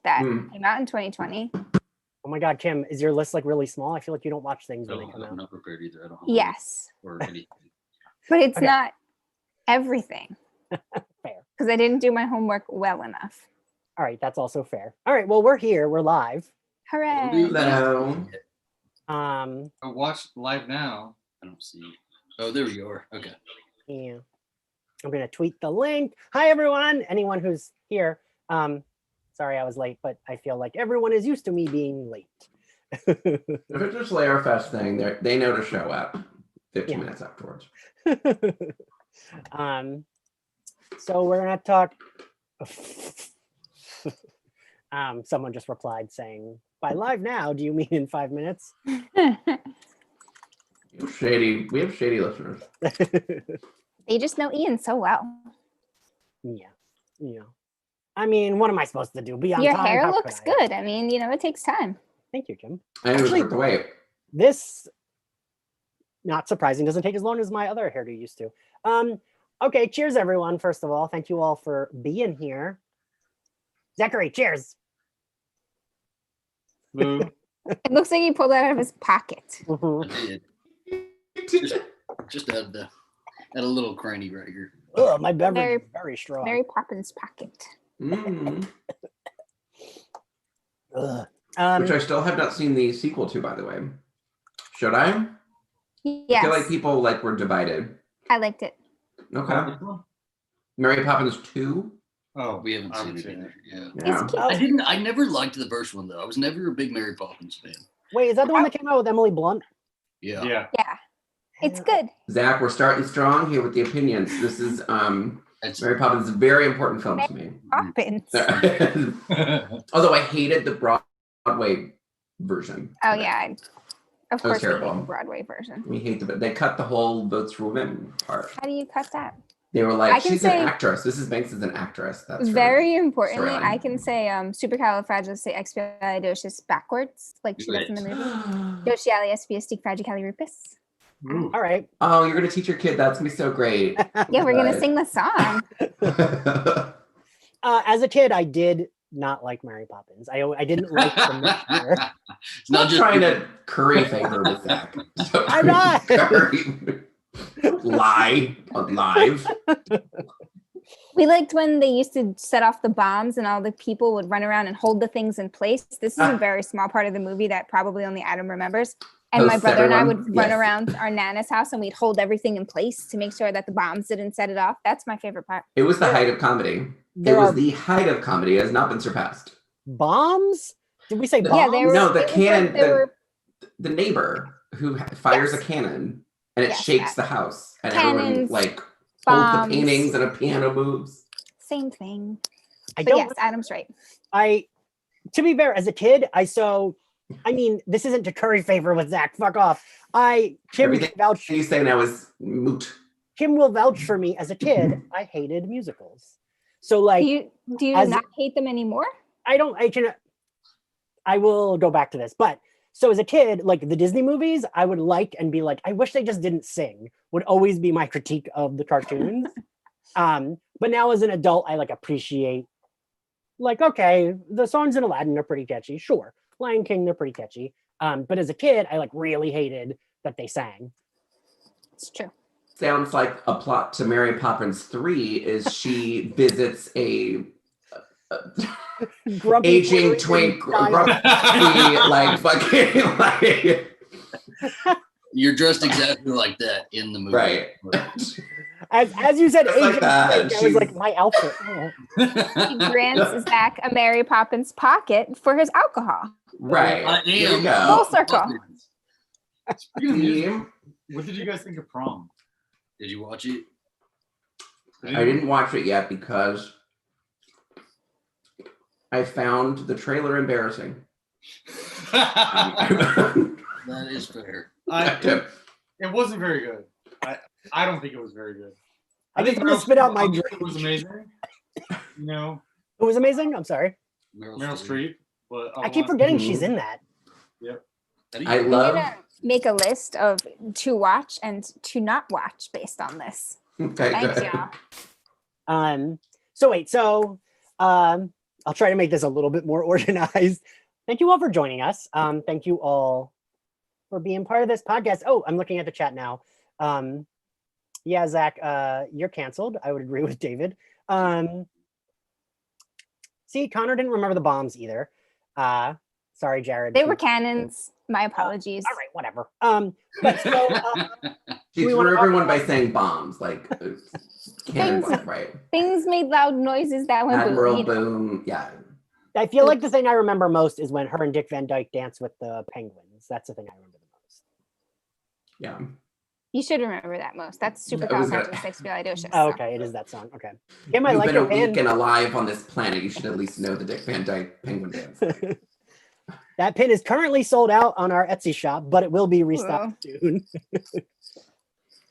that came out in 2020. Oh my God, Kim, is your list like really small? I feel like you don't watch things when they come out. I'm not prepared either. I don't. Yes. Or anything. But it's not everything. Fair. Because I didn't do my homework well enough. All right, that's also fair. All right, well, we're here. We're live. Hooray. Hello. Watch live now. I don't see. Oh, there we go. Okay. Yeah. I'm going to tweet the link. Hi, everyone. Anyone who's here. Sorry I was late, but I feel like everyone is used to me being late. If it's a Slayerfest thing, they know to show up 15 minutes afterwards. So we're going to talk. Someone just replied saying, by live now, do you mean in 5 minutes? We have shady listeners. They just know Ian so well. Yeah. I mean, what am I supposed to do? Be on Your time? hair How looks could I? good. I mean, it takes time. Thank you, Kim. I was worth the wait. This, not surprising, doesn't take as long as my other hairdo used to. Okay, cheers, everyone. First of all, thank you all for being here. Zachary, cheers. It looks like he pulled that out of his pocket. I did. Just add a little cranny right here. Oh, my beverage is very strong. Mary Poppins pocket. Which I still have not seen the sequel to, by the way. Should I? Yes. I feel like people were divided. I liked it. Okay. Mary Poppins 2? Oh, we haven't seen it either. Yeah. Yeah. I never liked the first one though. I was never a big Mary Poppins fan. Wait, is that the one that came out with Emily Blunt? Yeah. Yeah. It's good. Zach, we're starting strong here with the opinions. This is Mary Poppins is a very important film to me. Poppins. Although I hated the Broadway version. Oh yeah. Of course, we hate terrible. the Broadway version. We hate they cut the whole Votes for Women part. How do you cut that? They were like, she's an actress. Mrs. Banks is an actress. That's very importantly. storyline. I can say supercalifragilisticexpialidocious backwards, like she does in the movie. Docialiaspiasticfragicalirupus. All right. Oh, you're gonna teach your kid. That's gonna be so great. Yeah, we're gonna sing the song. As a kid, I did not like Mary Poppins. I didn't like the mixture. It's not just trying to curry favor with Zach. I'm not. Lie on live. We liked when they used to set off the bombs and all the people would run around and hold the things in place. This is a very small part of the movie that probably only Adam remembers. And my brother and I would run around our Nana's house and we'd hold everything in place to make sure that the bombs didn't set it off. That's my favorite part. It was the height of comedy. It was the height of comedy. It has not been surpassed. Bombs? Did we say bombs? Yeah, they were, no, the cannon, like the neighbor who fires a cannon and it shakes the house and everyone holds the paintings and a piano moves. Same thing. Yes, Adam's right. To be fair, as a kid, this isn't to curry favor with Zach. Fuck off. Everything you say now is moot. Kim will vouch for me. As a kid, I hated musicals. So do you not hate them anymore? I will go back to this, but so as a kid, like the Disney movies, I would and be like, I wish they just didn't sing, would always be my critique of the cartoons. But now as an adult, I appreciate okay, the songs in Aladdin are pretty catchy. Sure. Lion King, they're pretty catchy. But as a kid, I really hated that they sang. It's true. Sounds like a plot to Mary Poppins 3 is she visits a aging twink grumpy, fucking You're dressed exactly like that in the movie. Right. As you said, aging that. twink, I was like, my outfit. He grants Zach a Mary Poppins pocket for his alcohol. Right. Here we go. Full circle. What did you guys think of Prom? Did you watch it? I didn't watch it yet because I found the trailer embarrassing. That is fair. It wasn't very good. I don't think it was very good. I think I'm gonna spit out my drink. It was amazing. It was amazing. I'm sorry. Meryl Streep. But I keep forgetting she's in that. Yep. I'm gonna make a list of to watch and to not watch based on this. Okay, Thanks, good. y'all. I'll try to make this a little bit more organized. Thank you all for joining us. Thank you all for being part of this podcast. Oh, I'm looking at the chat now. Yeah, Zach, you're canceled. I would agree with David. See, Connor didn't remember the bombs either. Sorry, Jared. They were cannons. My apologies. All right, whatever. But so She threw everyone by saying bombs, like cannon, Things- right? Things made loud noises that went Admiral boom. Boom, yeah. I feel like the thing I remember most is when her and Dick Van Dyke dance with the penguins. That's the thing I remember the most. Yeah. You should remember that most. That's supercalifragilisticexpialidocious. Oh, okay, it is that song. Okay. Kim, I You've like been your a week band. and alive on this planet. You should at least know the Dick Van Dyke Penguin Dance. That pin is currently sold out on our Etsy shop, but it will be restocked soon.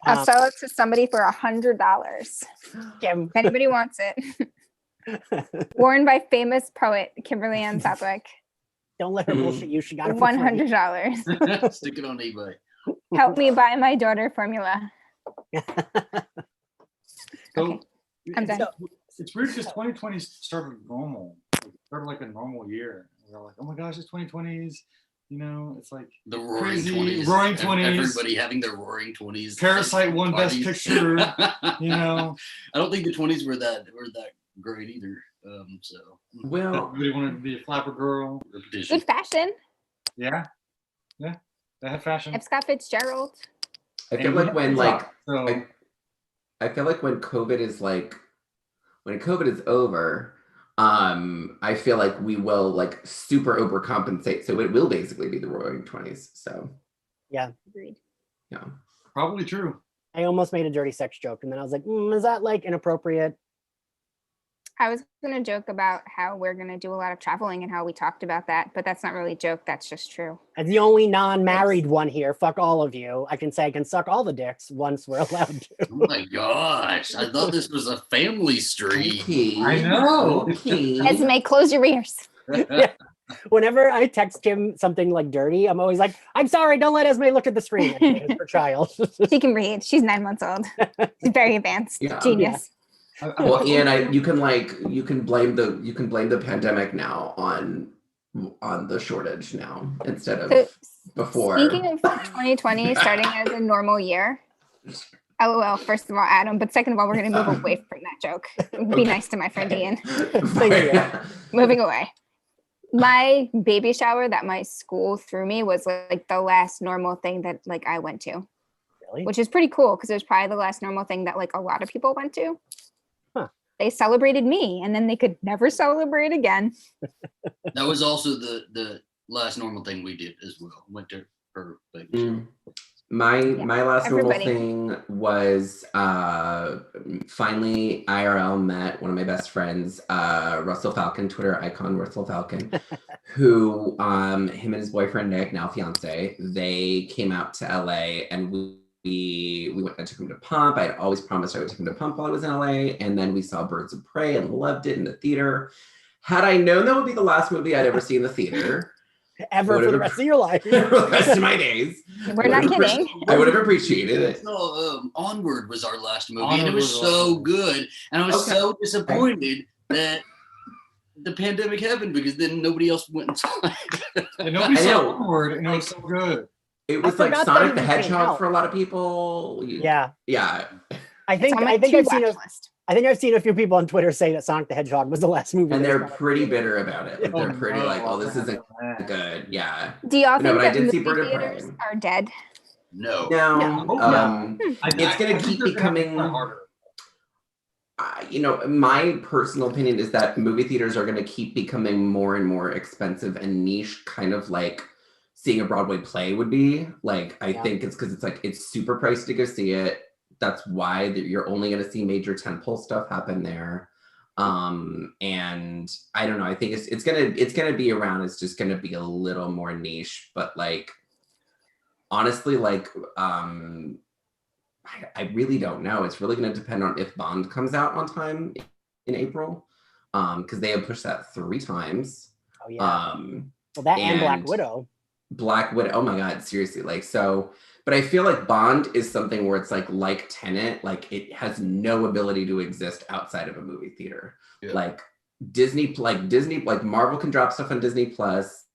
I'll sell it to somebody for $100 Kim. if anybody wants it. Worn by famous poet Kimberly Ann Southwick. Don't let her bullshit you. She got it for free. $100. Stick it on eBay. Help me buy my daughter formula. So, I'm done. It's weird because 2020 started normal. It started like a normal year. We're like, oh my gosh, it's 2020s. You know, it's like The roaring crazy 20s. roaring 20s. Everybody having their roaring 20s. Parasite won Best parties. Picture. You know, I don't think the 20s were that great either. So Well, everybody wanted to be a flapper girl. repetition. Good fashion. Yeah, they had fashion. F. Scott Fitzgerald. I feel And like when so I feel like when COVID is over, I feel like we will like super overcompensate. So it will basically be the roaring 20s. So Agreed. yeah. probably true. I almost made a dirty sex joke, and then I was like, is that like inappropriate? I was going to joke about how we're going to do a lot of traveling and how we talked about that, but that's not really a joke. That's just true. As the only non-married one here, fuck all of you. I can say I can suck all the dicks once we're allowed to. Oh my gosh! I thought this was a family stream. Okay. I know. Okay. Esme, close your ears. Whenever I text Kim something like dirty, I'm always like, I'm sorry, don't let Esme look at the screen. It's her child. She can read. She's 9 months old. She's very advanced. Yeah. Genius. Well, Ian, you can blame the pandemic now on the shortage now instead of So, before. Speaking of 2020 starting as a normal year, LOL, first of all, Adam, but second of all, we're going to move away from that joke. Be nice to my friend Ian. Moving away. My baby shower that my school threw me was like the last normal thing that like I went to, Really? which is pretty cool because it was probably the last normal thing that like a lot of people went to. Huh. They celebrated me and then they could never celebrate again. That was also the last normal thing we did as well. Went to her baby shower. My last normal Everybody. thing was finally IRL met one of my best friends, Russell Falcon, Twitter icon Russell Falcon, who him and his boyfriend Nick, now fiance, they came out to LA and we went. I took him to Pump. I had always promised I would take him to Pump while I was in LA, and then we saw Birds of Prey and loved it in the theater. Had I known that would be the last movie I'd ever see in the theater, Ever for the rest of your life. for the rest of my days, We're not kidding. I would have appreciated it. No, Onward was our last movie, and it Onward was was so awesome. good. And I was Okay. so disappointed that the pandemic happened because then nobody else went and saw it. And nobody I saw know. Onward, and it was so good. It was I like forgot that Sonic the even came Hedgehog out. for a lot of people. Yeah. Yeah. I think It's on my I've seen to-watch list. I've seen a few people on Twitter say that Sonic the Hedgehog was the last movie. And they they're saw. pretty bitter about it. Like, they're Oh, pretty no. like, oh, this isn't good. Yeah. Do y'all No, think but I that did see movie Bird of Prey. theaters are dead? No. No. No. It's gonna keep becoming. harder. My personal opinion is that movie theaters are going to keep becoming more and more expensive and niche, kind of like seeing a Broadway play would be. Like, I think it's because it's super pricey to go see it. That's why you're only going to see major tentpole stuff happen there. And I don't know. I think it's gonna be around. It's just gonna be a little more niche, but like honestly, like I really don't know. It's really going to depend on if Bond comes out on time in April, because they have pushed that 3 times. Oh yeah. Well, that and Black and- Widow. Black Widow. Oh my God, seriously. Like, so, but I feel like Bond is something where it's like Tenet, like it has no ability to exist outside of a movie theater. Yeah. Like Disney, like Marvel can drop stuff on Disney Plus.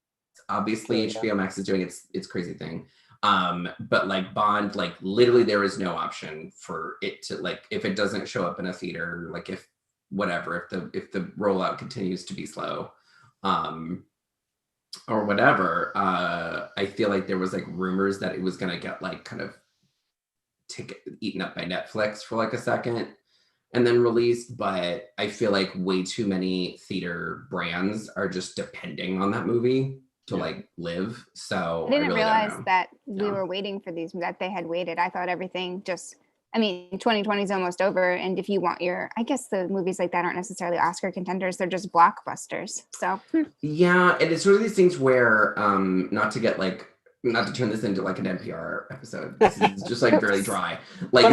Obviously, HBO Max is doing its crazy thing. But like Bond, like literally there is no option for it to, like, if it doesn't show up in a theater, like if the rollout continues to be slow, or whatever, I feel like there was like rumors that it was gonna get like kind of eaten up by Netflix for like a second and then released, but I feel like way too many theater brands are just depending on that movie to like live. So I didn't really realize don't know. that we were waiting for these, that they had waited. I thought everything just, I mean, 2020 is almost over. And if you want I guess the movies like that aren't necessarily Oscar contenders. They're just blockbusters. So. Yeah. And it's sort of these things where, not to turn this into like an NPR episode. This is just like very dry. Like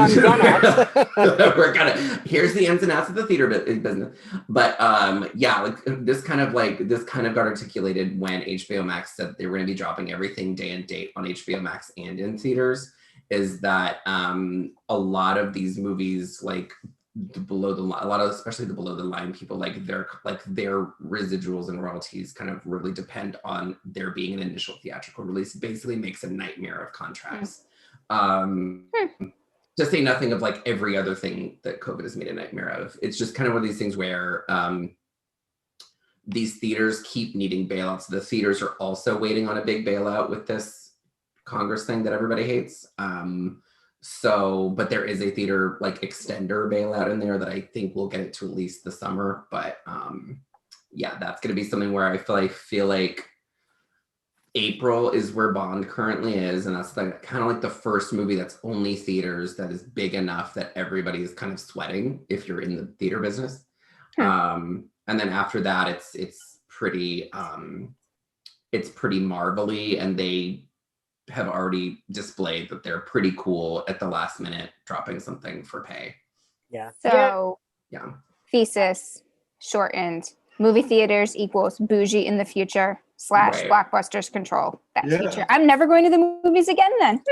we're gonna, here's the ins and outs of the theater business. But yeah, like this kind of got articulated when HBO Max said they were gonna be dropping everything day and date on HBO Max and in theaters, is that a lot of these movies, like especially the below the line people, like their residuals and royalties kind of really depend on there being an initial theatrical release. Basically makes a nightmare of contracts. To say nothing of like every other thing that COVID has made a nightmare of. It's just kind of one of these things where these theaters keep needing bailouts. The theaters are also waiting on a big bailout with this Congress thing that everybody hates. But there is a theater like extender bailout in there that I think will get it to at least the summer. But yeah, that's going to be something where I feel like April is where Bond currently is, and that's like kind of like the first movie that's only theaters that is big enough that everybody is kind of sweating if you're in the theater business. And then after that, it's pretty marvelly, and they have already displayed that they're pretty cool at the last minute dropping something for pay. Yeah. So yeah. Thesis shortened. Movie theaters equals bougie in the future / blockbusters control that future. I'm never going to the movies again then.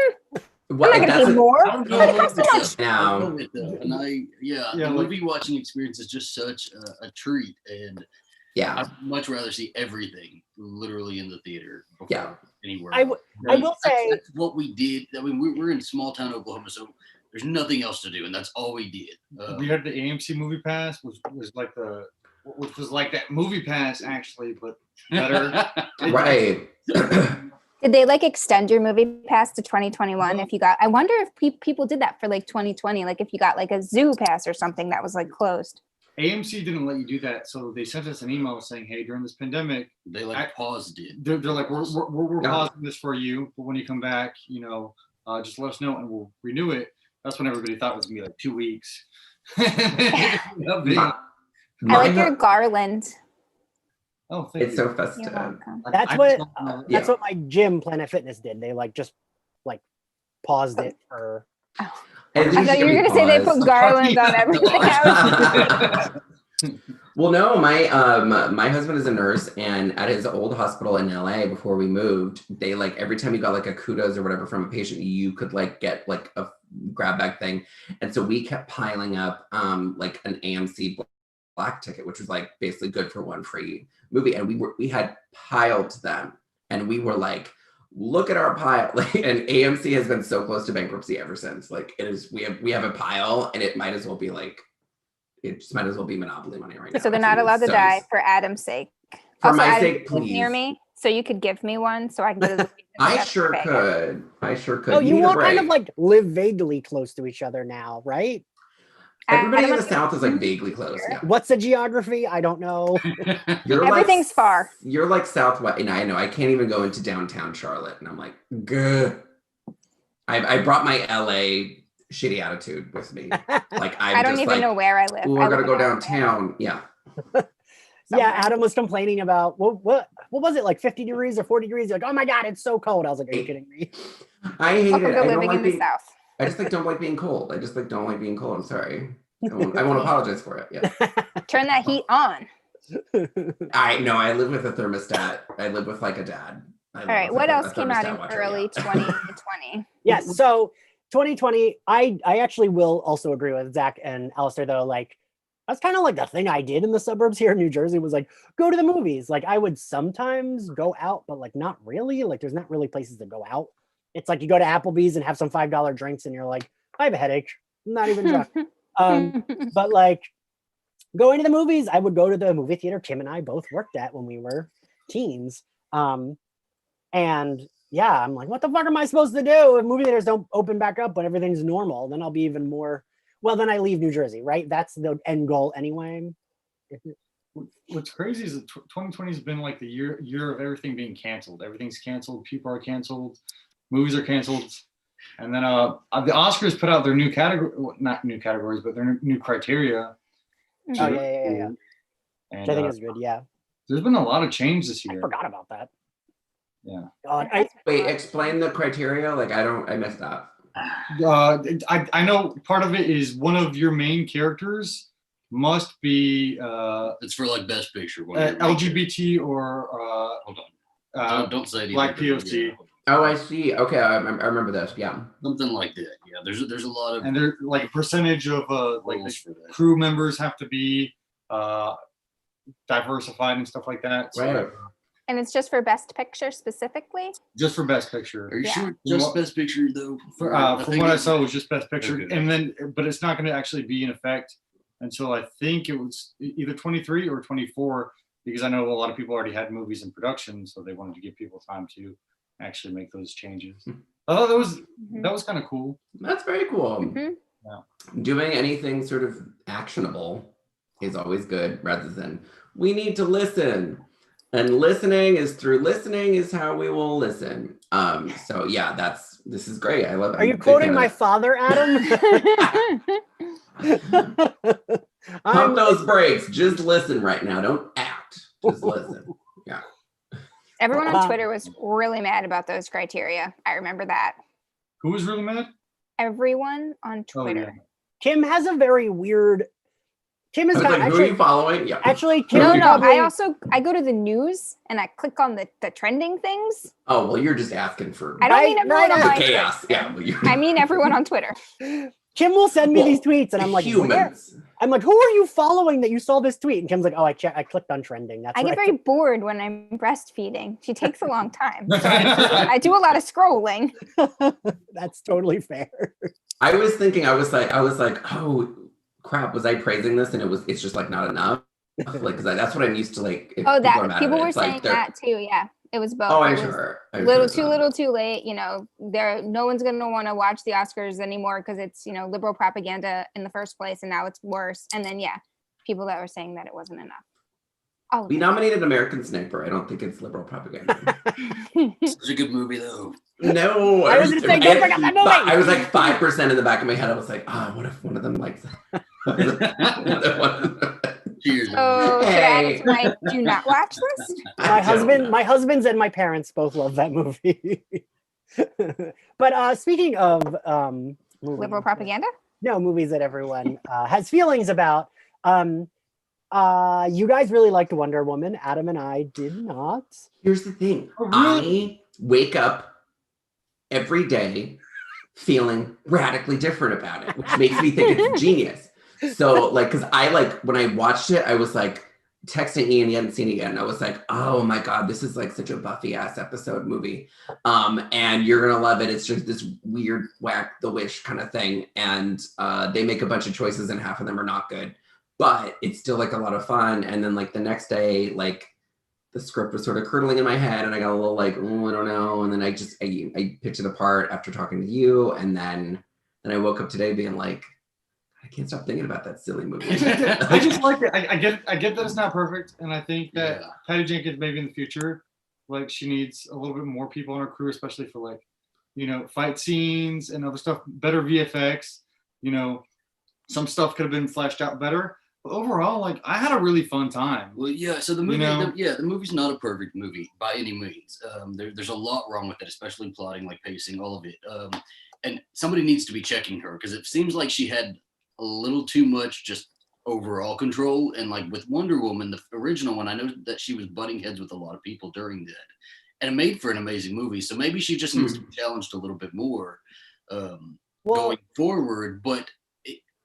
Well, I'm not gonna pay more. I don't know so much. Now, the movie watching experience is just such a treat, and I'd much rather see everything literally in the theater before anywhere. I will say that's what we did. I mean, we're in small town Oklahoma, so there's nothing else to do, and that's all we did. We had the AMC Movie Pass, which was like that Movie Pass actually, but better. Right. Did they like extend your movie pass to 2021? If you got, I wonder if people did that for like 2020, like if you got like a zoo pass or something that was like closed. AMC didn't let you do that, so they sent us an email saying, "Hey, during this pandemic, they paused it. They're like, we're pausing this for you, but when you come back, just let us know and we'll renew it." That's when everybody thought it was gonna be like 2 weeks. I like your garland. Oh, thank it's you. so festive. That's what my gym, Planet Fitness, did. They just paused it for. Oh. I thought you were going to say they put garlands on everything else. Well, no, my husband is a nurse, and at his old hospital in LA before we moved, they every time you got a kudos or whatever from a patient, you could get a grab bag thing. And so we kept piling up an AMC black ticket, which was basically good for one free movie. And we had piled them, and we were like, look at our pile. And AMC has been so close to bankruptcy ever since. It is, we have a pile, and it might as well be it just might as well be monopoly money right now. So they're not allowed to die for Adam's sake. For also, my Adam sake, please. Near me, so you could give me one so I can go to the I sure could. Oh, you all kind of live vaguely close to each other now, right? Everybody in the South is vaguely close. Yeah. What's the geography? I don't know. Everything's far. You're Southwest, and I know I can't even go into downtown Charlotte, and I'm like, good. I brought my LA shitty attitude with me. I don't even know where I live. We're gonna go downtown. Yeah. Yeah, Adam was complaining about what was it, 50 degrees or 40 degrees? You're like, oh my god, it's so cold. I was like, are you kidding me? I hate it. I living in the South. I just don't like being cold. I just don't like being cold. I'm sorry. I won't apologize for it. Yeah. Turn that heat on. I live with a thermostat. I live with a dad. All right. What else came out in early 2020? Yes. So 2020, I actually will also agree with Zach and Alistair though. That's kind of like the thing I did in the suburbs here in New Jersey was like, go to the movies. Like I would sometimes go out, but like not really. Like there's not really places to go out. It's like you go to Applebee's and have some $5 drinks and you're like, I have a headache. I'm not even drunk. But like going to the movies, I would go to the movie theater Kim and I both worked at when we were teens. And yeah, I'm like, what the fuck am I supposed to do if movie theaters don't open back up when everything's normal? Then I'll be even more, well, then I leave New Jersey, right? That's the end goal anyway. What's crazy is that 2020 has been like the year of everything being canceled. Everything's canceled. People are canceled. Movies are canceled. And then the Oscars put out their new category, not new categories, but their new criteria. Oh, yeah. And, which I think is good, yeah. There's been a lot of change this year. I forgot about that. Yeah. Wait, explain the criteria. Like I missed that. I know part of it is one of your main characters must be it's for like best picture. LGBT or hold on. Don't say anything. Black POC. Yeah. Oh, I see. Okay, I remember this. Yeah, something like that. Yeah, there's a lot of, and there's like a percentage of like the crew members have to be diversified and stuff like that. So, right. And it's just for Best Picture specifically? Just for Best Picture. Are you sure just Best Picture though? From what I saw, it was just Best Picture. Okay. And then, but it's not going to actually be in effect until I think it was either 23 or 24, because I know a lot of people already had movies in production, so they wanted to give people time to actually make those changes. Oh, that was kind of cool. That's very cool. Mm-hmm. Yeah. Doing anything sort of actionable is always good, rather than we need to listen. And listening is how we will listen. So yeah, this is great. I love it. Are you quoting my father, Adam? Pump those brakes. Just listen right now. Don't act. Just listen. Yeah. Everyone on Twitter was really mad about those criteria. I remember that. Who was really mad? Everyone on Twitter. Oh, yeah. Kim has a very weird. Kim is kind of who are you following? Yeah. Actually, Kim no. probably, I go to the news and I click on the trending things. Oh well, you're just asking for. I don't mean everyone on my chaos. Yeah. I mean everyone on Twitter. Kim will send me these tweets, and I'm like, humans. I'm like, who are you following that you saw this tweet? And Kim's like, oh, I clicked on trending. That's I get very bored when I'm breastfeeding. She takes a long time. So I do a lot of scrolling. That's totally fair. I was like, oh crap, was I praising this? And it's just like not enough. Like, because that's what I'm used to. Like, people were saying that too. Yeah, it was both. Oh, I'm sure. Little too late. You know, no one's gonna want to watch the Oscars anymore because it's liberal propaganda in the first place, and now it's worse. And then people that were saying that it wasn't enough. We nominated American Sniper. I don't think it's liberal propaganda. It's a good movie though. No, I was like 5% in the back of my head. I was like, what if one of them likes that? Cheers. Oh, should I add it to my do not watch list? My husband's and my parents both love that movie. But speaking of movies, liberal propaganda? No, movies that everyone has feelings about. You guys really liked Wonder Woman. Adam and I did not. Here's the thing. I wake up every day feeling radically different about it, which makes me think it's genius. So because when I watched it, I was like texting Ian, he hadn't seen it yet, and I was like, oh my God, this is like such a Buffy ass episode movie. And you're gonna love it. It's just this weird whack the wish kind of thing. And they make a bunch of choices and half of them are not good. But it's still like a lot of fun. And then the next day, the script was sort of curdling in my head and I got a little I don't know. And then I picked it apart after talking to you. And then I woke up today being like, I can't stop thinking about that silly movie. I just like it. I get that it's not perfect. And I think that Patty Jenkins, maybe in the future, she needs a little bit more people on her crew, especially for fight scenes and other stuff, better VFX, some stuff could have been fleshed out better. But overall, I had a really fun time. Well, yeah. So the movie, the movie's not a perfect movie by any means. There's a lot wrong with it, especially plotting, pacing, all of it. And somebody needs to be checking her because it seems like she had a little too much just overall control. And with Wonder Woman, the original one, I know that she was butting heads with a lot of people during that, and it made for an amazing movie. So maybe she just needs to be challenged a little bit more going forward. But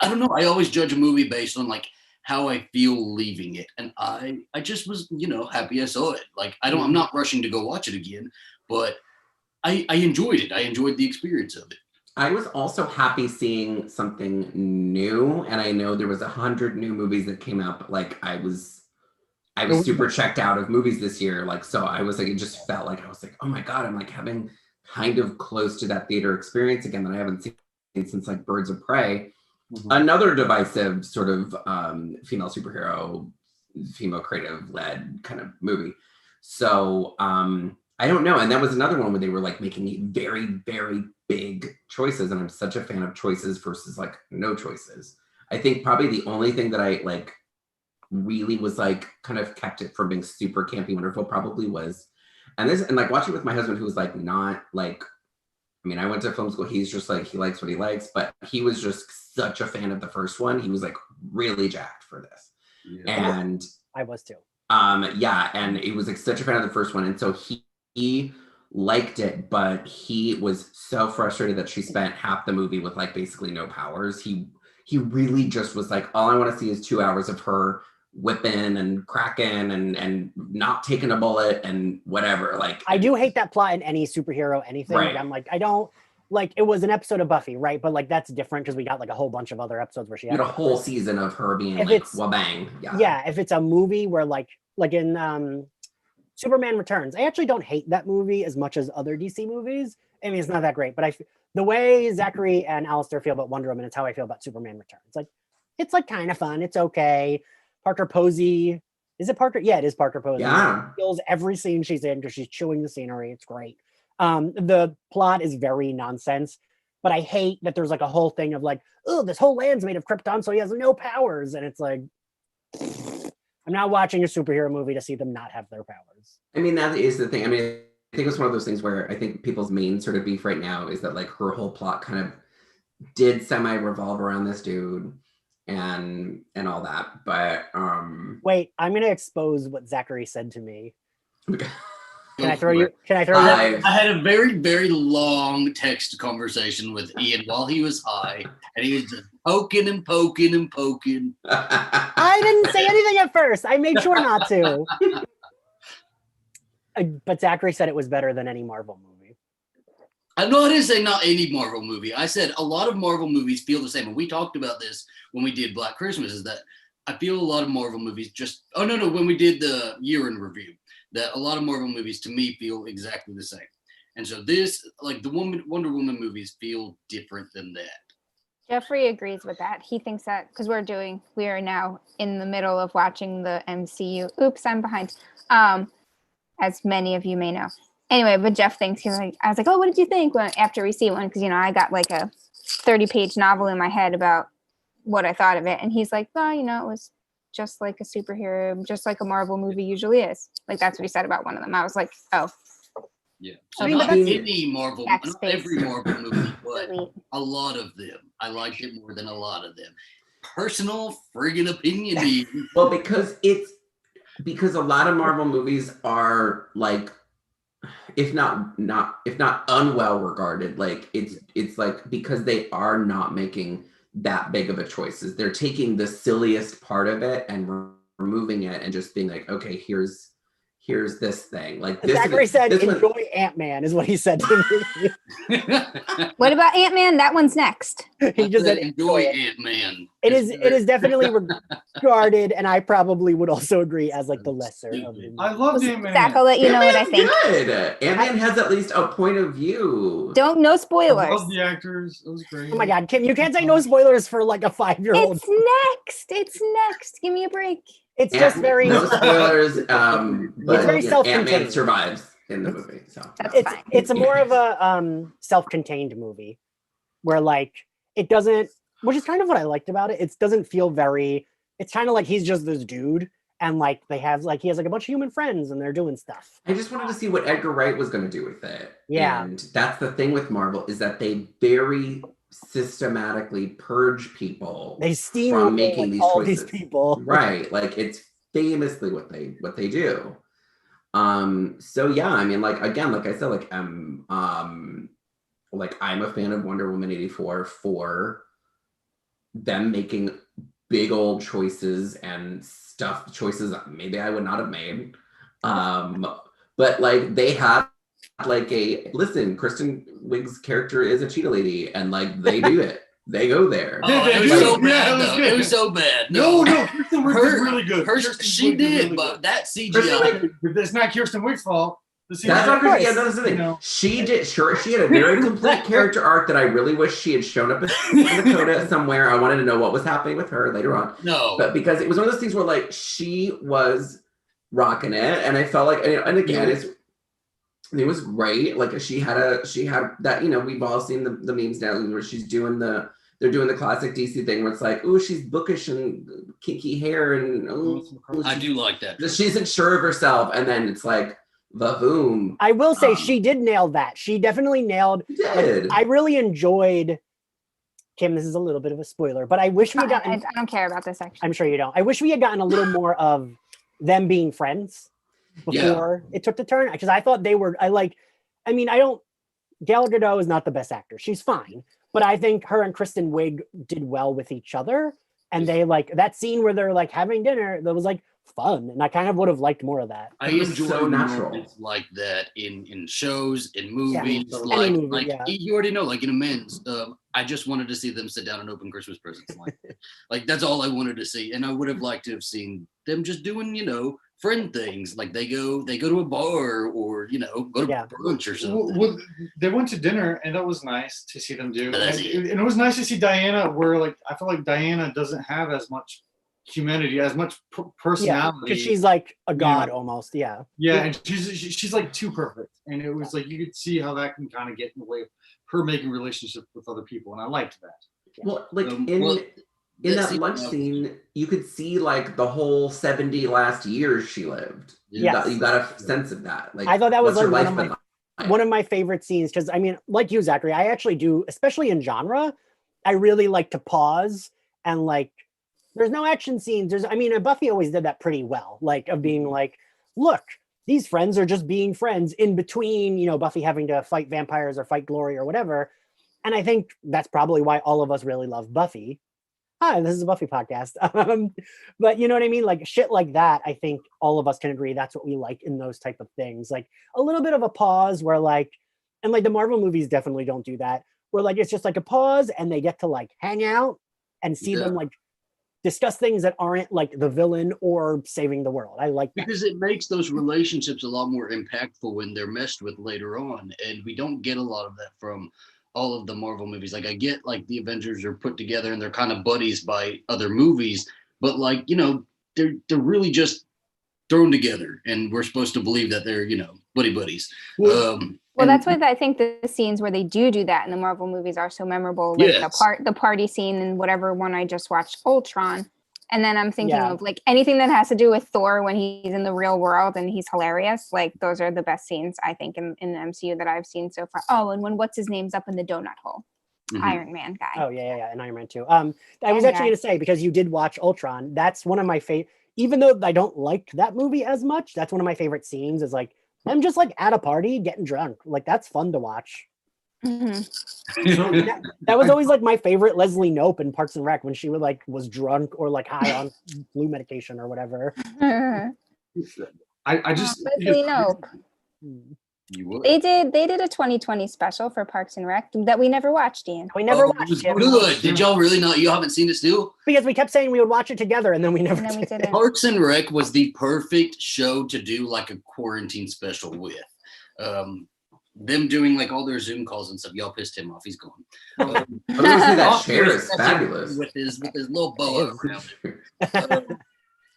I don't know. I always judge a movie based on how I feel leaving it. And I just was, happy I saw it. Like, I'm not rushing to go watch it again, but I enjoyed it. I enjoyed the experience of it. I was also happy seeing something new, and I know there was 100 new movies that came out, but like I was super checked out of movies this year. Like, so I was like, it just felt like I was like, oh my God, I'm like having kind of close to that theater experience again that I haven't seen since like Birds of Prey. Another divisive sort of female superhero, female creative led kind of movie. So I don't know. And that was another one where they were like making very, very big choices. And I'm such a fan of choices versus like no choices. I think probably the only thing that I like really was like kind of kept it from being super campy wonderful probably was, and like watching with my husband who was like not like, I mean, I went to film school. He's just like, he likes what he likes, but he was just such a fan of the first one. He was like really jacked for this. Yeah. And I was too. Yeah. And he was like such a fan of the first one. And so he liked it, but he was so frustrated that she spent half the movie with like basically no powers. He really just was like, all I want to see is 2 hours of her whipping and cracking and not taking a bullet and whatever. Like, I do hate that plot in any superhero anything. Right. Like, I'm like, I don't like, it was an episode of Buffy, right? But like that's different because we got like a whole bunch of other episodes where she had a whole season of her being if like it's, wabang. Yeah, if it's a movie where like in Superman Returns, I actually don't hate that movie as much as other DC movies. I mean, it's not that great, but the way Zachary and Alistair feel about Wonder Woman is how I feel about Superman Returns. Like, it's like kind of fun. It's okay. Parker Posey, is it Parker? Yeah, it is Parker Posey. Yeah. She kills every scene she's in because she's chewing the scenery. It's great. The plot is very nonsense, but I hate that there's like a whole thing of like, oh, this whole land's made of Krypton, so he has no powers. And it's like, I'm not watching a superhero movie to see them not have their powers. I mean, that is the thing. I mean, I think it's one of those things where I think people's main sort of beef right now is that like her whole plot kind of did semi-revolve around this dude and all that. But wait, I'm gonna expose what Zachary said to me. Okay. Can I throw you? I had a very, very long text conversation with Ian while he was high, and he was just poking and poking and poking. I didn't say anything at first. I made sure not to. But Zachary said it was better than any Marvel movie. No, I didn't say not any Marvel movie. I said a lot of Marvel movies feel the same. And we talked about this when we did Black Christmas, is that I feel a lot of Marvel movies when we did the year in review, that a lot of Marvel movies to me feel exactly the same. And so this, like the Wonder Woman movies feel different than that. Jeffrey agrees with that. He thinks that because we are now in the middle of watching the MCU. Oops, I'm behind. As many of you may know. Anyway, but Jeff thinks, I was like, oh, what did you think after we see one? Because, I got like a 30-page novel in my head about what I thought of it. And he's like, well, it was just like a superhero, just like a Marvel movie usually is. Like, that's what he said about one of them. I was like, oh. Yeah. So not any Marvel, not every Marvel movie, but a lot of them. I liked it more than a lot of them. Personal friggin' opinion. Well, because a lot of Marvel movies are like, if not unwell regarded, like it's like because they are not making that big of a choices. They're taking the silliest part of it and removing it and just being like, okay, here's this thing. Like this. Zachary said, enjoy Ant-Man is what he said to me. What about Ant-Man? That one's next. He just said enjoy Ant-Man. It is definitely regarded, and I probably would also agree as like the lesser of the. I love Ant-Man. Zach, I'll let you know what I think. Good. Ant-Man has at least a point of view. No spoilers. I love the actors. It was great. Oh my God, Kim, you can't say no spoilers for like a 5-year-old. It's next. Give me a break. It's just very no spoilers. But it's very self-contained. Ant-Man survives in the movie, so it's a more of a self-contained movie where like it doesn't, which is kind of what I liked about it. It doesn't feel very. It's kind of like he's just this dude, and like he has like a bunch of human friends, and they're doing stuff. I just wanted to see what Edgar Wright was going to do with it. Yeah, and that's the thing with Marvel is that they very systematically purge people. They steam from making these all choices. These people, right? Like it's famously what they do. So yeah, I mean, like again, like I said, like like I'm a fan of Wonder Woman 84 for them making big old choices and stuff choices maybe I would not have made. But like they had like listen, Kristen Wiig's character is a cheetah lady, and like they do it. They go there. Oh, it was so bad. Though. It was so bad. No, Kristen Wiig did really good. She did, really but that CGI. It's not Kirsten Wiig's fault. That's not Kristen. Yeah, that's the thing. You know. She did. Sure, she had a very complete character arc that I really wish she had shown up in the coda somewhere. I wanted to know what was happening with her later on. No, but because it was one of those things where like she was rocking it, and I felt like, and again, it was great. Like she had that, you know, we've all seen the memes now where she's doing they're doing the classic DC thing where it's like, oh, she's bookish and kinky hair, and I do like that. She isn't sure of herself, and then it's like, boom. I will say she did nail that. She definitely nailed. Did. I really enjoyed. Kim, this is a little bit of a spoiler, but I wish we had gotten. I don't care about this actually. I'm sure you don't. I wish we had gotten a little more of them being friends before it took the turn, because I thought they were. Gal Gadot is not the best actor. She's fine, but I think her and Kristen Wiig did well with each other, and they like that scene where they're like having dinner. That was like fun, and I kind of would have liked more of that. I enjoy so natural like that in shows, in movies, you already know, like in Amends. I just wanted to see them sit down and open Christmas presents, like that's all I wanted to see, and I would have liked to have seen them just doing, you know, friend things, like they go to a bar or, you know, go to brunch or something. Well, they went to dinner, and that was nice to see them do. And it was nice to see Diana, where like I feel like Diana doesn't have as much humanity, as much personality, because she's like a god almost. And she's like too perfect, and it was like you could see how that can kind of get in the way of her making relationships with other people, and I liked that. Well, like in that lunch scene, you could see like the whole 70 last years she lived. You got a sense of that. Like, I thought that was like one of my favorite scenes, because I mean, like you, Zachary, I actually do, especially in genre, I really like to pause and like, there's no action scenes. Buffy always did that pretty well, like of being like, look, these friends are just being friends in between, you know, Buffy having to fight vampires or fight Glory or whatever. And I think that's probably why all of us really love Buffy. Hi, this is a Buffy podcast. But you know what I mean? Like shit like that, I think all of us can agree that's what we like in those type of things. Like a little bit of a pause where like, and like the Marvel movies definitely don't do that, where like it's just like a pause and they get to like hang out and see them like discuss things that aren't like the villain or saving the world. I like that. Because it makes those relationships a lot more impactful when they're messed with later on. And we don't get a lot of that from all of the Marvel movies. Like I get like the Avengers are put together and they're kind of buddies by other movies, but like, you know, they're really just thrown together and we're supposed to believe that they're, you know, buddies. Well, that's why I think the scenes where they do that in the Marvel movies are so memorable. Like the party scene in whatever one I just watched, Ultron. And then I'm thinking of like anything that has to do with Thor when he's in the real world and he's hilarious. Like those are the best scenes I think in the MCU that I've seen so far. Oh, and when what's his name's up in the donut hole, Iron Man guy. Oh yeah, and Iron Man too. I was actually going to say, because you did watch Ultron, that's one of my favorite. Even though I don't like that movie as much, that's one of my favorite scenes. Is like them just like at a party getting drunk. Like that's fun to watch. That was always like my favorite Leslie Knope in Parks and Rec, when she was drunk or like high on flu medication or whatever. I just Leslie Knope. They did a 2020 special for Parks and Rec that we never watched, Ian. We never watched it. Good. Did y'all really not? You haven't seen it still? Because we kept saying we would watch it together, and then we never did. Parks and Rec was the perfect show to do like a quarantine special with. Them doing like all their Zoom calls and stuff. Y'all pissed him off. He's gone. That chair is fabulous with his little boa around.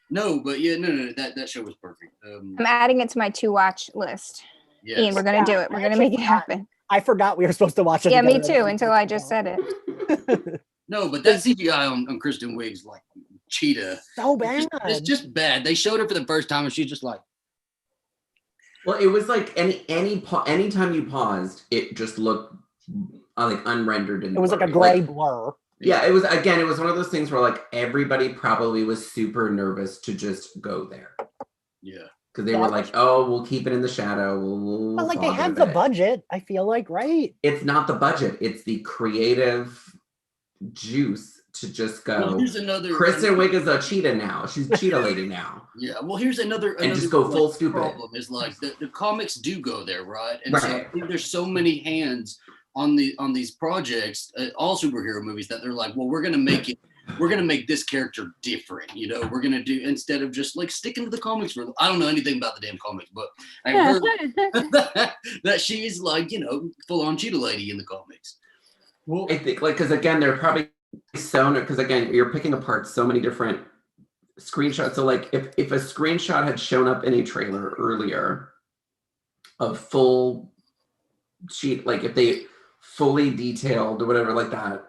No, but no, that show was perfect. I'm adding it to my to watch list. Yes. Ian, we're gonna do it. We're gonna make it happen. I forgot we were supposed to watch it. Yeah, me too. Until I just said it. No, but that CGI on Kristen Wiig's like cheetah. So bad. It's just bad. They showed her for the first time, and she's just like. Well, it was like anytime you paused, it just looked like unrendered. It was like a gray blur. Yeah, it was one of those things where like everybody probably was super nervous to just go there. Yeah. Because they were like, oh, we'll keep it in the shadow. We'll but like they have the budget, I feel like, right? It's not the budget. It's the creative juice to just Well, go, here's another. Kristen Wiig is a cheetah now. She's cheetah lady now. Yeah, well, here's another And just go full stupid. problem is like the comics do go there, right? And Right. so I think there's so many hands on these projects, all superhero movies, that they're like, well, we're gonna make this character different, you know, we're gonna do, instead of just like sticking to the comics. I don't know anything about the damn comics, but I heard that she's like, you know, full on cheetah lady in the comics. Well, I think like, because again, they're probably so, because again, you're picking apart so many different screenshots. So like if a screenshot had shown up in a trailer earlier of full sheet, like if they fully detailed or whatever like that,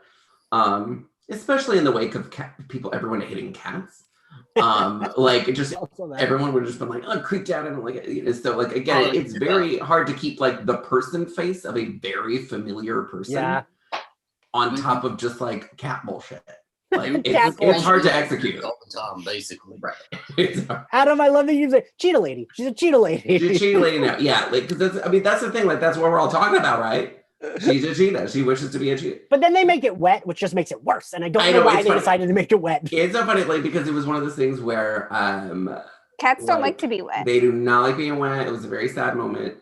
especially in the wake of everyone hating cats, like it just everyone would have just been like, oh, creeped out, and like, so like again, it's very hard to keep like the person face of a very familiar person on top of just like cat bullshit. Like it's hard to execute all the time, basically. Right. Adam, I love that you say cheetah lady. She's a cheetah lady. She's a cheetah lady now. Yeah, like because that's the thing. Like that's what we're all talking about, right? She's a cheetah. She wishes to be a cheetah. But then they make it wet, which just makes it worse. And I don't know why they decided to make it wet. It's so funny, like because it was one of those things where cats don't like to be wet. They do not like being wet. It was a very sad moment.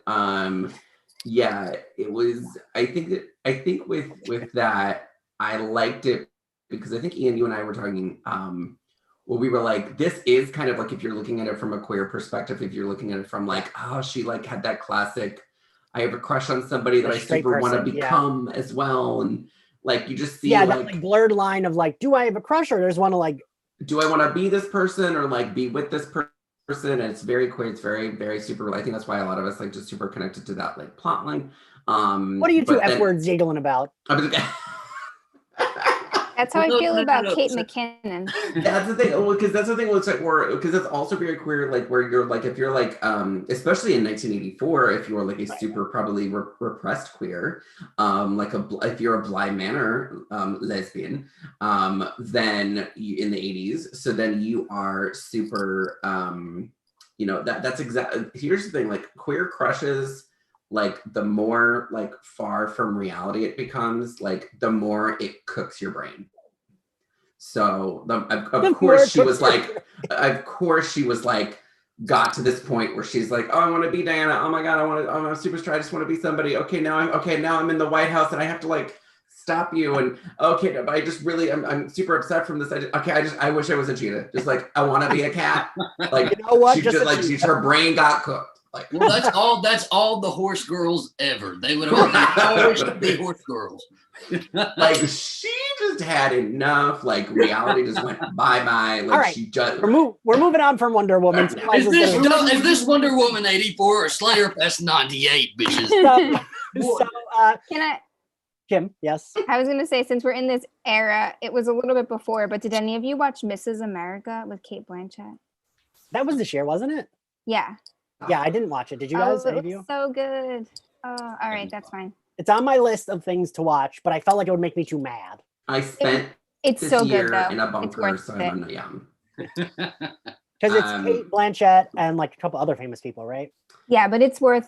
Yeah, it was. I think with that, I liked it because I think Ian, you and I were talking. Well, we were like, this is kind of like if you're looking at it from a queer perspective. If you're looking at it from like, oh, she like had that classic. I have a crush on somebody that I super want to become as well, and like you just see that like blurred line of like, do I have a crush, or just want to like, do I want to be this person or like be with this person? And it's very queer. It's very very super. I think that's why a lot of us like just super connected to that like plot line. What are you two F words giggling about? That's how I feel about Kate McKinnon. That's the thing. Well, because that's the thing. It's like because it's also very queer. Like where you're like, if you're like, especially in 1984, if you were like a super probably repressed queer, like if you're a Bly Manor lesbian, then in the 80s, so then you are super, you know, that's exactly. Here's the thing. Like queer crushes. Like the more like far from reality it becomes, like the more it cooks your brain. So of course she was like, got to this point where she's like, oh, I want to be Diana. Oh my God, I'm a superstar. I just want to be somebody. Now I'm in the White House and I have to like stop you. And okay, but I just really, I'm super upset from this. I wish I was a cheetah. Just like, I want to be a cat. Like, you know what? Her brain got cooked. Like, well, that's all the horse girls ever. They would always be horse girls. Like she just had enough. Like reality just went bye. Like all right. She just we're moving on from Wonder Woman. Is this Wonder Woman 84 or Slayerfest 98, bitches? Can I? Kim, yes. I was gonna say, since we're in this era, it was a little bit before, but did any of you watch Mrs. America with Cate Blanchett? That was this year, wasn't it? Yeah. Yeah, I didn't watch it. Did you guys? It was so good. Oh, all right, that's fine. It's on my list of things to watch, but I felt like it would make me too mad. I spent it's this so year good though. in a bunker, so I'm not young. Because it's Cate Blanchett and like a couple other famous people, right? Yeah, but it's not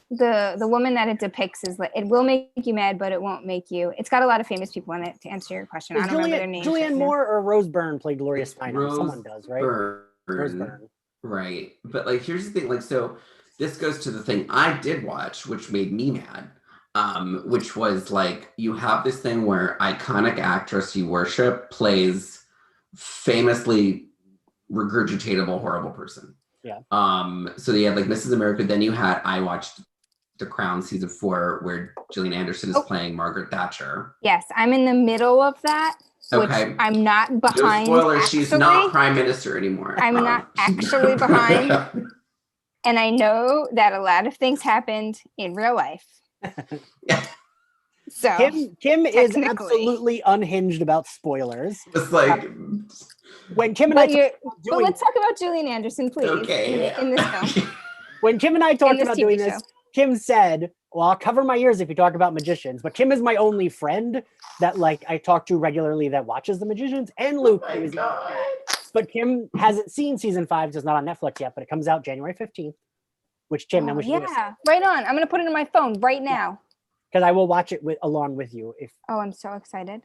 the woman that it depicts is like, it will make you mad, but it won't make you. It's got a lot of famous people in it. To answer your question, I don't remember their names. Julianne Moore or Rose Byrne played Gloria Steinem. Someone does, right? Rose Byrne. Right. But like here's the thing, like so this goes to the thing I did watch, which made me mad. Which was like you have this thing where iconic actress you worship plays famously regurgitatable, horrible person. Yeah. So you had like Mrs. America, then you had I watched The Crown season 4 where Gillian Anderson is playing Margaret Thatcher. Yes, I'm in the middle of that. Which I'm not behind. No spoilers, she's not prime minister anymore. I'm not actually behind. And I know that a lot of things happened in real life. So Kim is absolutely unhinged about spoilers. It's like when Kim and I but let's talk about Gillian Anderson, please. Okay. In this film. When Kim and I talked about doing this, Kim said, well, I'll cover my ears if you talk about magicians, but Kim is my only friend that like I talk to regularly that watches the magicians, and Luke. But Kim hasn't seen season 5, so it's not on Netflix yet, but it comes out January 15th, which Kim, then we should right on. I'm going to put it in my phone right now. because I will watch it along with you if. Oh, I'm so excited.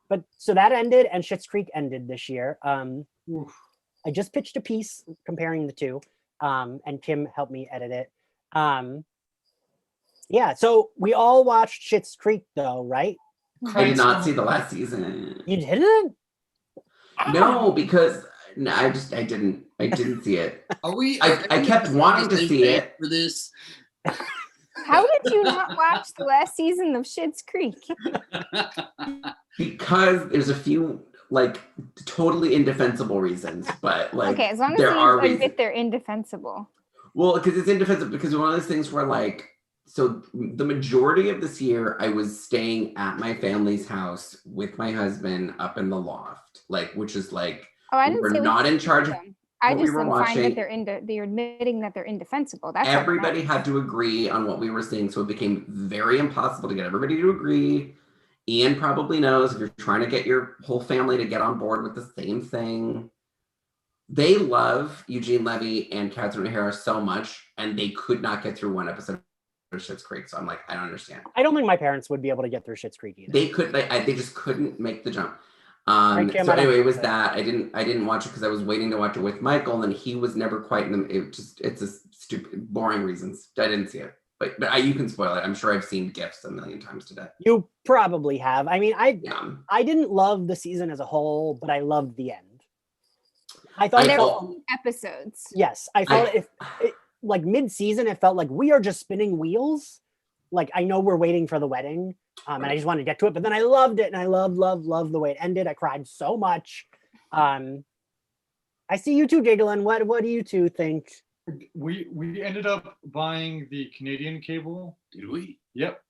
But so that ended, and Schitt's Creek ended this year. Oof. I just pitched a piece comparing the two, and Kim helped me edit it. Yeah, so we all watched Schitt's Creek, though, right? I did not see the last season. You didn't? No, because I didn't see it. Are we? I kept wanting to see it for this. How did you not watch the last season of Schitt's Creek? because there's a few like totally indefensible reasons, but like okay, as long as there are you admit reasons. they're indefensible. Well, because it's indefensible because one of those things where like so the majority of this year I was staying at my family's house with my husband up in the loft, like which is like I didn't we're say not in charge of I what just we were am fine watching. that they're admitting that they're indefensible. That's all that Everybody matters. had to agree on what we were seeing, so it became very impossible to get everybody to agree. Ian probably knows if you're trying to get your whole family to get on board with the same thing. They love Eugene Levy and Catherine O'Hara so much, and they could not get through one episode of Schitt's Creek. So I'm like, I don't understand. I don't think my parents would be able to get through Schitt's Creek either. They could, they just couldn't make the jump. Right, Kim, so I don't anyway, it was think that I didn't watch it because I was waiting to watch it with Michael, and he was never quite in the. It's a stupid, boring reasons. I didn't see it, but you can spoil it. I'm sure I've seen GIFs a million times today. You probably have. I mean, I Yeah. didn't love the season as a whole, but I loved the end. I thought I it There felt, were episodes. yes, I felt like mid-season, it felt like we are just spinning wheels. Like I know we're waiting for the wedding, and I just wanted to get to it, but then I loved it, and I loved the way it ended. I cried so much. I see you two giggling. What do you two think? We ended up buying the Canadian cable. Did we? Yep.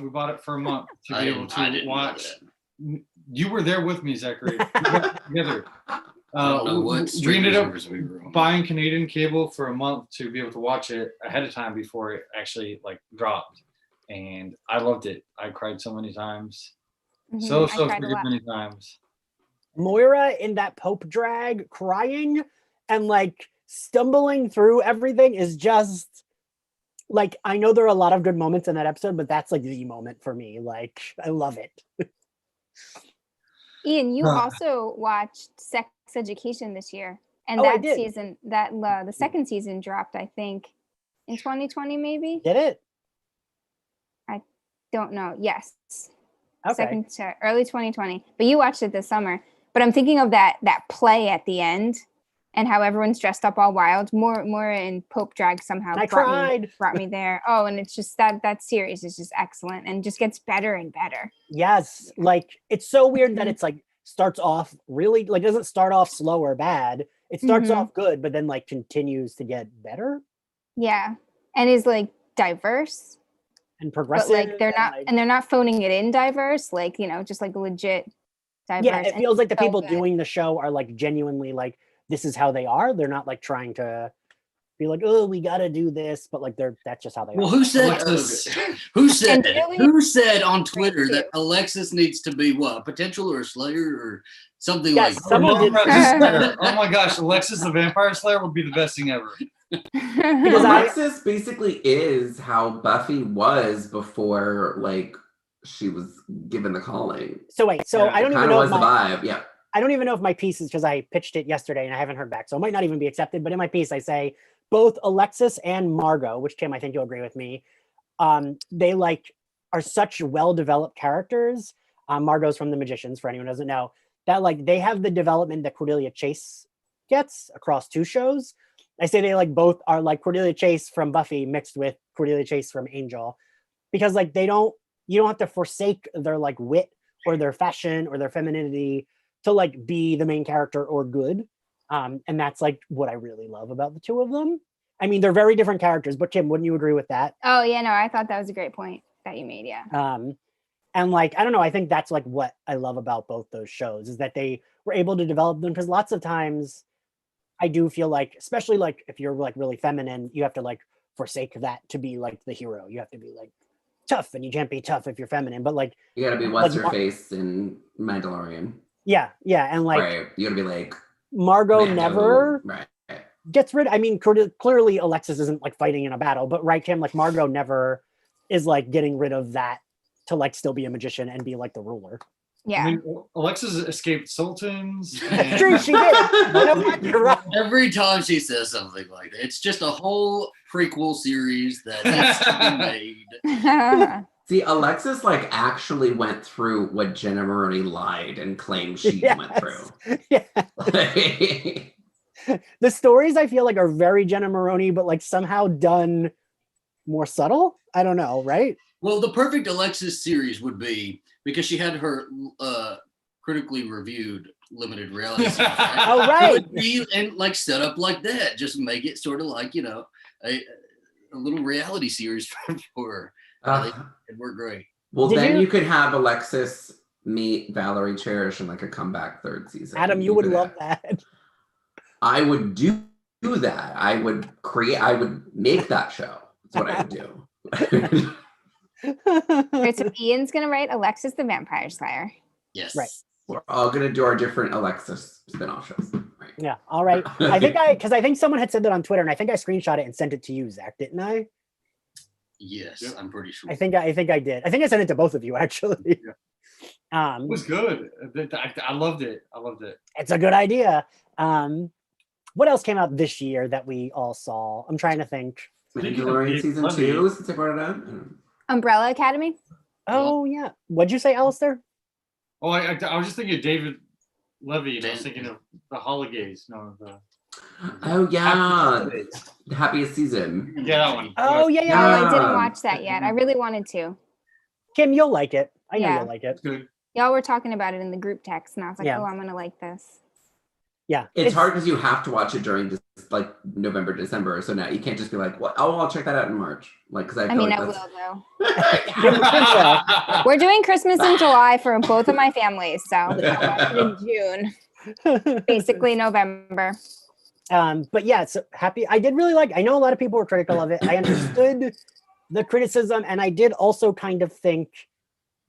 We bought it for a month to be able I to didn't know watch. that. You were there with me, Zachary. We went together. I don't know what We ended up streamers we were on. buying Canadian cable for a month to be able to watch it ahead of time before it actually like dropped, and I loved it. I cried so many times, so I cried a freaking lot. many times. Moira in that Pope drag crying and like stumbling through everything is just like, I know there are a lot of good moments in that episode, but that's like the moment for me. Like, I love it. Ian, you also watched Sex Education this year, and Oh, I that did. season, the second season dropped, I think, in 2020, maybe. Did it? Don't know. Yes, Okay. early 2020. But you watched it this summer. But I'm thinking of that play at the end, and how everyone's dressed up all wild. More in Pope drag somehow I cried. brought me there. Oh, and it's just that series is just excellent and just gets better and better. Yes. Like, it's so weird that it's like starts off really, like, doesn't start off slow or bad. It starts Mhm. off good, but then like continues to get better Yeah, and is like diverse. and But progressive. like they're not, like, and they're not phoning it in diverse, like, just like legit diverse. yeah, it and feels like the so people good. doing the show are like genuinely like, this is how they are. They're not like trying to be like, oh, we got to do this, but like that's just how they Well, are. who said Alexis. And Julie- who said on Twitter too. that Alexis needs to be what, a potential or a Slayer or something Yes, like someone did. Oh my gosh, Alexis the Vampire Slayer would be the best thing ever. Because Alexis basically is how Buffy was before, like she was given the calling. So wait, so Yeah, I don't even Kind of know was if the my, vibe. Yeah. I don't even know if my piece is because I pitched it yesterday and I haven't heard back, so it might not even be accepted. But in my piece, I say both Alexis and Margot, which Kim, I think you'll agree with me, they like are such well-developed characters. Margot's from The Magicians, for anyone who doesn't know, that like they have the development that Cordelia Chase gets across two shows. I say they like both are like Cordelia Chase from Buffy mixed with Cordelia Chase from Angel, because like you don't have to forsake their like wit or their fashion or their femininity to like be the main character or good. And that's like what I really love about the two of them. I mean, they're very different characters, but Kim, wouldn't you agree with that? Oh yeah, no, I thought that was a great point that you made. Yeah. And like, I don't know, I think that's like what I love about both those shows is that they were able to develop them, because lots of times I do feel like, especially like if you're like really feminine, you have to like forsake that to be like the hero. You have to be like tough, and you can't be tough if you're feminine, but like You gotta be what's her face in Mandalorian. yeah, and like right. You gotta be like Margot Mando. never Right. gets rid. I mean, clearly Alexis isn't like fighting in a battle, but right, Kim, like Margot never is like getting rid of that to like still be a magician and be like the ruler. Yeah. I mean, Alexis escaped sultans. That's true, she did. No, you're right. Every time she says something like that, it's just a whole prequel series that needs to be made. See, Alexis like actually went through what Jenna Maroney lied and claimed she went through. Yeah. Like, The stories I feel like are very Jenna Maroney, but like somehow done more subtle. I don't know, right? Well, the perfect Alexis series would be, because she had her critically reviewed limited reality series. Right? Oh, right. It would be and like set up like that. Just make it sort of like, you know, a little reality series for her. It'd work great. well, Did then you- you could have Alexis meet Valerie Cherish in like a comeback third season. Adam, you would love that. I would do that. I would make that show. That's what I would do. Right, so Ian's gonna write Alexis the Vampire Slayer. Yes. Right. We're all gonna do our different Alexis spin-off shows. Right. Yeah. All right. I think someone had said that on Twitter, and I think I screenshot it and sent it to you, Zach, didn't I? Yes, Yep. I'm pretty sure. I think I did. I think I sent it to both of you actually. It was good. I loved it. It's a good idea. What else came out this year that we all saw? I'm trying to think. Mandalorian season 2, since I brought it up. Umbrella Academy. Oh yeah. What'd you say, Alistair? Oh, I was just thinking of David Levy, and I was thinking of the Holidays. No, Oh yeah, the happiest season. yeah, that one. Oh yeah, No, yeah. I didn't watch that yet. I really wanted to. Kim, you'll like it. I know Yeah. you'll like it. It's good. Y'all were talking about it in the group text, and I was like, Yeah. oh, I'm gonna like this. Yeah. It's hard because you have to watch it during like November, December. So now you can't just be like, "Well, I'll check that out in March." Like, because I mean, like I will that's... though. We're doing Christmas in July for both of my families, so I'll watch it in June, basically November. But yeah, so happy. I did really like. I know a lot of people were critical of it. I understood the criticism, and I did also kind of think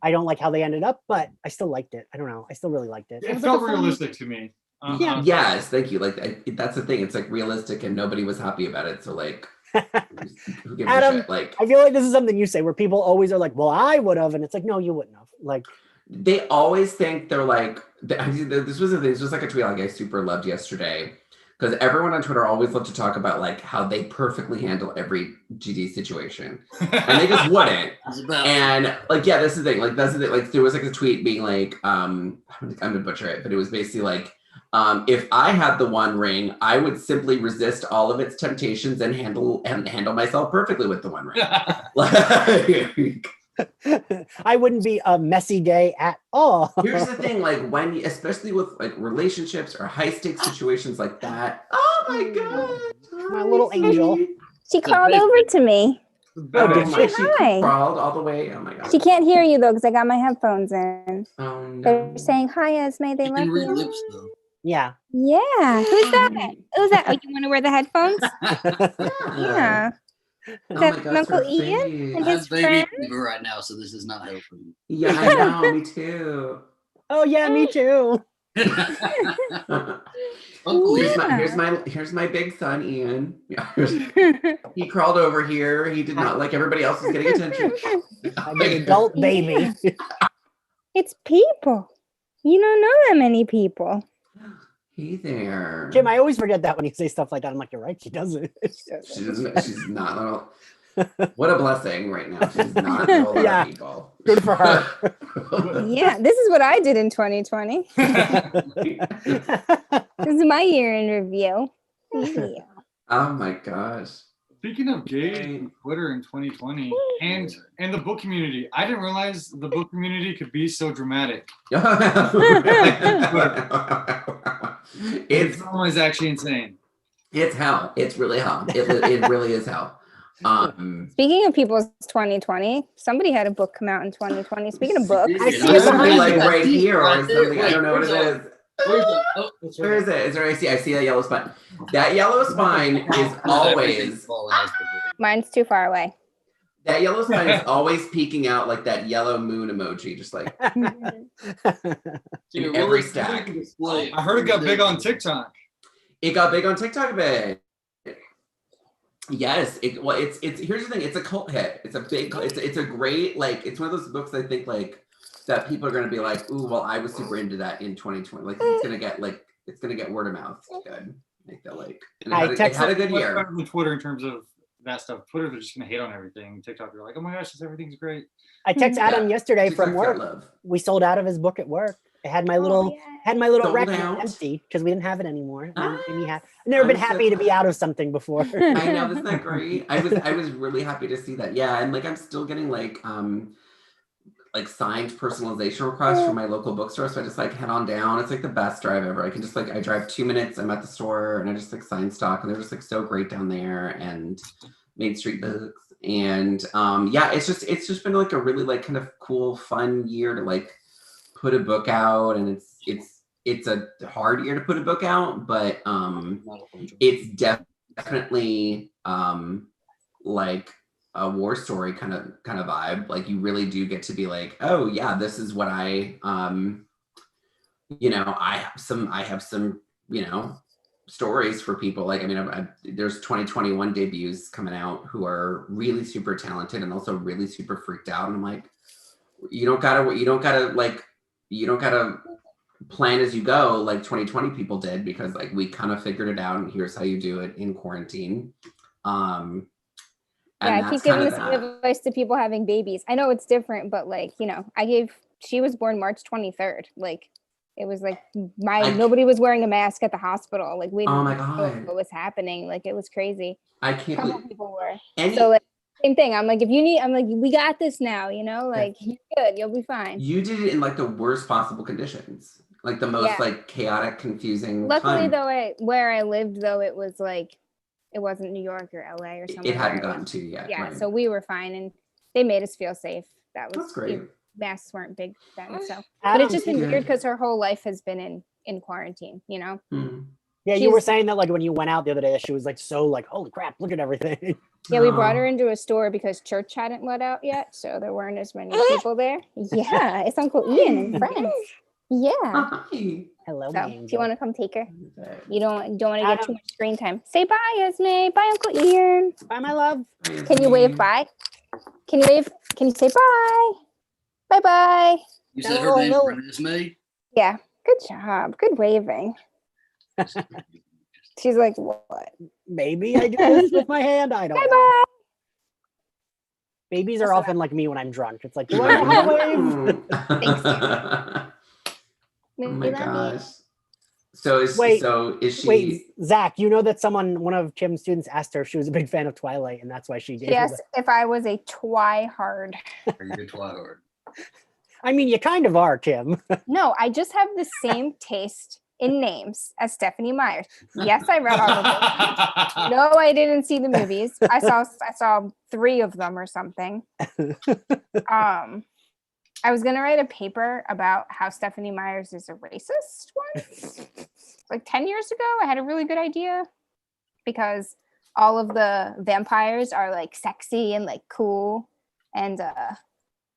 I don't like how they ended up, but I still liked it. I don't know. I still really liked it. It was felt like a fun- realistic to me. Yeah. Yes, thank you. Like that's the thing. It's like realistic, and nobody was happy about it. So like, who gives a Adam, shit? Like, I feel like this is something you say where people always are like, "Well, I would have," and it's like, "No, you wouldn't have." Like, they always think they're like. This was like a tweet like I super loved yesterday. Because everyone on Twitter always loved to talk about like how they perfectly handle every GD situation, and they just wouldn't. And like, yeah, this is the thing. Like, that's the thing. Like, there was like a tweet being like, I'm gonna butcher it, but it was basically like, if I had the One Ring, I would simply resist all of its temptations and handle myself perfectly with the One Ring. Like, I wouldn't be a messy day at all. here's the thing, like especially with like relationships or high stakes situations like that. Oh my god, My little angel. She crawled over to me. Oh, did my, she? she Hi. crawled all the way. Oh my god. She can't hear you though, because I got my headphones in. Oh no. They're saying hi, Esme. They You love can read you. lips though. Yeah. Yeah. Who's that? Who's that? Oh, you want to wear the headphones? Yeah. Is Oh that my God, Uncle her Ian? face. And I his have baby friend? fever right now, so this is not helping. Yeah, I know, me too. Oh yeah, me too. Uncle Here's Ian. my here's my big son Ian. He crawled over here. He did not like everybody else was getting attention. I'm an adult baby. It's people. You don't know that many people. Hey there. Kim, I always forget that when you say stuff like that. I'm like, you're right, she doesn't. She doesn't. She's not. Little, what a blessing right now. She's not a lot Yeah. of people. Good for her. Yeah, this is what I did in 2020. This is my year in review. Yeah. Oh my gosh. Speaking of gays on Twitter in 2020 and the book community, I didn't realize the book community could be so dramatic. It's It's actually insane. it's hell. It's really hell. It really is hell. Speaking of people's 2020, somebody had a book come out in 2020. Speaking of books, I see It it would be behind like you. right here or Right there. something. I don't know what it is. Where's the- oh, it's Where is it? Is there? I see a yellow spine. That yellow spine is Everything's always falling out of the mine's too far away. that yellow spine is always peeking out like that yellow moon emoji, just like book. every stack. I heard it got big on TikTok. It got big on TikTok a bit. Yes, it's here's the thing, it's a cult hit. It's a big it's a great, like, it's one of those books I think like that people are gonna be like, ooh, well, I was super into that in 2020. Like it's gonna get word of mouth good. Like they'll like, and it had a good year. On Twitter in terms of that stuff. Twitter, they're just gonna hate on everything. TikTok, they're like, oh my gosh, everything's great. I texted Adam yesterday TikTok's from work. love. We sold out of his book at work. I had my little Sold rack out? empty because we didn't have it anymore. Ah, I've never been I'm so happy to be out of something before. I know, isn't that great? I was really happy to see that. Yeah, and like I'm still getting like signed personalization requests from my local bookstore. So I just like head on down. It's like the best drive ever. I can just like, I drive 2 minutes, I'm at the store and I just like sign stock, and they're just like so great down there, and Main Street Books. And yeah, it's just been like a really like kind of cool, fun year to like put a book out, and it's a hard year to put a book out, but it's definitely like a war story kind of vibe. Like you really do get to be like, oh yeah, this is what I have some stories for people. Like, I mean, there's 2021 debuts coming out who are really super talented and also really super freaked out, and I'm like, you don't gotta plan as you go like 2020 people did, because like we kind of figured it out, and here's how you do it in quarantine. I keep giving this advice to people having babies. I know it's different, but like, she was born March 23rd. Like, it was like nobody was wearing a mask at the hospital. Like, we didn't know what was happening. Like, it was crazy. I can't believe people were. So like, same thing. I'm like, if you need, I'm like, we got this now, like you're good, you'll be fine. You did it in like the worst possible conditions, like the most like chaotic, confusing. Luckily though, where I lived though, it was like, it wasn't New York or LA or something. It hadn't gotten to yet. Yeah, right. So we were fine, and they made us feel safe. That's great. Masks weren't big then, so. But it's just been weird because her whole life has been in quarantine, Yeah, you were saying that like when you went out the other day, she was like so like, holy crap, look at everything. Yeah, we brought her into a store because church hadn't let out yet, so there weren't as many people there. Yeah, it's Uncle Ian and friends. Yeah. Hi. Hello. So, do you want to come take her? You don't want to get too much screen time. Say bye, Esme. Bye, Uncle Ian. Bye, my love. Can you wave bye? Can you wave? Can you say bye? Bye bye. You said her name is Esme? Yeah. Good job. Good waving. She's like, what? Maybe I do this with my hand. I don't know. Bye. Babies are often like me when I'm drunk. It's like, do I know how to wave? Thanks, oh my gosh. So is she? Wait, Zach, you know that one of Kim's students asked her if she was a big fan of Twilight, and that's why she gave Yes, if I was a twihard. Are you a twihard? I mean, you kind of are, Kim. No, I just have the same taste in names as Stephanie Myers. Yes, I read all of them. No, I didn't see the movies. I saw 3 of them or something. I was gonna write a paper about how Stephanie Myers is a racist once. Like 10 years ago, I had a really good idea because all of the vampires are like sexy and like cool, and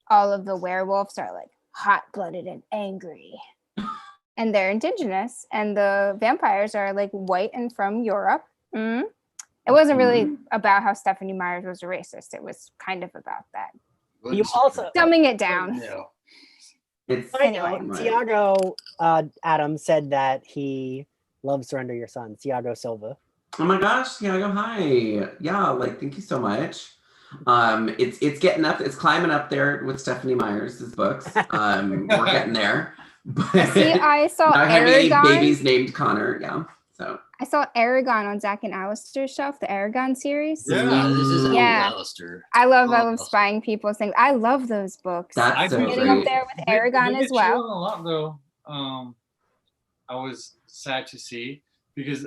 all of the werewolves are like hot-blooded and angry. And they're indigenous, and the vampires are like white and from Europe. It wasn't really about how Stephanie Myers was a racist. It was kind of about that. You also dumbing it down. Anyway, Tiago Adam said that he loves Surrender Your Son. Tiago Silva. Oh my gosh, Tiago, hi. Yeah, like thank you so much. It's getting up, it's climbing up there with Stephanie Myers' books. We're getting there. But see, I saw Aragon. Babies named Connor, yeah. So I saw Aragon on Zach and Alistair's shelf, the Aragon series. Yeah, this is Alistair. I love spying people's things. I love those books. That's so getting up there with Aragon as well. A lot though. I was sad to see because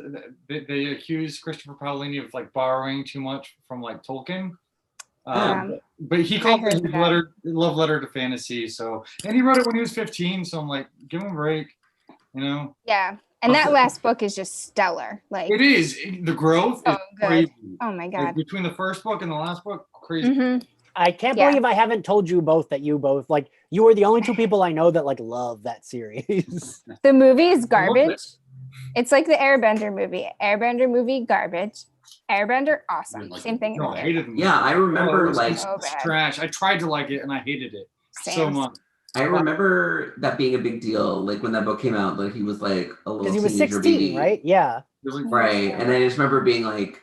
they accused Christopher Paolini of like borrowing too much from like Tolkien. But he called it his love letter to fantasy. So, and he wrote it when he was 15. So I'm like, give him a break, Yeah. And that last book is just stellar. Like it is. The growth is crazy. Oh my God. Like, between the first book and the last book, crazy. Mm-hmm. I can't believe I haven't told you both that you both like you are the only 2 people I know that like love that series. The movie is garbage. It's like the Airbender movie. Airbender movie, garbage. Airbender, awesome. Didn't like Same it. thing. No, I hated them. Yeah, I remember it was like so bad. trash. I tried to like it and I hated it so Same. much. I remember that being a big deal. Like when that book came out, like he was like a little Because he was teenager 16, baby. right? Yeah. It was like, Right. And I just remember being like,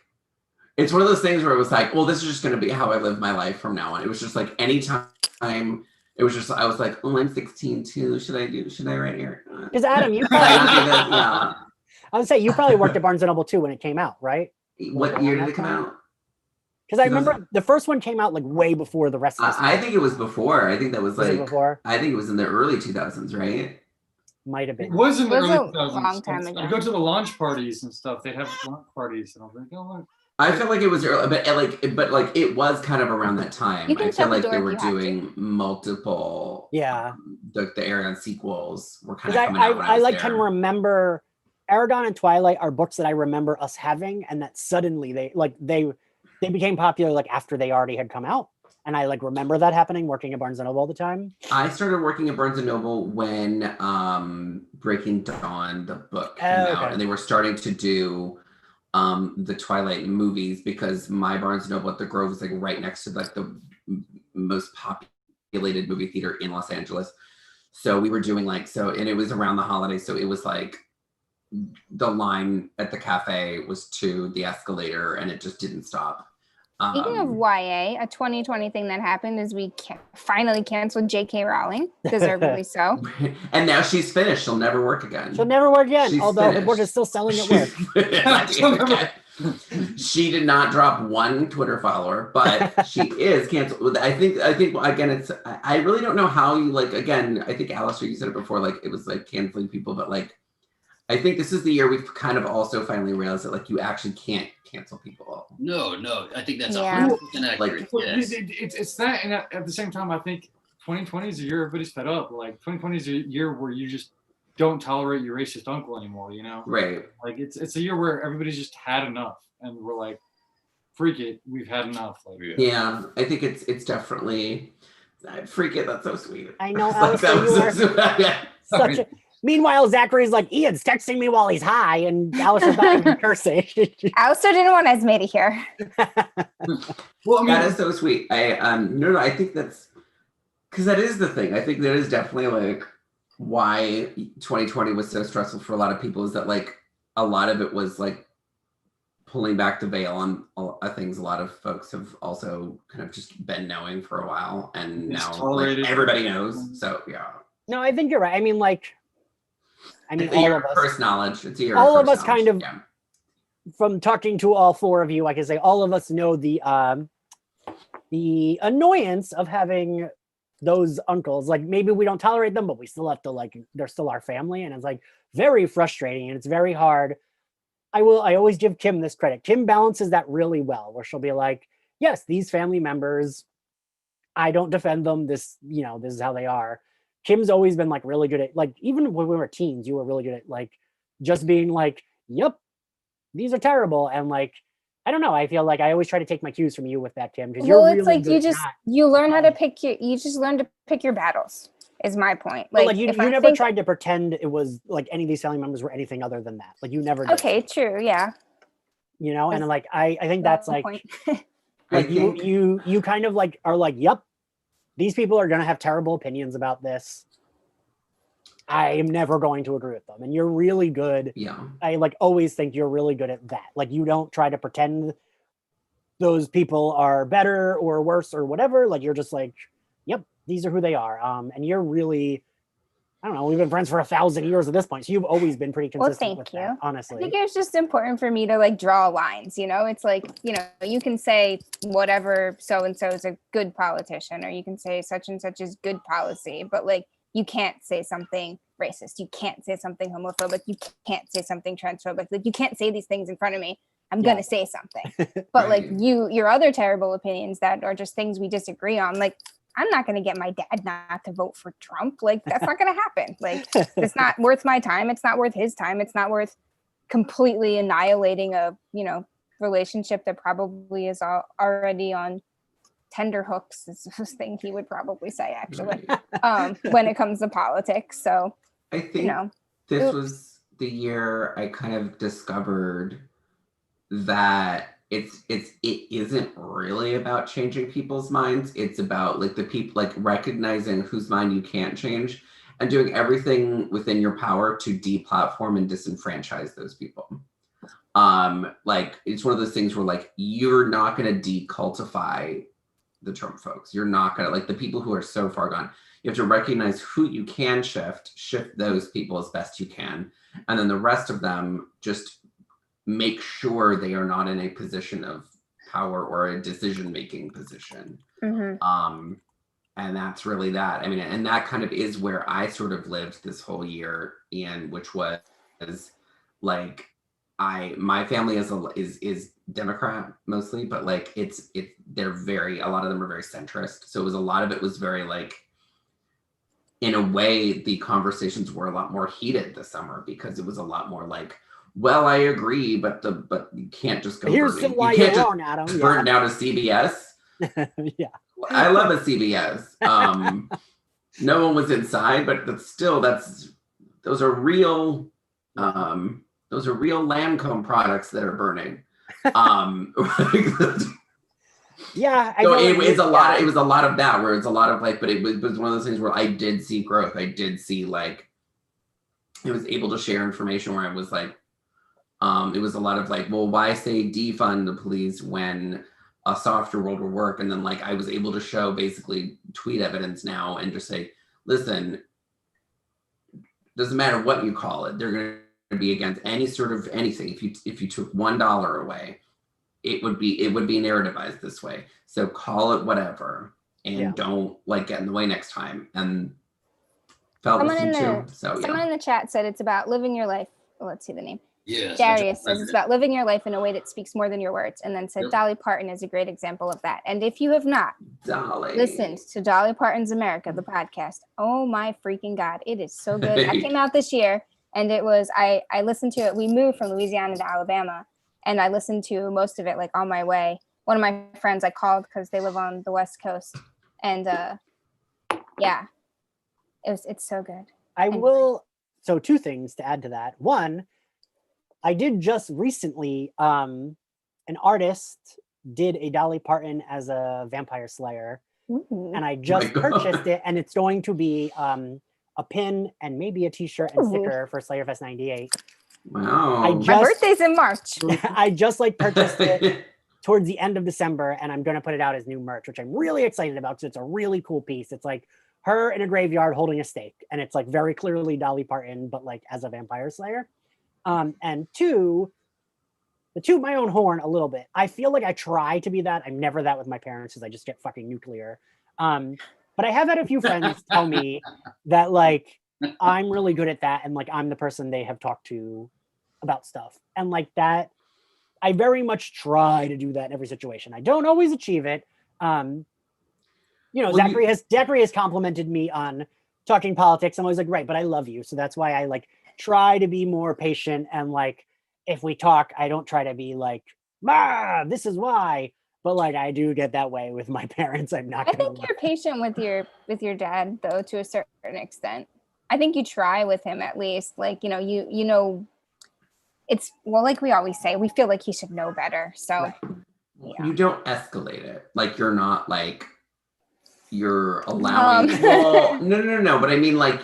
it's one of those things where it was like, well, this is just going to be how I live my life from now on. It was just like anytime it was just, I was like, oh, I'm 16 too. Should I write here? Because Adam, you Should I not probably, do this? Yeah. I would say you probably worked at Barnes & Noble too when it came out, right? What year did it come out? Because I remember the first one came out like way before the rest of the I think it was before. I think that was Was it like, before? I think it was in the early 2000s, right? Might have it been. was in the It was early a 2000s. long time ago. I go to the launch parties and stuff. They'd have launch parties, and I was like, oh, look. I feel like it was early, but it was kind of around that time. You can I feel shut the like door they if were you have to. doing multiple. Yeah. The Aragon sequels were kind Because of coming out when I was like there. can remember Aragon and Twilight are books that I remember us having, and that suddenly they became popular like after they already had come out. And I like remember that happening working at Barnes & Noble all the time. I started working at Barnes & Noble when Breaking Dawn, the book, came Oh, out, okay. and they were starting to do the Twilight movies because my Barnes & Noble at the Grove was like right next to like the most populated movie theater in Los Angeles. So we were doing and it was around the holidays. So it was like the line at the cafe was to the escalator and it just didn't stop. Speaking of YA, a 2020 thing that happened is we finally canceled J.K. Rowling, deservedly so. And now she's finished. She'll never work again. She'll never work again, She's although her finished. book is still selling at work. She did not drop one Twitter follower, but she is canceled. I think again, it's I really don't know how you again, I think Alistair, you said it before, it was canceling people, but I think this is the year we've kind of also finally realized that you actually can't cancel people. No, I think that's Yeah. 100% accurate. Yes. It's that, and at the same time, I think 2020 is a year everybody's fed up. 2020 is a year where you just don't tolerate your racist uncle anymore. You know, Right. It's a year where everybody's just had enough, and we're like, freak it, we've had enough. Yeah, I think it's definitely freak it. That's so sweet. I know, That Alistair, was you are so- such a... Meanwhile, Zachary's like, Ian's texting me while he's high, and Alistair's not even cursing. Alistair didn't want Esme to hear. Well, I mean, that is so sweet. I think that's because that is the thing. I think that is definitely why 2020 was so stressful for a lot of people, is that a lot of it was pulling back the veil on things a lot of folks have also kind of just been knowing for a while, and It's now tolerated. everybody knows. So yeah. No, I think you're right. I mean, It's a all year of of us, first knowledge. It's a year all of first us kind knowledge. of- from talking to all four of you, I can say all of us know the annoyance of having those uncles. Maybe we don't tolerate them, but we still have to they're still our family, and it's very frustrating, and it's very hard. I always give Kim this credit. Kim balances that really well, where she'll be like, yes, these family members, I don't defend them. This is how they are. Kim's always been really good at even when we were teens, you were really good at just being yep, these are terrible. And I don't know, I feel I always try to take my cues from you with that, Kim, because you're really good at not- you learn how to pick you just learn to pick your battles, is my point. But, you if I never think- tried to pretend it was any of these family members were anything other than that. You never did. Okay, true, yeah. And I think that's the point. I think you kind of are yep, these people are going to have terrible opinions about this. I am never going to agree with them. And you're really good. yeah. I always think you're really good at that. You don't try to pretend those people are better or worse or whatever. You're just yep, these are who they are. And you're really, I don't know, we've been friends for 1,000 years at this point. So you've always been pretty consistent thank with you. that, I honestly. think it was just important for me to draw lines, it's you can say whatever so-and-so is a good politician, or you can say such and such is good policy, but you can't say something racist. You can't say something homophobic. You can't say something transphobic. You can't say these things in front of me. I'm going to say something. But Right. your other terrible opinions that are just things we disagree on, I'm not going to get my dad not to vote for Trump. That's not going to happen. It's not worth my time. It's not worth his time. It's not worth completely annihilating a, relationship that probably is already on tender hooks, is the thing he would probably say, actually, when it comes to politics. So, I think this was the year I kind of discovered that it isn't really about changing people's minds. It's about like the people, like recognizing whose mind you can't change and doing everything within your power to deplatform and disenfranchise those people. Like it's one of those things where like you're not going to decultify the Trump folks. You're not going to, like, the people who are so far gone. You have to recognize who you can shift those people as best you can, and then the rest of them just make sure they are not in a position of power or a decision-making position. And that's really that. I mean, and that kind of is where I sort of lived this whole year, and which was like, my family is Democrat mostly, but like they're very, a lot of them are very centrist. So a lot of it was very like, in a way, the conversations were a lot more heated this summer because it was a lot more like, well, I agree, but you can't just go. Here's burning. why You can't you're just wrong, Adam. burn down a CBS. Yeah, I love a CBS. No one was inside, but still, those are real Lancome products that are burning. Yeah, so it was a lot. It was a lot of that, where it's a lot of like, but it was one of those things where I did see growth. I did see like, I was able to share information where I was like, it was a lot of like, well, why say defund the police when a softer world will work? And then like, I was able to show basically tweet evidence now and just say, listen, doesn't matter what you call it, they're going to be against any sort of anything. If you took $1 away, it would be narrativized this way. So call it whatever, and don't like get in the way next time. And felt Someone in the chat said it's about living your life. Oh, let's see the name. Yes, Darius says it's about living your life in a way that speaks more than your words, and then said Dolly Parton is a great example of that. And if you have not listened to Dolly Parton's America, the podcast, oh my freaking God, it is so good. That came out this year, and it was, I listened to it. We moved from Louisiana to Alabama, and I listened to most of it like on my way. One of my friends I called because they live on the West Coast, and it's so good. So two things to add to that. One, I did just recently, an artist did a Dolly Parton as a vampire slayer. Ooh. And I just purchased it, and it's going to be a pin and maybe a t-shirt and sticker for Slayerfest 98. Wow. My birthday's in March. I just like purchased it towards the end of December, and I'm going to put it out as new merch, which I'm really excited about because it's a really cool piece. It's like her in a graveyard holding a stake, and it's like very clearly Dolly Parton, but like as a vampire slayer. And two, to toot my own horn a little bit, I feel like I try to be that. I'm never that with my parents because I just get fucking nuclear. But I have had a few friends tell me that like I'm really good at that, and like I'm the person they have talked to about stuff. And like that, I very much try to do that in every situation. I don't always achieve it. Zachary has complimented me on talking politics. I'm always like, right, but I love you. So that's why I like try to be more patient, and like if we talk, I don't try to be like, this is why, but like I do get that way with my parents. I think you're patient with your dad though, to a certain extent. I think you try with him at least. Like, you know it's, well, like we always say, we feel like he should know better. So right. You don't escalate it. Like you're not like you're allowing no, but I mean like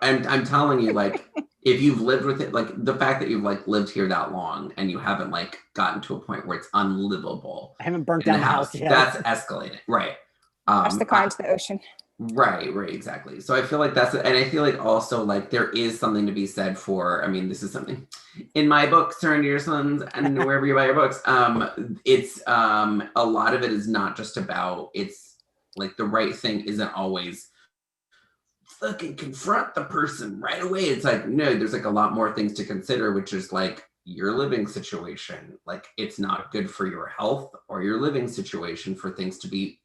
I'm telling you, like if you've lived with it, like the fact that you've like lived here that long and you haven't like gotten to a point where it's unlivable. I haven't burnt down the house yet. That's escalated, right? Rush the car into the ocean. Right, exactly. So I feel like and I feel like also like there is something to be said for, I mean, this is something in my books, Turn to Your Sons and wherever you buy your books. It's a lot of it is not just about, it's like the right thing isn't always fucking confront the person right away. It's like, no, there's like a lot more things to consider, which is like your living situation. Like it's not good for your health or your living situation for things to be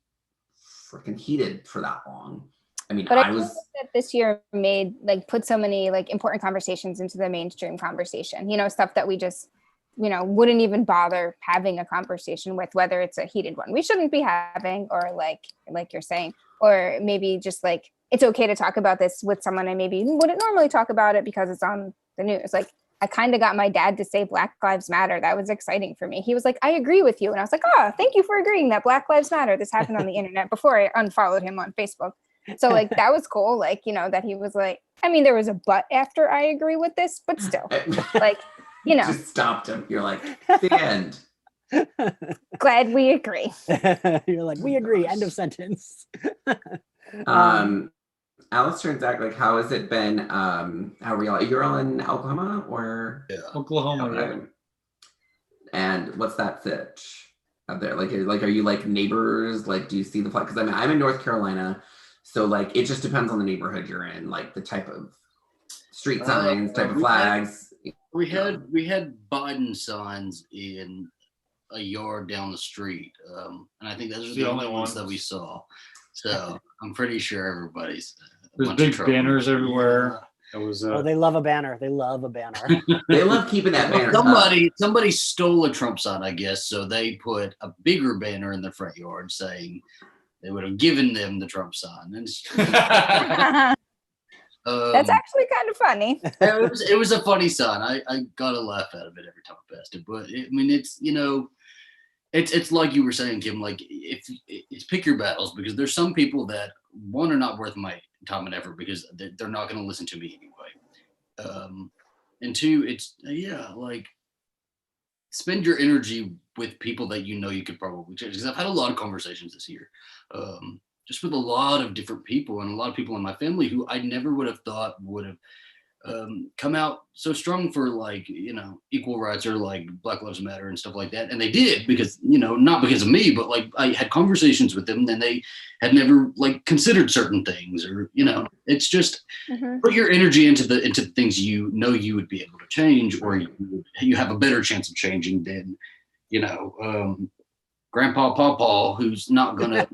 freaking heated for that long. I mean, but I was that this year put so many like important conversations into the mainstream conversation, stuff that we just, wouldn't even bother having a conversation with, whether it's a heated one we shouldn't be having, or like you're saying, or maybe just like, it's okay to talk about this with someone I maybe wouldn't normally talk about it because it's on the news. Like I kind of got my dad to say Black Lives Matter. That was exciting for me. He was like, I agree with you. And I was like, oh, thank you for agreeing that Black Lives Matter. This happened on the internet before I unfollowed him on Facebook. So like, that was cool. Like, you know, that he was like, I mean, there was a but after I agree with this, but still, like, you know. Just stopped him. You're like, the end. Glad we agree. You're like, we agree. End of sentence. Alistair and Zach, like, how has it been? How are y'all? You're all in Oklahoma or? Yeah. Oklahoma, yeah. And what's that sitch out there? Like, are you like neighbors? Like, do you see the flag? Because I'm in North Carolina, so like, it just depends on the neighborhood you're in, like the type of street signs, type of flags. We had Biden signs in a yard down the street, and I think those are the only ones that we saw. So I'm pretty sure everybody's. There's big banners everywhere. It was. Oh, they love a banner. They love a banner. They love keeping that banner. Somebody stole a Trump sign, I guess. So they put a bigger banner in the front yard saying they would have given them the Trump sign. And that's actually kind of funny. It was a funny sign. I got a laugh out of it every time I passed it. But I mean, it's, you know, it's like you were saying, Kim. Like, it's pick your battles, because there's some people that, one, are not worth my time and effort because they're not going to listen to me anyway. And two, it's like, spend your energy with people that you know you could probably change. Because I've had a lot of conversations this year, just with a lot of different people, and a lot of people in my family who I never would have thought would have come out so strong for, like, you know, equal rights or like Black Lives Matter and stuff like that. And they did, because, you know, not because of me, but like I had conversations with them and they had never like considered certain things, or, you know, it's just put your energy into the things you know you would be able to change, or you have a better chance of changing than, you know, Grandpa Pawpaw, who's not gonna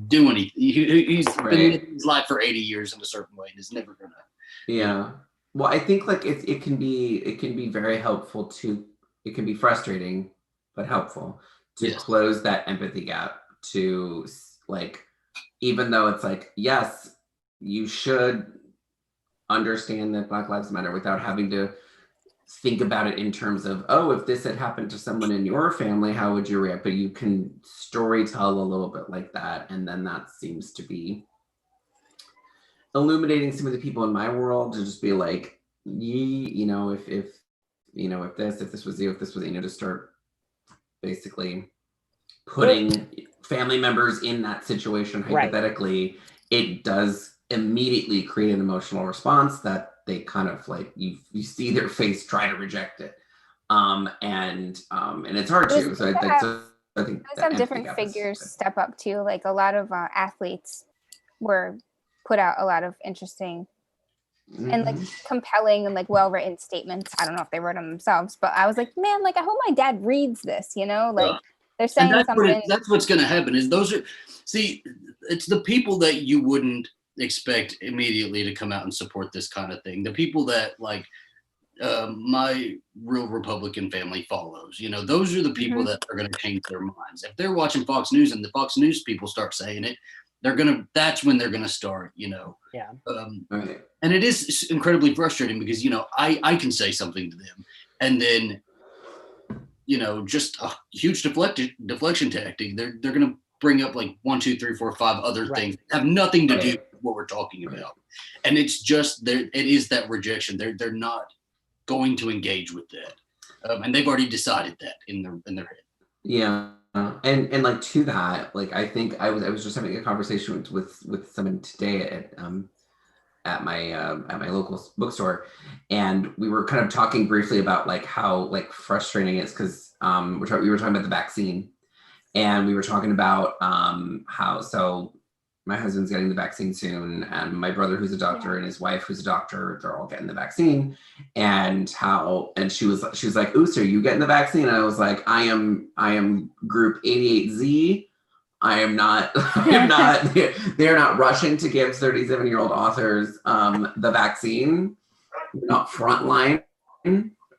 do anything. He's been living his life for 80 years in a certain way and is never gonna. Yeah. Well, I think like it can be very helpful to. It can be frustrating, but helpful to close that empathy gap. To, like, even though it's like, yes, you should understand that Black Lives Matter without having to think about it in terms of, oh, if this had happened to someone in your family, how would you react? But you can story tell a little bit like that, and then that seems to be illuminating some of the people in my world to just be like, you know, if this was you, to start basically putting family members in that situation hypothetically, it does immediately create an emotional response that they kind of like, you see their face try to reject it, and it's hard to. So I think some different figures step up too. Like a lot of athletes put out a lot of interesting and like compelling and like well-written statements. I don't know if they wrote them themselves, but I was like, man, like I hope my dad reads this, you know, like they're saying something. That's what's going to happen. Is it's the people that you wouldn't expect immediately to come out and support this kind of thing. The people that like my real Republican family follows, you know, those are the people that are going to change their minds. If they're watching Fox News and the Fox News people start saying it, that's when they're gonna start, you know. Yeah. And it is incredibly frustrating because, you know, I can say something to them and then, you know, just a huge deflection tactic. They're gonna bring up like 1, 2, 3, 4, 5 other things that have nothing to do with what we're talking about. And it's just it is that rejection. They're not going to engage with that. And they've already decided that in their head. Yeah. And like to that, like I think I was just having a conversation with someone today at my local bookstore, and we were kind of talking briefly about like how like frustrating it is because we were talking about the vaccine, and we were talking about how my husband's getting the vaccine soon, and my brother who's a doctor and his wife who's a doctor, they're all getting the vaccine, and she was like, "Ooh, so you getting the vaccine?" And I was like, I am group 98Z. I am not, they're not rushing to give 37-year-old authors the vaccine, not frontline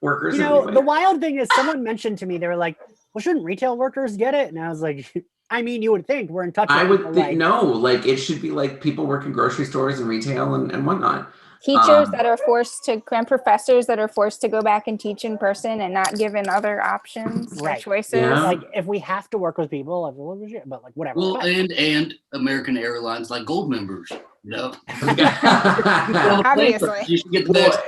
workers. You know, the wild thing is someone mentioned to me, they were like, well, shouldn't retail workers get it? And I was like, I mean, you would think we're in touch with I would think, no, like it should be like people work in grocery stores and retail and whatnot. Teachers that are forced to, and professors that are forced to go back and teach in person and not given other options or Right. choices. Yeah. Like if we have to work with people, like, well, but like whatever. Well, But- and American Airlines like gold members. Obviously. You should get the best.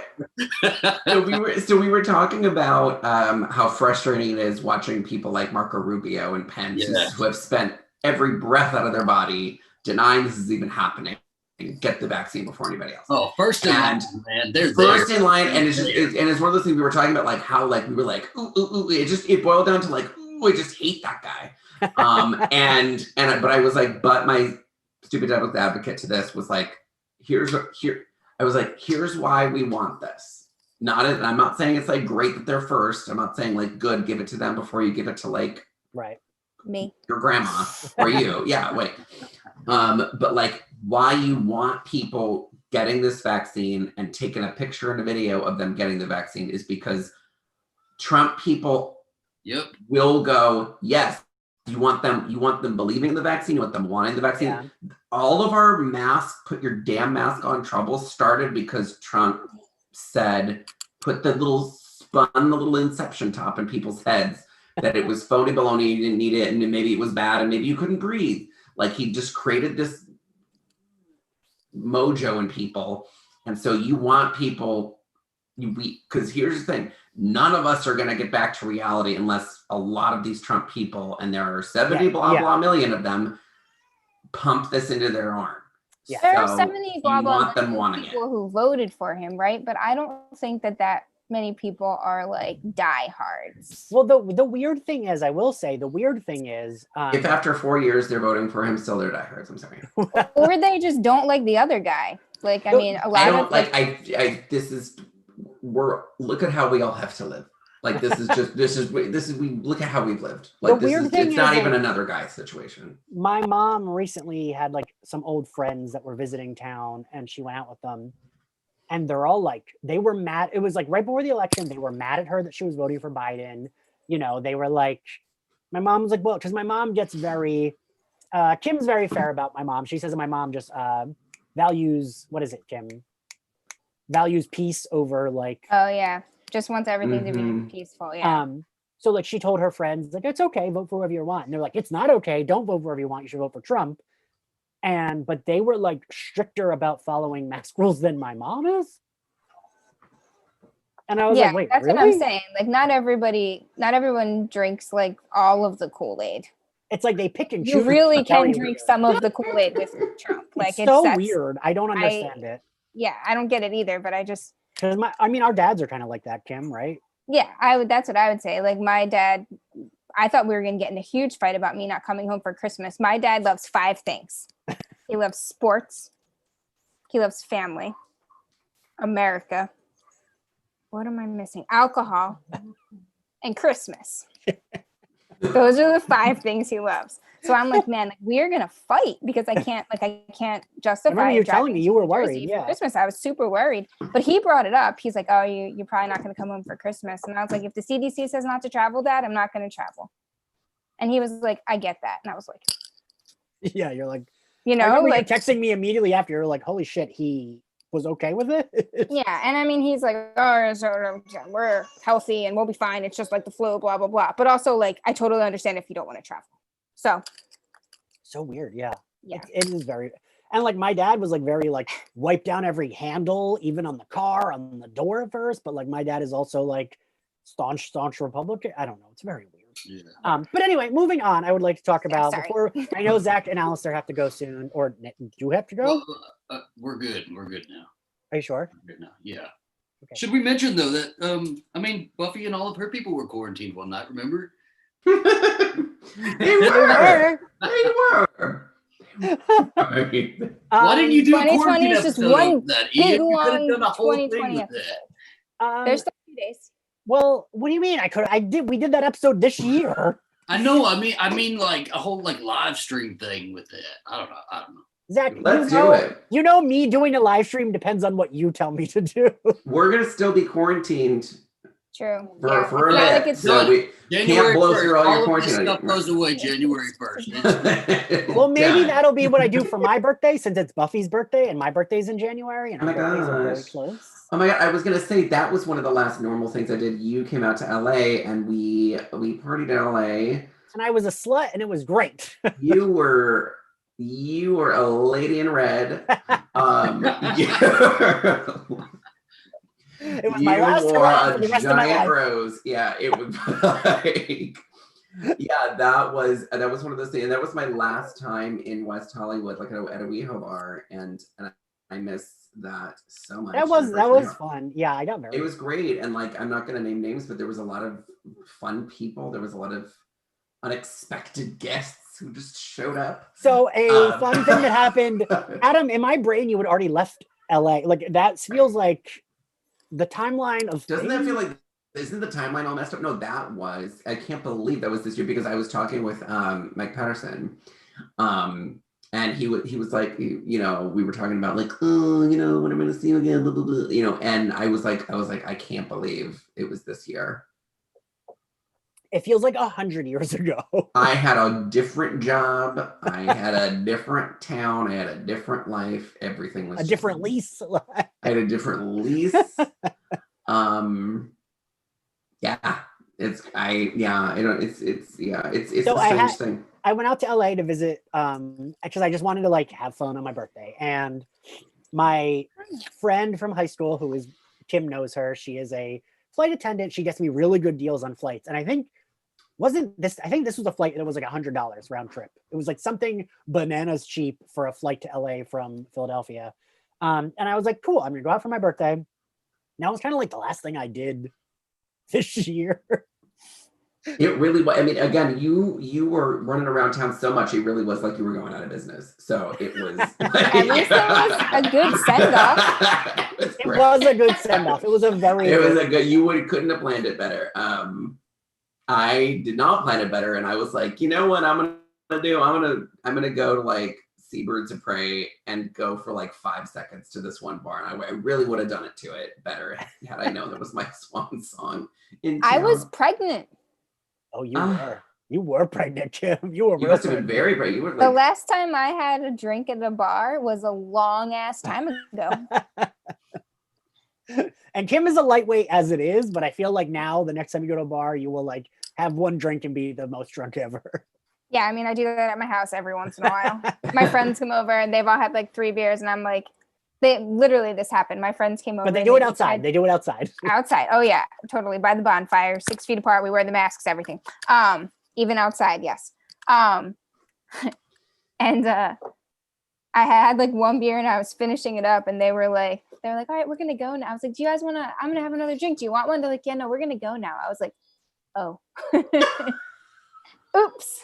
So we were talking about how frustrating it is watching people like Marco Rubio and Pence who have spent every breath out of their body denying this is even happening and get the vaccine before anybody else. Oh, first in line, man. They're first there. in line, and it's just and it's one of those things we were talking about, like how like we were like ooh, it boiled down to like I just hate that guy. But I was like, but my stupid devil's advocate to this was like, here's why we want this. I'm not saying it's like great that they're first. I'm not saying like good, give it to them before you give it to like me, your grandma or you. Yeah, wait. But like why you want people getting this vaccine and taking a picture and a video of them getting the vaccine is because Trump people will go, yes, you want them believing in the vaccine, you want them wanting the vaccine. Yeah. All of our put your damn mask on trouble started because Trump said, put the little inception top in people's heads that it was phony baloney, you didn't need it, and maybe it was bad, and maybe you couldn't breathe. Like he just created this mojo in people. And so you want people, because here's the thing, none of us are going to get back to reality unless a lot of these Trump people, and there are 70 blah million of them, pump this into their arm. Yeah. There are 70 blah people who voted for him, right? But I don't think that many people are like diehards. Well, the weird thing is, I will say, if after 4 years they're voting for him, still they're diehards. I'm sorry. Or they just don't like the other guy. Like, I mean, a lot of look at how we all have to live. Like this is we look at how we've lived. Like it's not even another guy's situation. My mom recently had like some old friends that were visiting town, and she went out with them. And they're all like, they were mad. It was like right before the election, they were mad at her that she was voting for Biden. You know, they were like, my mom was like, well, because my mom gets very, Kim's very fair about my mom. She says that my mom just values, what is it, Kim? Values peace over like. Oh, yeah. Just wants everything to be peaceful. Yeah. So like she told her friends, like, it's okay, vote for whoever you want. And they're like, it's not okay. Don't vote for whoever you want. You should vote for Trump. But they were like stricter about following mask rules than my mom is. And I was like, wait, that's really? What I'm saying. Like not everyone drinks like all of the Kool-Aid. It's like they pick and choose. You really can drink some of the Kool-Aid with Trump. Like it's so weird. I don't understand it. Yeah, I don't get it either, but I just because our dads are kind of like that, Kim, right? Yeah, that's what I would say. Like my dad, I thought we were gonna get in a huge fight about me not coming home for Christmas. My dad loves 5 things. He loves sports. He loves family. America. What am I missing? Alcohol. And Christmas. Those are the 5 things he loves. So I'm like, man, we're gonna fight because I can't justify. I remember you telling me you were worried. Yeah. Christmas, I was super worried. But he brought it up. He's like, oh, you're probably not gonna come home for Christmas. And I was like, if the CDC says not to travel, Dad, I'm not gonna travel. And he was like, I get that. And I was like, yeah, you're like, you know, like texting me immediately after. You're like, holy shit, he was okay with it. Yeah, and I mean, he's like, oh, so we're healthy and we'll be fine. It's just like the flu, blah blah blah. But also, like, I totally understand if you don't want to travel. So weird, yeah. Yeah, it is very. And like my dad was like very like wipe down every handle, even on the car, on the door at first. But like my dad is also like staunch Republican. I don't know. It's very weird. Yeah. But anyway, moving on. I would like to talk about before. I know Zach and Alistair have to go soon, or do you have to go? Well, we're good. We're good now. Are you sure? We're good now. Yeah. Okay. Should we mention though that I mean Buffy and all of her people were quarantined one night? Remember? They were. Why didn't you do 2020 is just one big long done a whole 2020 thing episode. There's still 2 days. Well, what do you mean? We did that episode this year. I know. I mean, like a whole like live stream thing with it. I don't know. Zach, let's do it. You know, me doing a live stream depends on what you tell me to do. We're gonna still be quarantined True. For a It's not bit. like it's So we can't January blow 1st, through all your all of quarantine. this stuff goes away January 1st. Well, maybe Done. that'll be what I do for my birthday, since it's Buffy's birthday and my birthday's in January, and Oh our my birthdays are very gosh. close. Oh my God, I was gonna say that was one of the last normal things I did. You came out to LA and we partied in LA. And I was a slut, and it was great. You were a lady in red. It was my last wore hurrah for a the rest of my giant life. rose. Yeah, it was like, yeah, that was one of those things. And that was my last time in West Hollywood, like at a WeHo bar, and I miss that so much. That was fun. Yeah, I got married. It was great, and like I'm not gonna name names, but there was a lot of fun people. There was a lot of unexpected guests who just showed up. So a fun thing that happened, Adam, in my brain, you had already left LA. Like that feels like the timeline of Doesn't that feel like, isn't the timeline all messed up? No, I can't believe that was this year, because I was talking with Mike Patterson, and he was like, we were talking about like, when am I gonna see you again, blah, blah, blah, and I was like, I can't believe it was this year. It feels like 100 years ago. I had a different job. I had a different town. I had a different life. Everything was a different lease. I had a different lease. It's So a strange thing. I went out to LA to visit because I just wanted to like have fun on my birthday. And my friend from high school, who is Kim knows her, she is a flight attendant. She gets me really good deals on flights. And I think this was a flight that was like $100 round trip. It was like something bananas cheap for a flight to LA from Philadelphia. And I was like, cool, I'm gonna go out for my birthday. Now it's kind of like the last thing I did this year. It really was. I mean, again, you were running around town so much, it really was like you were going out of business. So it was. At least it was a good send off. It was a good send off. It was a very. It was a good. Couldn't have planned it better. I did not plan it better, and I was like, you know what, I'm gonna do? I'm gonna go to like See Birds of Prey and go for like 5 seconds to this one bar. And I really would have done it to it better had I known that was my swan song. I was pregnant. Oh, you were pregnant, Kim. You must have been very pregnant. You were like, the last time I had a drink at a bar was a long ass time ago. And Kim is a lightweight as it is, but I feel like now the next time you go to a bar, you will like have one drink and be the most drunk ever. Yeah, I mean, I do that at my house every once in a while. My friends come over and they've all had like 3 beers, and I'm like, this happened. My friends came over. But they do it outside. They do it outside. Outside. Oh yeah, totally. By the bonfire, 6 feet apart. We wear the masks, everything. Even outside, yes. And I had like 1 beer and I was finishing it up, and they were like, all right, we're gonna go now. I was like, do you guys wanna? I'm gonna have another drink. Do you want one? They're like, yeah, no, we're gonna go now. I was like, oh. Oops.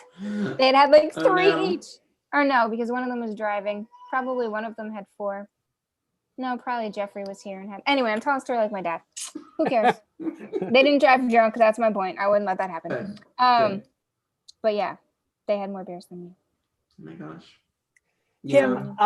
They had like 3 each. Or no, because one of them was driving. Probably one of them had 4. No, probably Jeffrey was here and had. Anyway, I'm telling a story like my dad. Who cares? They didn't drive drunk. That's my point. I wouldn't let that happen. But yeah, they had more beers than me. Oh my gosh. Kim,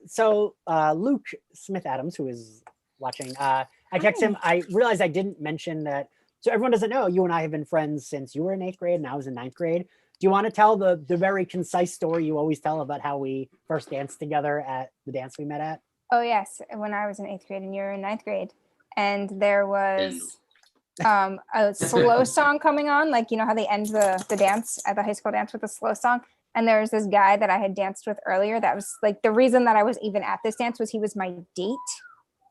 so Luke Smith Adams, who is watching, I text him. I realized I didn't mention that. So everyone doesn't know, you and I have been friends since you were in 8th grade and I was in 9th grade. Do you want to tell the very concise story you always tell about how we first danced together at the dance we met at? Oh yes, when I was in 8th grade and you were in 9th grade, and there was a slow song coming on, like you know how they end the dance at the high school dance with a slow song. And there was this guy that I had danced with earlier. That was like the reason that I was even at this dance was he was my date,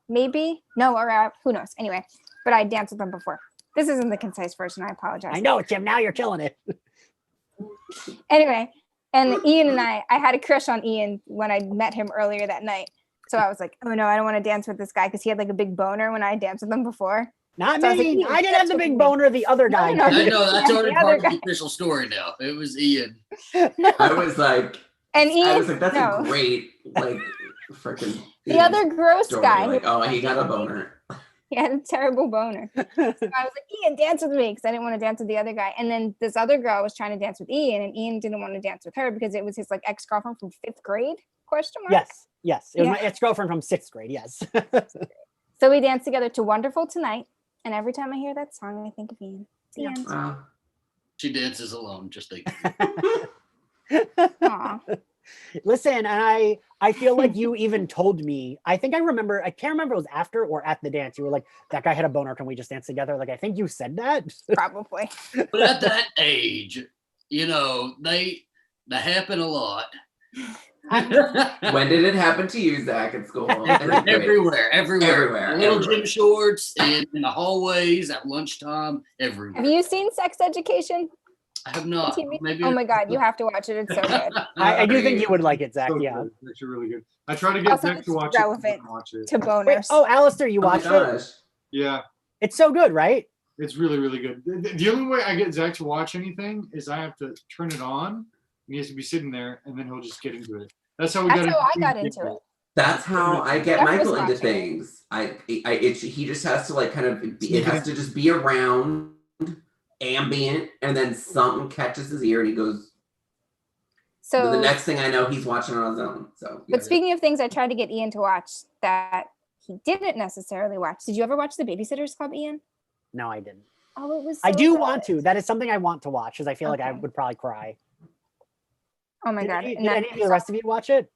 maybe or who knows. Anyway, but I danced with him before. This isn't the concise version. I apologize. I know, Kim. Now you're killing it. Anyway, and Ian and I had a crush on Ian when I met him earlier that night. So I was like, oh no, I don't want to dance with this guy because he had like a big boner when I danced with him before. Not me. I didn't have the big boner. The other guy. No, that's already part of the official story now. It was Ian. No. I was like, that's no. a great like freaking. The other gross story. guy. Like, oh, he got a boner. He had a terrible boner. So I was like, Ian, dance with me, because I didn't want to dance with the other guy. And then this other girl was trying to dance with Ian, and Ian didn't want to dance with her because it was his like ex-girlfriend from 5th grade? Question mark? Yes. It was my ex-girlfriend from 6th grade. Yes. So we danced together to Wonderful Tonight. And every time I hear that song, I think of Ian. The end. Wow. She dances alone, just think. Aw. Listen, and I feel like you even told me, I think I remember, I can't remember if it was after or at the dance. You were like, that guy had a boner, can we just dance together? Like, I think you said that. Probably. But at that age, you know, they happen a lot. When did it happen to you, Zach, at school? Everywhere. Little everywhere. gym shorts, in the hallways, at lunchtime, everywhere. Have you seen Sex Education? I have not. TV? Maybe Oh my God, you have to watch it. It's so good. I do think you would like it, Zach. So Yeah. good. It's actually really good. I try to get Also, Zach it's to watch relevant it. Watch it. To Wait, boners. oh, Alistair, you Oh my watched it? gosh. Yeah, It's so good, right? it's really, really good. The only way I get Zach to watch anything is I have to turn it on, and he has to be sitting there, and then he'll just get into it. That's how we That's got. how I got into it. That's how I get Jeff Michael was into watching it. things. He just has to like kind of, it has to just be around, ambient, and then something catches his ear and he goes, So the next thing I know, he's watching on his own. So, yeah. But speaking of things I tried to get Ian to watch that he didn't necessarily watch. Did you ever watch The Babysitter's Club, Ian? No, I didn't. Oh, it was I so do good. want to. That is something I want to watch because I feel like I Okay. would probably cry. Oh my Did God. any, And did that- any of the rest of you watch it?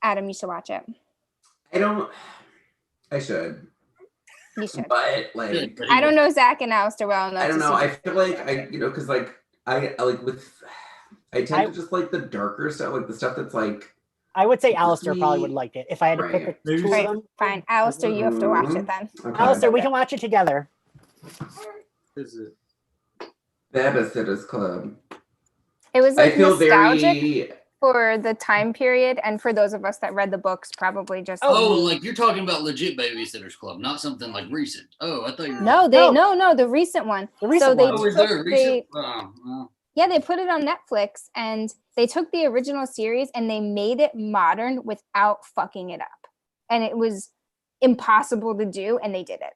Adam, you should watch it. I should, You should. but like, I don't know Zach and Alistair well enough. I don't to know. I see- feel like because like I tend to just like the darker stuff, like the stuff that's like, I would say Alistair probably would Sweet. like it. If I had to pick Right. two Maybe of Right, them. fine. Alistair, you have to watch it then. okay. Alistair, we can watch it together. Is it? Babysitter's Club. It was I like feel nostalgic very. for the time period, and for those of us that read the books, probably just Oh, like you're talking about legit Babysitters Club, not something like recent. Oh, I thought you were. no, the recent one. The recent they one. Oh, is took there a the- recent? Oh, well. Yeah, they put it on Netflix, and they took the original series and they made it modern without fucking it up. And it was impossible to do, and they did it.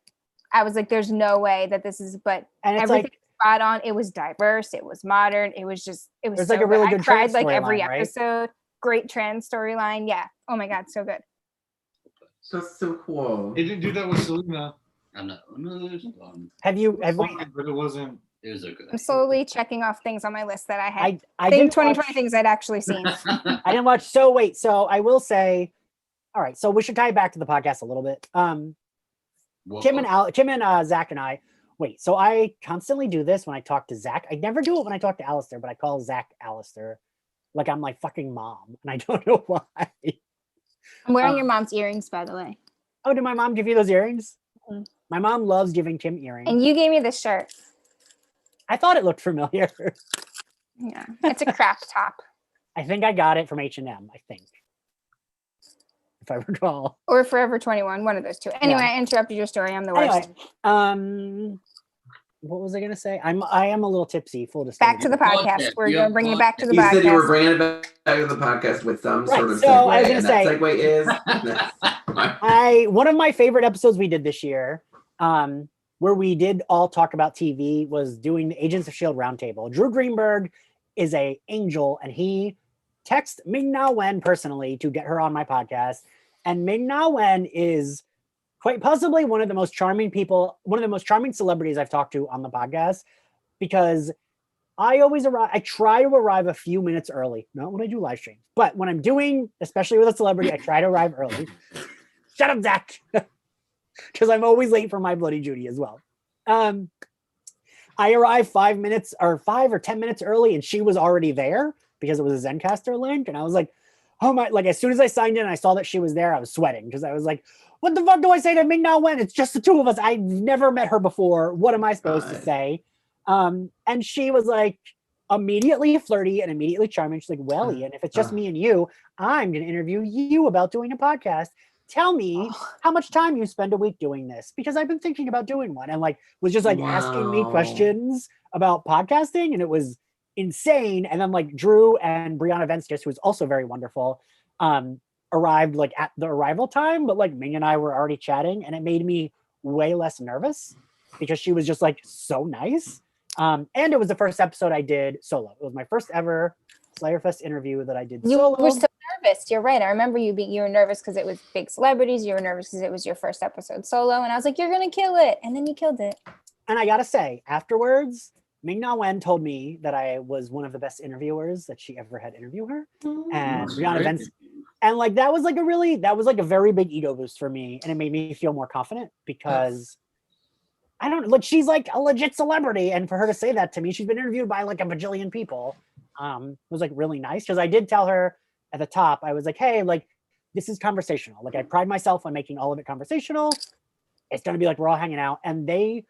I was like, there's no way that this is, but And it's everything like was spot on. It was diverse. It was modern. It was There's so like a really I good cried trans like every storyline, right? episode. Great trans storyline. Yeah. Oh my God, so good. That's so cool. He didn't do that with Selena. I know. No, it's fun. have we Fine, but it wasn't. It was okay. I'm slowly checking off things on my list that I had. I think didn't 2020 watch, things I'd actually seen. I didn't watch. So wait, so I will say, all right, so we should tie it back to the podcast a little bit. Kim and Zach and I. Wait, so I constantly do this when I talk to Zach. I never do it when I talk to Alistair, but I call Zach Alistair. Like I'm like fucking mom, and I don't know why. I'm wearing your mom's earrings, by the way. Oh, did my mom give you those earrings? Mhm. My mom loves giving Kim earrings. And you gave me this shirt. I thought it looked familiar. Yeah. It's a crop top. I think I got it from H&M, I think. If I recall. Or Forever 21, one of those two. Anyway, I interrupted your story. I'm the worst. Anyway, what was I gonna say? I am a little tipsy, full disclosure. Back to the podcast. We're Yeah, going to bring you back to the You said you were podcast. bringing it back to the podcast with some Right, sort of so segue, I was gonna and say- that segue is One of my favorite episodes we did this year, where we did all talk about TV, was doing the Agents of S.H.I.E.L.D. roundtable. Drew Greenberg is a angel, and he texted Ming Na Wen personally to get her on my podcast. And Ming Na Wen is quite possibly one of the most charming people, one of the most charming celebrities I've talked to on the podcast, because I always arrive, I try to arrive a few minutes early, not when I do live streams, but when I'm doing, especially with a celebrity, I try to arrive early. Shut up, Zach. Because I'm always late for My Bloody Judy as well. I arrived 5 or 10 minutes early, and she was already there because it was a Zencaster link. And I was like, oh my, like as soon as I signed in and I saw that she was there, I was sweating because I was like, what the fuck do I say to Ming Na Wen? It's just the two of us. I've never met her before. What am I supposed to say? And she was like immediately flirty and immediately charming. She's like, well, Ian, if it's just me and you, I'm going to interview you about doing a podcast. Tell me how much time you spend a week doing this, because I've been thinking about doing one, and like was just like asking me questions about podcasting, and it was insane. And then like Drew and Brianna Venskis, who was also very wonderful, arrived like at the arrival time, but like Ming and I were already chatting, and it made me way less nervous because she was just like so nice. And it was the first episode I did solo. It was my first ever Slayerfest interview that I did You solo. were so nervous. You're right. I remember you were nervous because it was big celebrities. You were nervous because it was your first episode solo. And I was like, you're going to kill it. And then you killed it. And I gotta say, afterwards, Ming-Na Wen told me that I was one of the best interviewers that she ever had interviewed her. And Brianna Benson. And like that was like a very big ego boost for me. And it made me feel more confident because I don't like she's like a legit celebrity. And for her to say that to me, she's been interviewed by like a bajillion people. Was like really nice. Because I did tell her at the top, I was like, hey, like this is conversational. Like I pride myself on making all of it conversational. It's gonna be like we're all hanging out. And they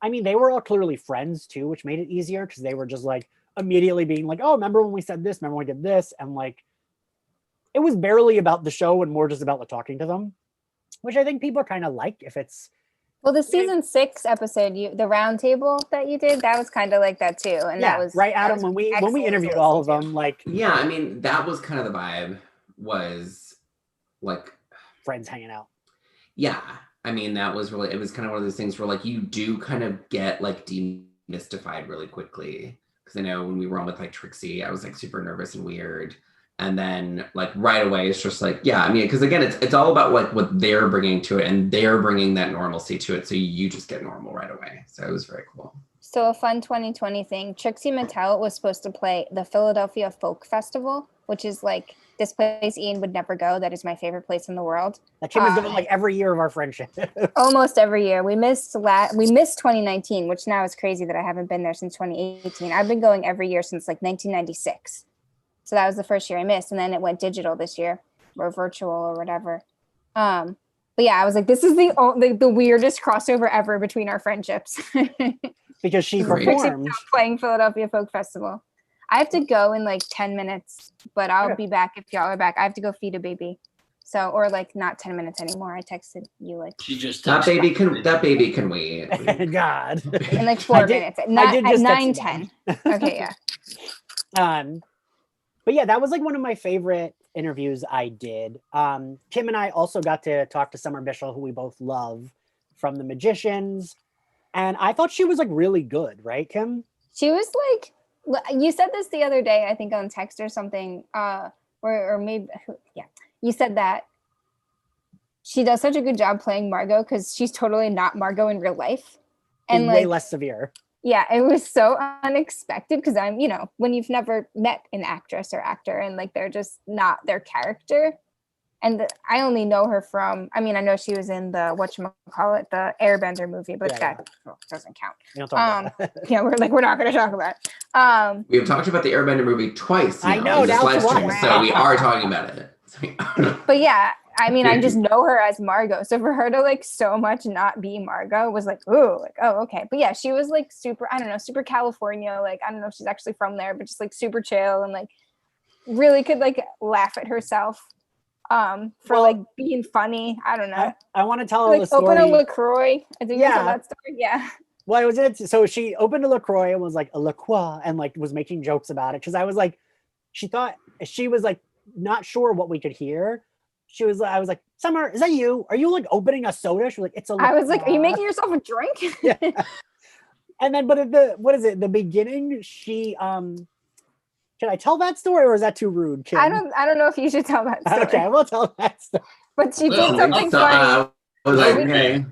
were all clearly friends too, which made it easier because they were just like immediately being like, oh, remember when we said this? Remember when we did this? And like, it was barely about the show and more just about like talking to them, which I think people kind of like if it's. Well, the season 6 episode, the round table that you did, that was kind of like that too. And yeah, that was right, Adam, when we interviewed all of them, like. Yeah, I mean, that was kind of the vibe, was like. Friends hanging out. Yeah. I mean, it was kind of one of those things where like you do kind of get like demystified really quickly. Because I know when we were on with like Trixie, I was like super nervous and weird. And then like right away, it's just like, yeah, I mean, because again, it's all about like what they're bringing to it and they're bringing that normalcy to it. So you just get normal right away. So it was very cool. So a fun 2020 thing, Trixie Mattel was supposed to play the Philadelphia Folk Festival, which is like this place Ian would never go. That is my favorite place in the world. That Kim is doing like every year of our friendship. Almost every year. We missed 2019, which now is crazy that I haven't been there since 2018. I've been going every year since like 1996. So that was the first year I missed. And then it went digital this year or virtual or whatever. But yeah, I was like, this is the weirdest crossover ever between our friendships. Because she performed. Playing Philadelphia Folk Festival. I have to go in like 10 minutes, but I'll be back if y'all are back. I have to go feed a baby. So, or like not 10 minutes anymore. I texted you like. She just that baby can wait. God. In like 4 minutes. At 9:10. Okay, yeah. But yeah, that was like one of my favorite interviews I did. Kim and I also got to talk to Summer Bishel, who we both love, from The Magicians. And I thought she was like really good, right, Kim? She was like, you said this the other day, I think on text or something, or maybe, yeah, you said that she does such a good job playing Margot because she's totally not Margot in real life. And way less severe. Yeah, it was so unexpected because I'm, when you've never met an actress or actor and like they're just not their character. And I only know her from, I know she was in the, the Airbender movie, but that doesn't count. Yeah, we're not going to talk about it. We have talked about the Airbender movie twice now. I know, now it's one. So we are talking about it. But yeah, I just know her as Margot. So for her to like so much not be Margot was like, ooh, like, oh, okay. But yeah, she was like super, super California. Like, I don't know if she's actually from there, but just like super chill and like really could like laugh at herself. For like being funny. I don't know. I want to tell like the story. Open a LaCroix. I think you tell that story. Yeah. Well, so she opened a LaCroix and was like a La Croix and like was making jokes about it. Cause I was like, she thought she was like not sure what we could hear. I was like, Summer, is that you? Are you like opening a soda? She was like, it's a La Croix. I was like, are you making yourself a drink? Yeah. And then, but at the beginning, she, should I tell that story or is that too rude, Kim? I don't know if you should tell that story. Okay, I will tell that story. But she did something funny. Okay.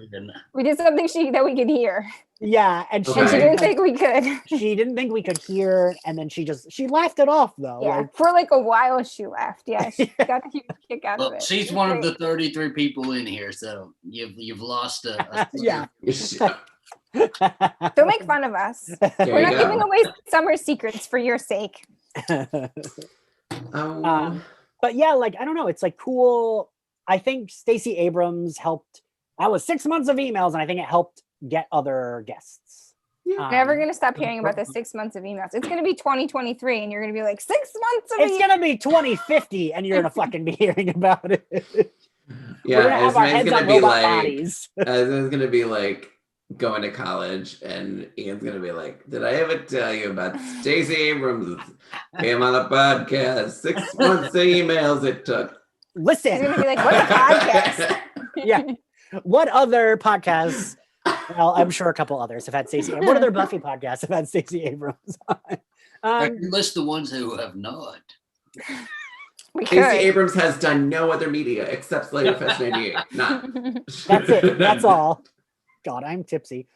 We did something that we could hear. Yeah, and she didn't think we could. She didn't think we could hear, and then she laughed it off though. Yeah, for like a while she laughed. Yeah, she got a huge kick out of it. She's one of the 33 people in here, so you've lost a yeah. Don't make fun of us. We're not giving away summer secrets for your sake. But yeah, like I don't know, it's like cool. I think Stacey Abrams helped. That was 6 months of emails, and I think it helped get other guests. Never gonna stop hearing about the 6 months of emails. It's gonna be 2023, and you're gonna be like 6 months of. It's gonna be 2050, and you're gonna fucking be hearing about it. Yeah, we're gonna have our heads on robot bodies. It's gonna be like going to college, and Ian's gonna be like, "Did I ever tell you about Stacey Abrams came on a podcast? 6 months of emails it took." Listen, he's gonna be like, "What's a podcast?" Yeah, what other podcasts? Well, I'm sure a couple others have had Stacey. What other Buffy podcasts have had Stacey Abrams on? I can list the ones who have not. We Stacey could. Abrams has done no other media except Slayerfest 98. Not. That's it. That's all. God, I'm tipsy.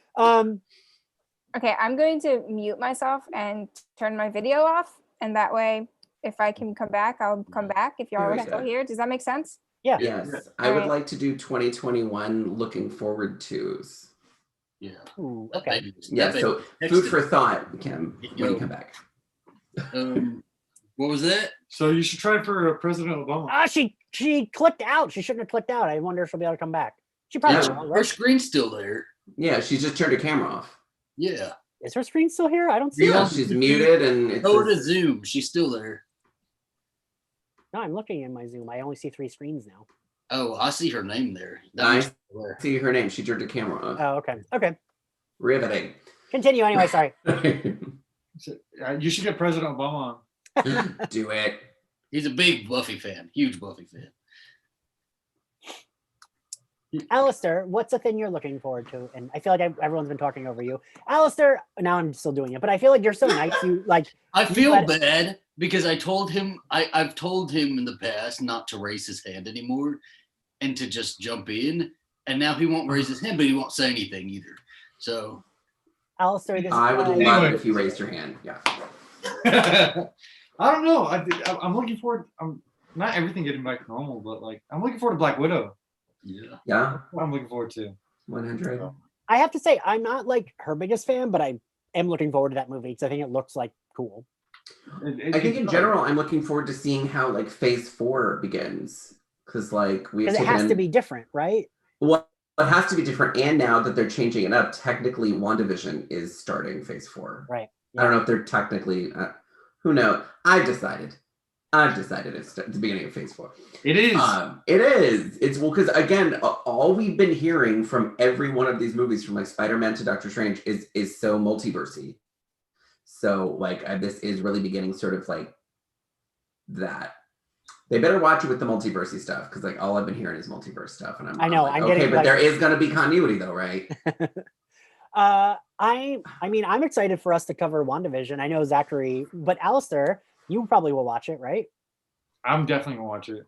Okay, I'm going to mute myself and turn my video off, and that way, if I can come back, I'll come back. If y'all are Very still good. here, does that make sense? Yeah. Yes, I would like to do 2021 looking forward to's. Yeah. Ooh, That okay. baby- Yeah, that so baby food texted. for thought, Kim, when you Yo. come back. What was that? So you should try for President Obama. Ah, she clicked out. She shouldn't have clicked out. I wonder if she'll be able to come back. She probably Yeah. will, Her right? screen's still there. Yeah, she just turned her camera off. Yeah. Is her screen still here? I don't see Yeah, it. she's muted and it's Go to Zoom. She's still there. No, I'm looking in my Zoom. I only see 3 screens now. Oh, I see her name there. That I means she's there. see her name. She turned her camera off. Oh, okay. Okay. Riveting. Continue anyway. Sorry. You should get President Obama on. Do it. He's a big Buffy fan. Huge Buffy fan. Alistair, what's the thing you're looking forward to? And I feel like everyone's been talking over you. Alistair, now I'm still doing it, but I feel like you're so nice. You like. I feel let- bad because I told him I've told him in the past not to raise his hand anymore and to just jump in. And now he won't raise his hand, but he won't say anything either. So Alistair, this I would is love Anyway. it if you raised your hand. Yeah. I don't know. I'm looking forward. I'm not everything getting back to normal, but like I'm looking forward to Black Widow. yeah. Yeah. That's what I'm looking forward to. 100. I have to say, I'm not like her biggest fan, but I am looking forward to that movie because I think it looks like cool. I think in general, I'm looking forward to seeing how like phase 4 begins. Because like we've Because it taken has to be different, right? well, it has to be different. And now that they're changing it up, technically WandaVision is starting phase 4. Right. I don't know if they're technically who knows? I've decided it's the beginning of phase 4. It is. It is. It's well, because again, all we've been hearing from every one of these movies, from like Spider-Man to Doctor Strange, is so multiversy. So like this is really beginning sort of like that. They better watch it with the multiversy stuff, because like all I've been hearing is multiverse stuff, and I know, like, I'm okay, getting, but like- there is going to be continuity though, right? I mean, I'm excited for us to cover WandaVision. I know Zachary, but Alistair, you probably will watch it, right? I'm definitely gonna watch it.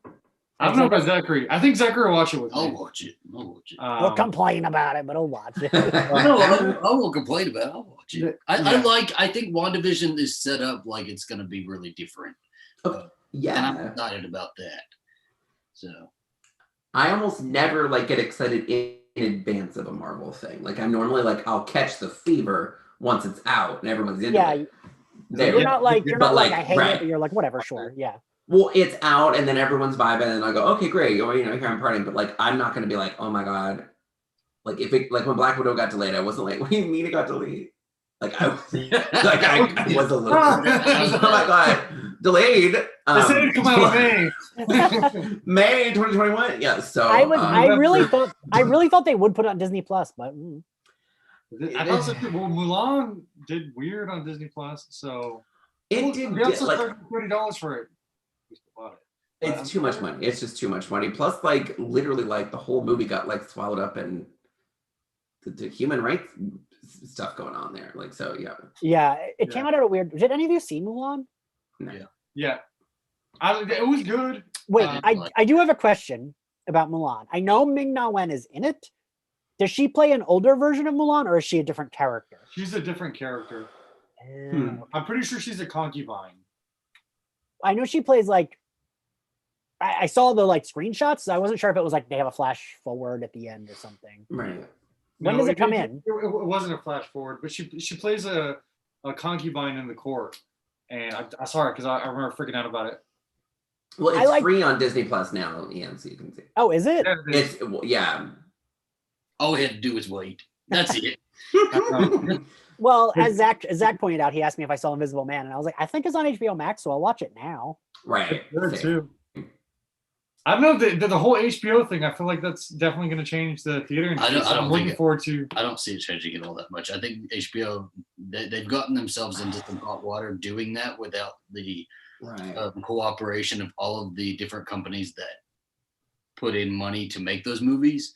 I don't know about Zachary. I think Zachary will watch it with I'll me. watch it. I'll watch it. We'll complain about it, but I'll watch it. No, I won't complain about it. I'll watch it. Yeah. I think WandaVision is set up like it's going to be really different. And I'm Yeah. excited about that. So I almost never like get excited in advance of a Marvel thing. Like I'm normally like I'll catch the fever once it's out and everyone's into Yeah, it. you're not like But, I hate right. it, but you're like whatever, sure, yeah. Well, it's out and then everyone's vibing and I go, okay, great. Or, here I'm partying. But like, I'm not going to be like, oh my God. Like if it, like when Black Widow got delayed, I wasn't like, what do you mean it got delayed? Like I was a little, oh my God, delayed. They said it'd come out in May. May 2021. Yeah. So I really thought they would put it on Disney Plus, but I thought some people, Mulan did weird on Disney Plus, so it did we also like, charged $30 for it. We still bought it. it's too much money. It's just too much money. Plus, like literally, like the whole movie got like swallowed up in the human rights stuff going on there. Like, so yeah. yeah, it came out at a weird. Did any of you see Mulan? No. Yeah, it was good. Wait, Um, I do have a question about Mulan. I know Ming-Na Wen is in it. Does she play an older version of Mulan, or is she a different character? She's a different character. Hmm. I'm pretty sure she's a concubine. I know she plays like. I saw the like screenshots. So I wasn't sure if it was like they have a flash forward at the end or something. Right. When does it come in? It wasn't a flash forward, but she plays a concubine in the court, and I saw her because I remember freaking out about it. Well, it's free on Disney Plus now, Ian, so you can see. Oh, is it? Yeah, it is. It's yeah. all we had to do was wait. That's it. Well, as Zach pointed out, he asked me if I saw Invisible Man, and I was like, I think it's on HBO Max, so I'll watch it now. Right. Good Same. too. I don't know the whole HBO thing. I feel like that's definitely going to change the theater industry. I don't I'm think looking it- forward to. I don't see it changing it all that much. I think HBO they've gotten themselves into some hot water doing that without the Right. cooperation of all of the different companies that put in money to make those movies.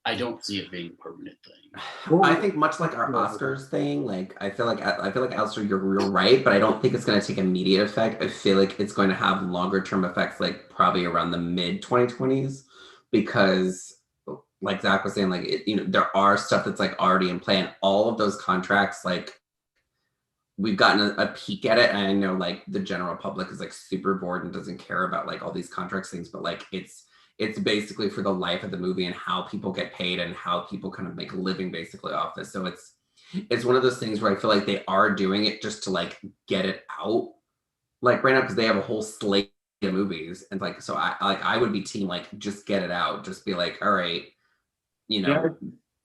I don't see it being a permanent thing. I think much like our Oscars thing, like I feel like Alistair, you're right, but I don't think it's going to take immediate effect. I feel like it's going to have longer term effects, like probably around the mid 2020s, because like Zach was saying, like there are stuff that's like already in play, and all of those contracts, like we've gotten a peek at it. And I know like the general public is like super bored and doesn't care about like all these contracts things, but like it's basically for the life of the movie and how people get paid and how people kind of make a living basically off this. So it's one of those things where I feel like they are doing it just to like get it out like right now, because they have a whole slate of movies, and like so I would be team like just get it out, just be like, all right, Yeah,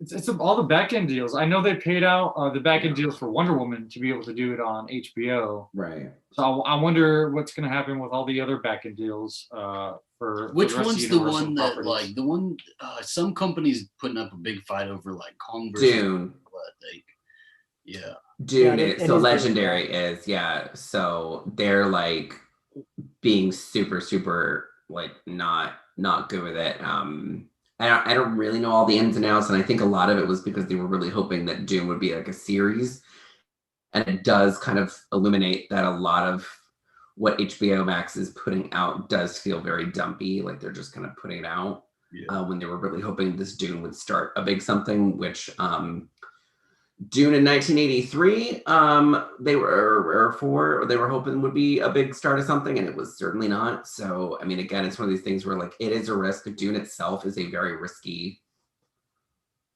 it's all the back end deals. I know they paid out the back end deals for Wonder Woman to be able to do it on HBO. Right. So I wonder what's going to happen with all the other back end deals for Which the rest one's of the Universal one that properties. like the one some companies putting up a big fight over like Kong versus Dune. like, yeah. Dune Yeah, is it so is Legendary is, yeah. So they're like being super like not good with it. I don't really know all the ins and outs, and I think a lot of it was because they were really hoping that Dune would be like a series, and it does kind of illuminate that a lot of what HBO Max is putting out does feel very dumpy, like they're just kind of putting it out when they were really hoping this Dune would start a big something, which Dune in 1983, they were hoping would be a big start of something, and it was certainly not. So, I mean, again, it's one of these things where like it is a risk. Dune itself is a very risky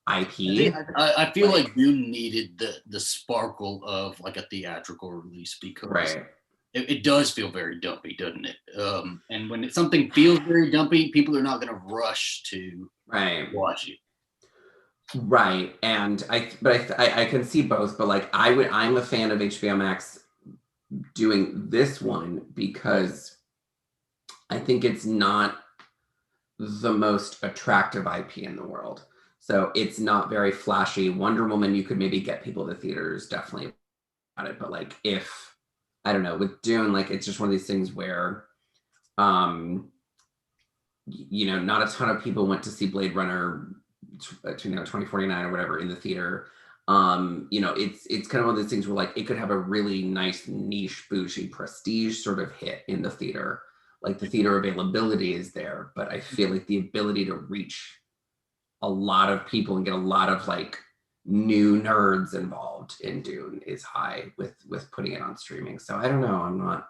IP. I feel like Dune needed the sparkle of like a theatrical release, because it does feel very dumpy, doesn't it? And when something feels very dumpy, people are not going to rush to watch it. Right, and I can see both, but like I'm a fan of HBO Max doing this one because I think it's not the most attractive IP in the world. So it's not very flashy. Wonder Woman, you could maybe get people to theaters definitely about it, but like if I don't know, with Dune, like it's just one of these things where not a ton of people went to see Blade Runner 2049 or whatever in the theater. It's kind of one of those things where like it could have a really nice niche bougie prestige sort of hit in the theater, like the theater availability is there, but I feel like the ability to reach a lot of people and get a lot of like new nerds involved in Dune is high with putting it on streaming. So I don't know,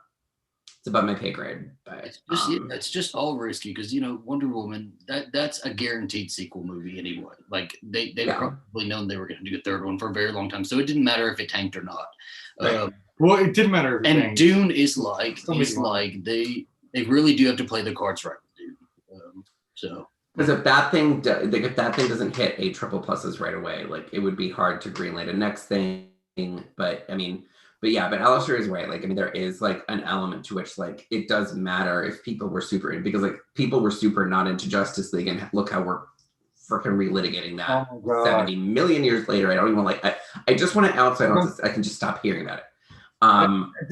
it's above my pay grade, but it's just all risky because Wonder Woman, that's a guaranteed sequel movie anyway. Like they probably known they were going to do a third one for a very long time, so it didn't matter if it tanked or not. Well, it didn't matter. And Dune is like they really do have to play the cards right with Dune. So because if that thing doesn't hit A triple pluses right away, like it would be hard to greenlight a next thing. But Alistair is right. Like, I mean, there is like an element to which like it does matter if people were super in, because like people were super not into Justice League, and look how we're freaking relitigating that 70 million years later. I don't even like. I just want to out so I can just stop hearing about it.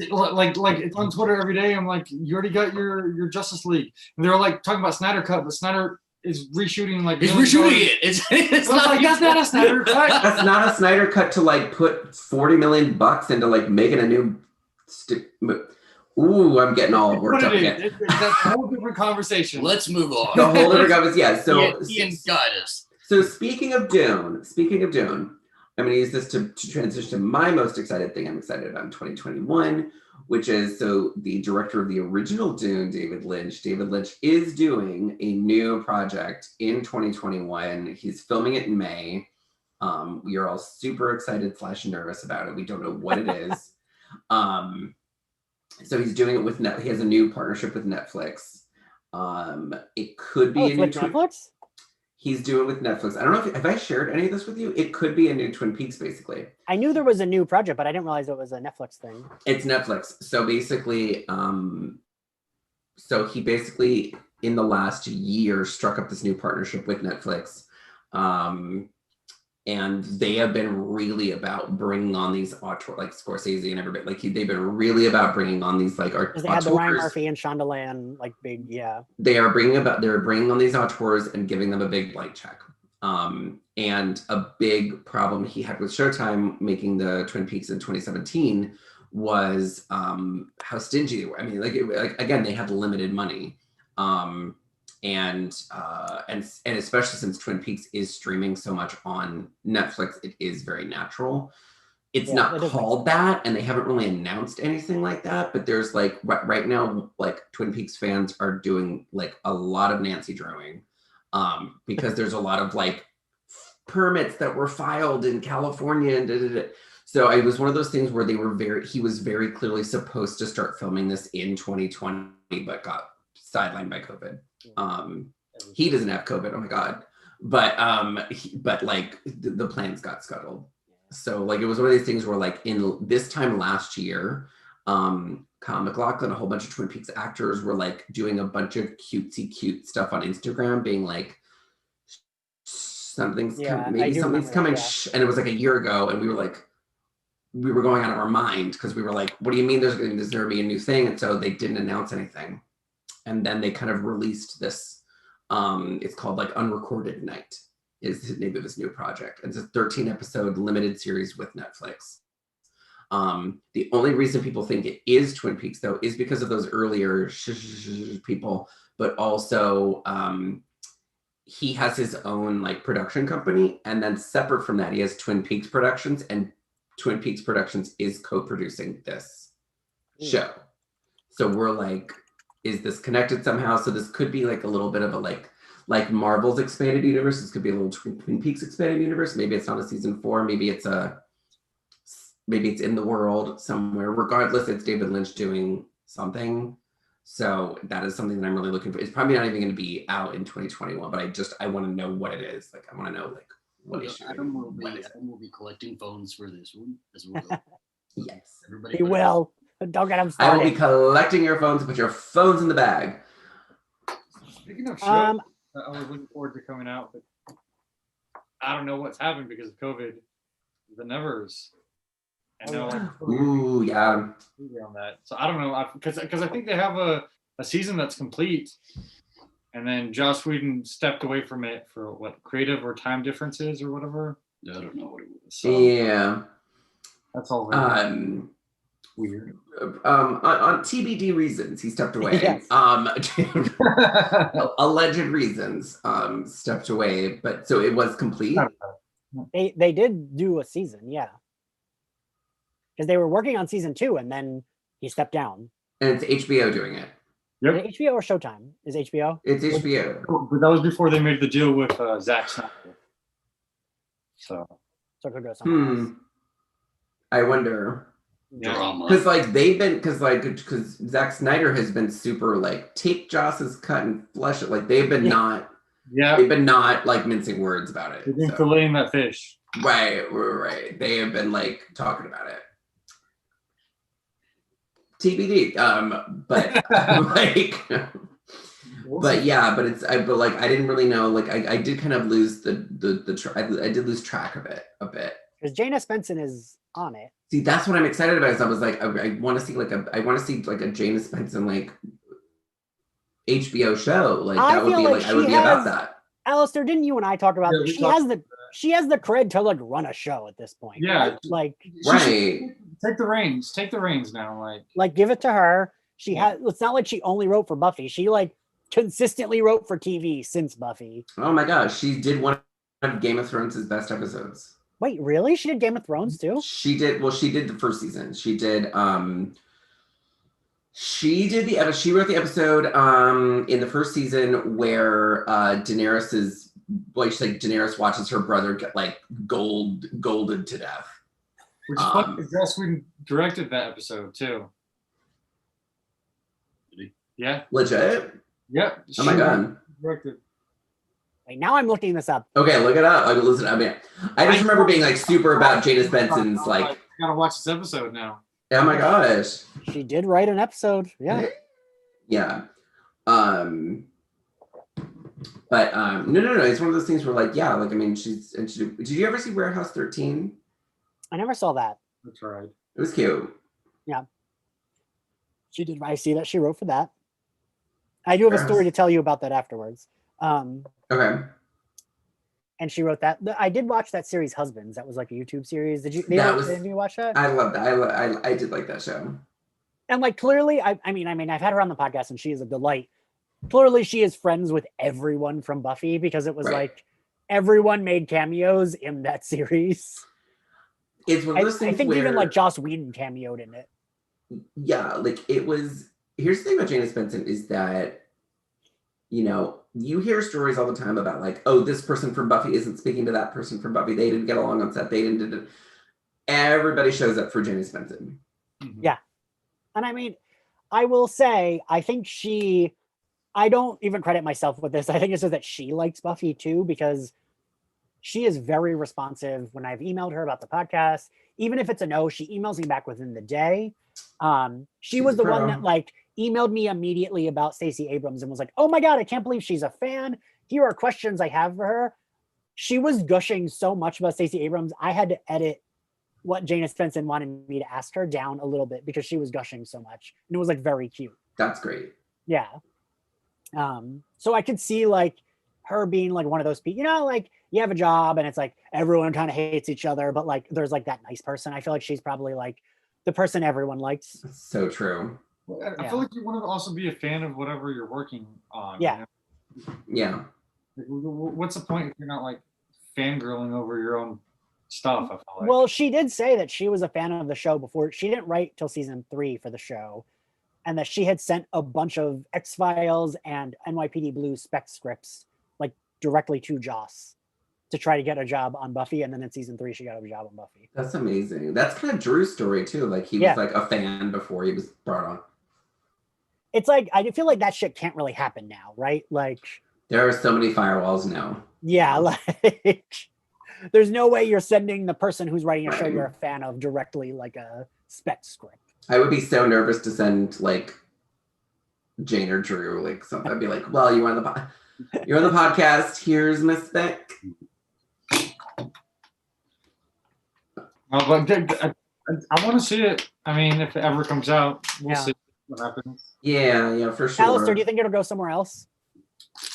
Like it's on Twitter every day. I'm like, you already got your Justice League, and they're like talking about Snyder Cut, but Snyder is reshooting like he's reshooting it. It's not like that's not a Snyder Cut. That's not a Snyder Cut to like put $40 million into like making a new. Ooh, I'm getting all worked up again. That's a whole different conversation. Let's move on. The whole different conversation. Yeah. So Ian, guide us. So speaking of Dune, I'm going to use this to transition to my most excited thing I'm excited about in 2021, which is the director of the original Dune, David Lynch. David Lynch is doing a new project in 2021. He's filming it in May. We are all super excited / nervous about it. We don't know what it is. So he's doing it with He has a new partnership with Netflix. It could be a new Netflix. He's doing with Netflix. I don't know if I shared any of this with you. It could be a new Twin Peaks, basically. I knew there was a new project, but I didn't realize it was a Netflix thing. It's Netflix. So basically, he basically in the last year struck up this new partnership with Netflix. And they have been really about bringing on these auteurs, like Scorsese and everybody. Like they've been really about bringing on these like auteurs. They had the Ryan Murphy and Shondaland like big, yeah. They're bringing on these auteurs and giving them a big blank check. And a big problem he had with Showtime making the Twin Peaks in 2017 was how stingy they were. I mean, like again, they had limited money. And especially since Twin Peaks is streaming so much on Netflix, it is very natural. It's not called that, and they haven't really announced anything like that, but there's like right now, like Twin Peaks fans are doing like a lot of Nancy drawing, because there's a lot of like permits that were filed in California and so it was one of those things where he was very clearly supposed to start filming this in 2020, but got sidelined by COVID. He doesn't have COVID, oh my God. But like the plans got scuttled. So like it was one of these things where like in this time last year, Kyle MacLachlan, a whole bunch of Twin Peaks actors were like doing a bunch of cute stuff on Instagram, being like, something's coming, and it was like a year ago, and we were going out of our mind because we were like, what do you mean there's going to be a new thing? And so they didn't announce anything, and then they kind of released this. It's called like Unrecorded Night is the name of this new project. It's a 13-episode limited series with Netflix. The only reason people think it is Twin Peaks though is because of those earlier people, but also he has his own like production company, and then separate from that he has Twin Peaks Productions, and Twin Peaks Productions is co-producing this show. So we're like, is this connected somehow? So this could be like a little bit of a like Marvel's expanded universe. This could be a little Twin Peaks expanded universe. Maybe it's not a season 4. Maybe it's in the world somewhere. Regardless, it's David Lynch doing something. So that is something that I'm really looking for. It's probably not even going to be out in 2021, but I want to know what it is. Like I want to know like what issue. Adam will be collecting phones for this one as well. Yes, Everybody. He will. Don't get him started. I will be collecting your phones. Put your phones in the bag. Speaking of shows, I was looking forward to coming out, but I don't know what's happened because of COVID. The Nevers. And now, ooh, yeah. On that. So I don't know, because I think they have a season that's complete, and then Joss Whedon stepped away from it for what, creative or time differences or whatever. I don't know what it was. So yeah, that's all. Weird. On TBD reasons, he stepped away. Yes. Alleged reasons, stepped away. But so it was complete. They did do a season, yeah. Because they were working on season 2, and then he stepped down. And it's HBO doing it. Yep. Is it HBO or Showtime? Is it HBO? It's HBO. But that was before they made the deal with Zack Snyder. So it could go somewhere else. I wonder. Drama. Because Zack Snyder has been super like, take Joss's cut and flesh it. Like they've been not like mincing words about it. They've been filleting that fish. Right. They have been like talking about it. TBD. But like, but yeah, but it's I didn't really know. Like I did kind of lose I did lose track of it a bit. Because Jane Espenson is on it. See, that's what I'm excited about. Is I was like, I want to see like a Jane Espenson like HBO show. Like that would be like I would be about that. Alistair, didn't you and I talk about she has the cred to like run a show at this point. Yeah. Right? Like right. Take the reins now. Like give it to her. She had it's not like she only wrote for Buffy. She like consistently wrote for TV since Buffy. Oh my gosh, she did one of Game of Thrones' best episodes. Wait, really? She did Game of Thrones too? She did the first season. She wrote the episode in the first season where Daenerys watches her brother get like golded to death. Which is funny because Joss Whedon directed that episode too. Yeah. Legit? Yep. Oh my god. Directed. Wait, now I'm looking this up. Okay, look it up. Listen, I mean, I just remember being like super about Jane Espenson's like. I gotta watch this episode now. Oh my gosh. She did write an episode. Yeah. Yeah. But no. It's one of those things where like, yeah, like I mean, did you ever see Warehouse 13? I never saw that. That's right. It was cute. Yeah. She did. I see that she wrote for that. I do have a story to tell you about that afterwards. Okay. and she wrote that. I did watch that series Husbands. That was like a YouTube series. Did you watch that? I love that. I did like that show. And like clearly, I mean, I've had her on the podcast and she is a delight. Clearly, she is friends with everyone from Buffy because it was like everyone made cameos in that series. It's one of those things I think even like Joss Whedon cameoed in it. Yeah, like it was. Here's the thing about Janice Benson is that, you know, you hear stories all the time about like, oh, this person from Buffy isn't speaking to that person from Buffy. They didn't get along on set. They didn't. Everybody shows up for Janice Benson. Mhm. Yeah. And I mean, I will say, I think I don't even credit myself with this. I think it's just that she likes Buffy too, because she is very responsive when I've emailed her about the podcast. Even if it's a no, she emails me back within the day. She was the one that like emailed me immediately about Stacey Abrams and was like, oh my God, I can't believe she's a fan. Here are questions I have for her. She was gushing so much about Stacey Abrams. I had to edit what Janice Benson wanted me to ask her down a little bit because she was gushing so much. And it was like very cute. That's great. Yeah. So I could see like her being like one of those people, you know, like you have a job and it's like everyone kind of hates each other, but like there's like that nice person. I feel like she's probably like the person everyone likes. That's so true. I feel like you want to also be a fan of whatever you're working on. Yeah. You know? Yeah. Like, what's the point if you're not like fangirling over your own stuff? I feel like. Well, she did say that she was a fan of the show before. She didn't write till season 3 for the show, and that she had sent a bunch of X-Files and NYPD Blue spec scripts like directly to Joss to try to get a job on Buffy. And then in season 3, she got a job on Buffy. That's amazing. That's kind of Drew's story too. Like he was like a fan before he was brought on. It's like, I feel like that shit can't really happen now, right? Like there are so many firewalls now. Yeah, like there's no way you're sending the person who's writing a show you're a fan of directly like a spec script. I would be so nervous to send like Jane or Drew like something. I'd be like, well, you're on the podcast. Here's my spec. But I want to see it. I mean, if it ever comes out, we'll see what happens. Yeah, for sure. Alistair, do you think it'll go somewhere else?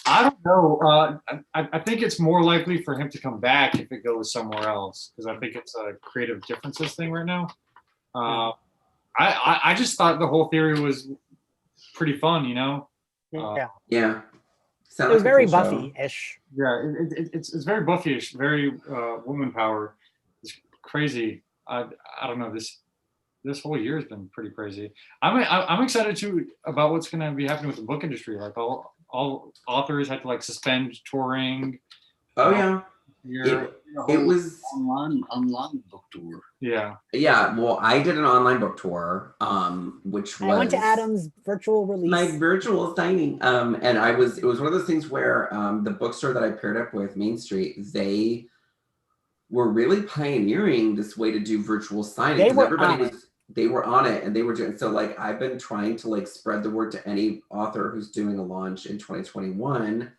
I don't know. I think it's more likely for him to come back if it goes somewhere else, because I think it's a creative differences thing right now. I just thought the whole theory was pretty fun, you know? Yeah. It was very Buffy-ish. Yeah, it's very Buffy-ish, very woman power. It's crazy. I don't know, this whole year has been pretty crazy. I'm excited too about what's going to be happening with the book industry. Like all authors had to like suspend touring. Oh yeah. It was online book tour. Yeah. Well, I did an online book tour, which was I went to Adam's virtual release. My virtual signing. And it was one of those things where the bookstore that I paired up with, Main Street, they were really pioneering this way to do virtual signing. They were on it and they were doing so. Like I've been trying to like spread the word to any author who's doing a launch in 2021.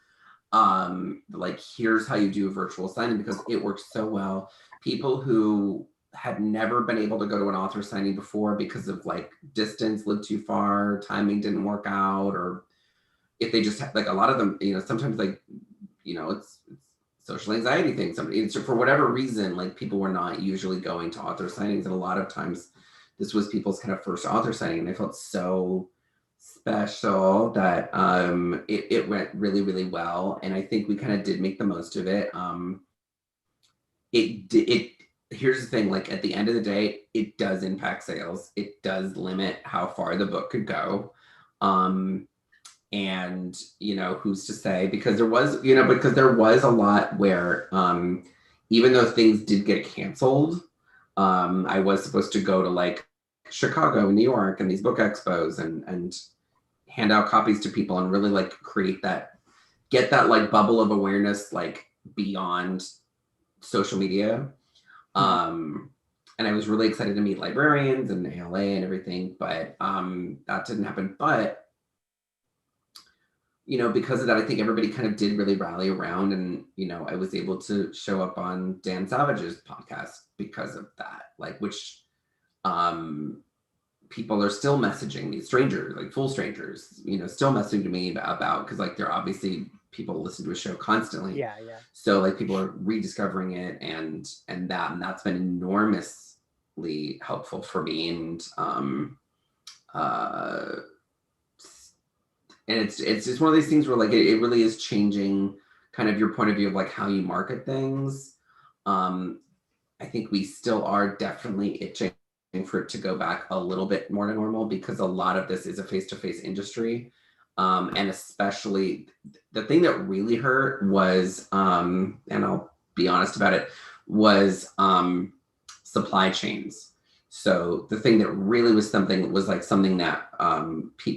Like here's how you do a virtual signing, because it works so well. People who had never been able to go to an author signing before because of like distance, lived too far, timing didn't work out, or if they just had like a lot of them, you know, sometimes like, you know, it's social anxiety thing. So for whatever reason, like people were not usually going to author signings, and a lot of times this was people's kind of first author signing, and I felt so special that it went really, really well. And I think we kind of did make the most of it. Here's the thing, like at the end of the day, it does impact sales. It does limit how far the book could go. And you know, who's to say, because there was a lot where even though things did get canceled, I was supposed to go to like Chicago and New York and these book expos and hand out copies to people and really like get that like bubble of awareness like beyond social media. And I was really excited to meet librarians and ALA and everything, but that didn't happen. But you know, because of that, I think everybody kind of did really rally around, and you know, I was able to show up on Dan Savage's podcast because of that, like, which people are still messaging me, strangers, like full strangers, you know, still messaging me about, because like they're obviously people listen to a show constantly. Yeah. So like people are rediscovering it, and that's been enormously helpful for me. And it's just one of these things where like it really is changing kind of your point of view of like how you market things. I think we still are definitely itching for it to go back a little bit more to normal, because a lot of this is a face-to-face industry. And especially the thing that really hurt was, and I'll be honest about it, was supply chains. So the thing that really was something that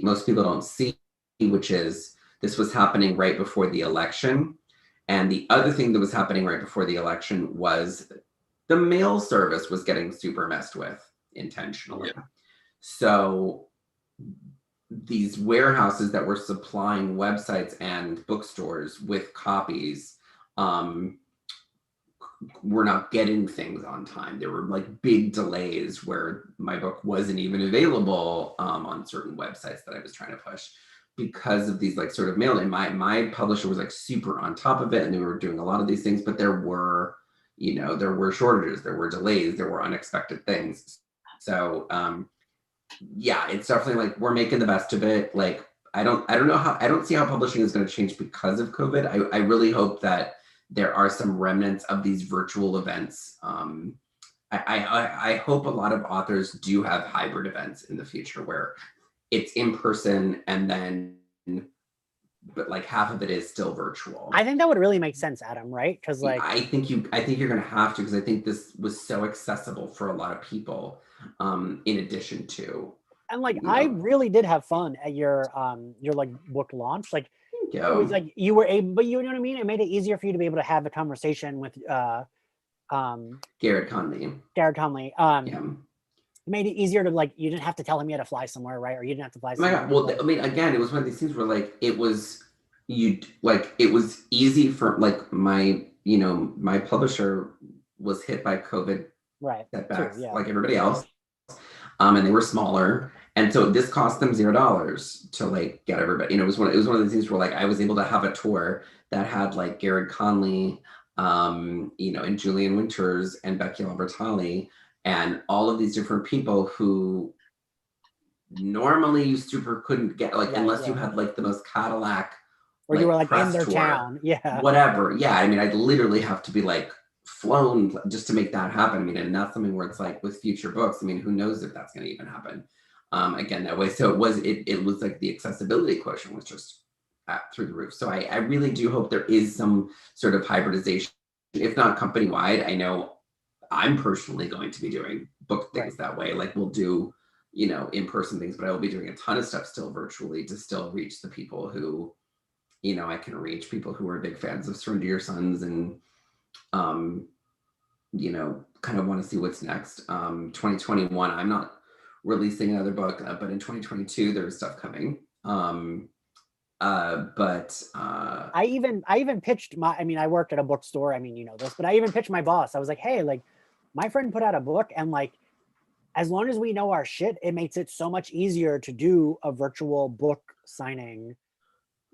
most people don't see, which is this was happening right before the election. And the other thing that was happening right before the election was the mail service was getting super messed with intentionally. Yeah. So these warehouses that were supplying websites and bookstores with copies were not getting things on time. There were like big delays where my book wasn't even available on certain websites that I was trying to push because of these like sort of mail. And my publisher was like super on top of it, and they were doing a lot of these things, but there were shortages, there were delays, there were unexpected things. So yeah, it's definitely like we're making the best of it. Like I don't see how publishing is going to change because of COVID. I really hope that there are some remnants of these virtual events. I hope a lot of authors do have hybrid events in the future where it's in person but like half of it is still virtual. I think that would really make sense, Adam, right? Because like I think you're gonna have to, because I think this was so accessible for a lot of people, in addition to, and like I really did have fun at your like book launch. Like it was like you were able, but you know what I mean? It made it easier for you to be able to have a conversation with Garrett Conley. Yeah. It made it easier to like, you didn't have to tell him you had to fly somewhere, right? Or you didn't have to fly somewhere. Oh my God. Well, I mean, again, it was one of these things where like it was easy for like my publisher was hit by COVID setbacks, like everybody else. And they were smaller. And so this cost them $0 to like get everybody, it was one of those things where like I was able to have a tour that had like Garrett Conley, and Julian Winters and Becky Albertalli, and all of these different people who normally you couldn't get, like, unless you had like the most Cadillac, or you were like in their tour, town, whatever. Yeah, I mean, I'd literally have to be like flown just to make that happen. I mean, and that's something where it's like with future books, I mean, who knows if that's going to even happen again that way. So it was like the accessibility quotient was just through the roof. So I really do hope there is some sort of hybridization, if not company wide. I know I'm personally going to be doing book things that way. Like we'll do, in-person things, but I will be doing a ton of stuff still virtually to still reach the people who, I can reach, people who are big fans of Surrender Your Sons and, kind of want to see what's next. 2021, I'm not releasing another book, but in 2022, there's stuff coming. I even pitched I worked at a bookstore. I mean, you know this, but I even pitched my boss. I was like, hey, like my friend put out a book, and like, as long as we know our shit, it makes it so much easier to do a virtual book signing.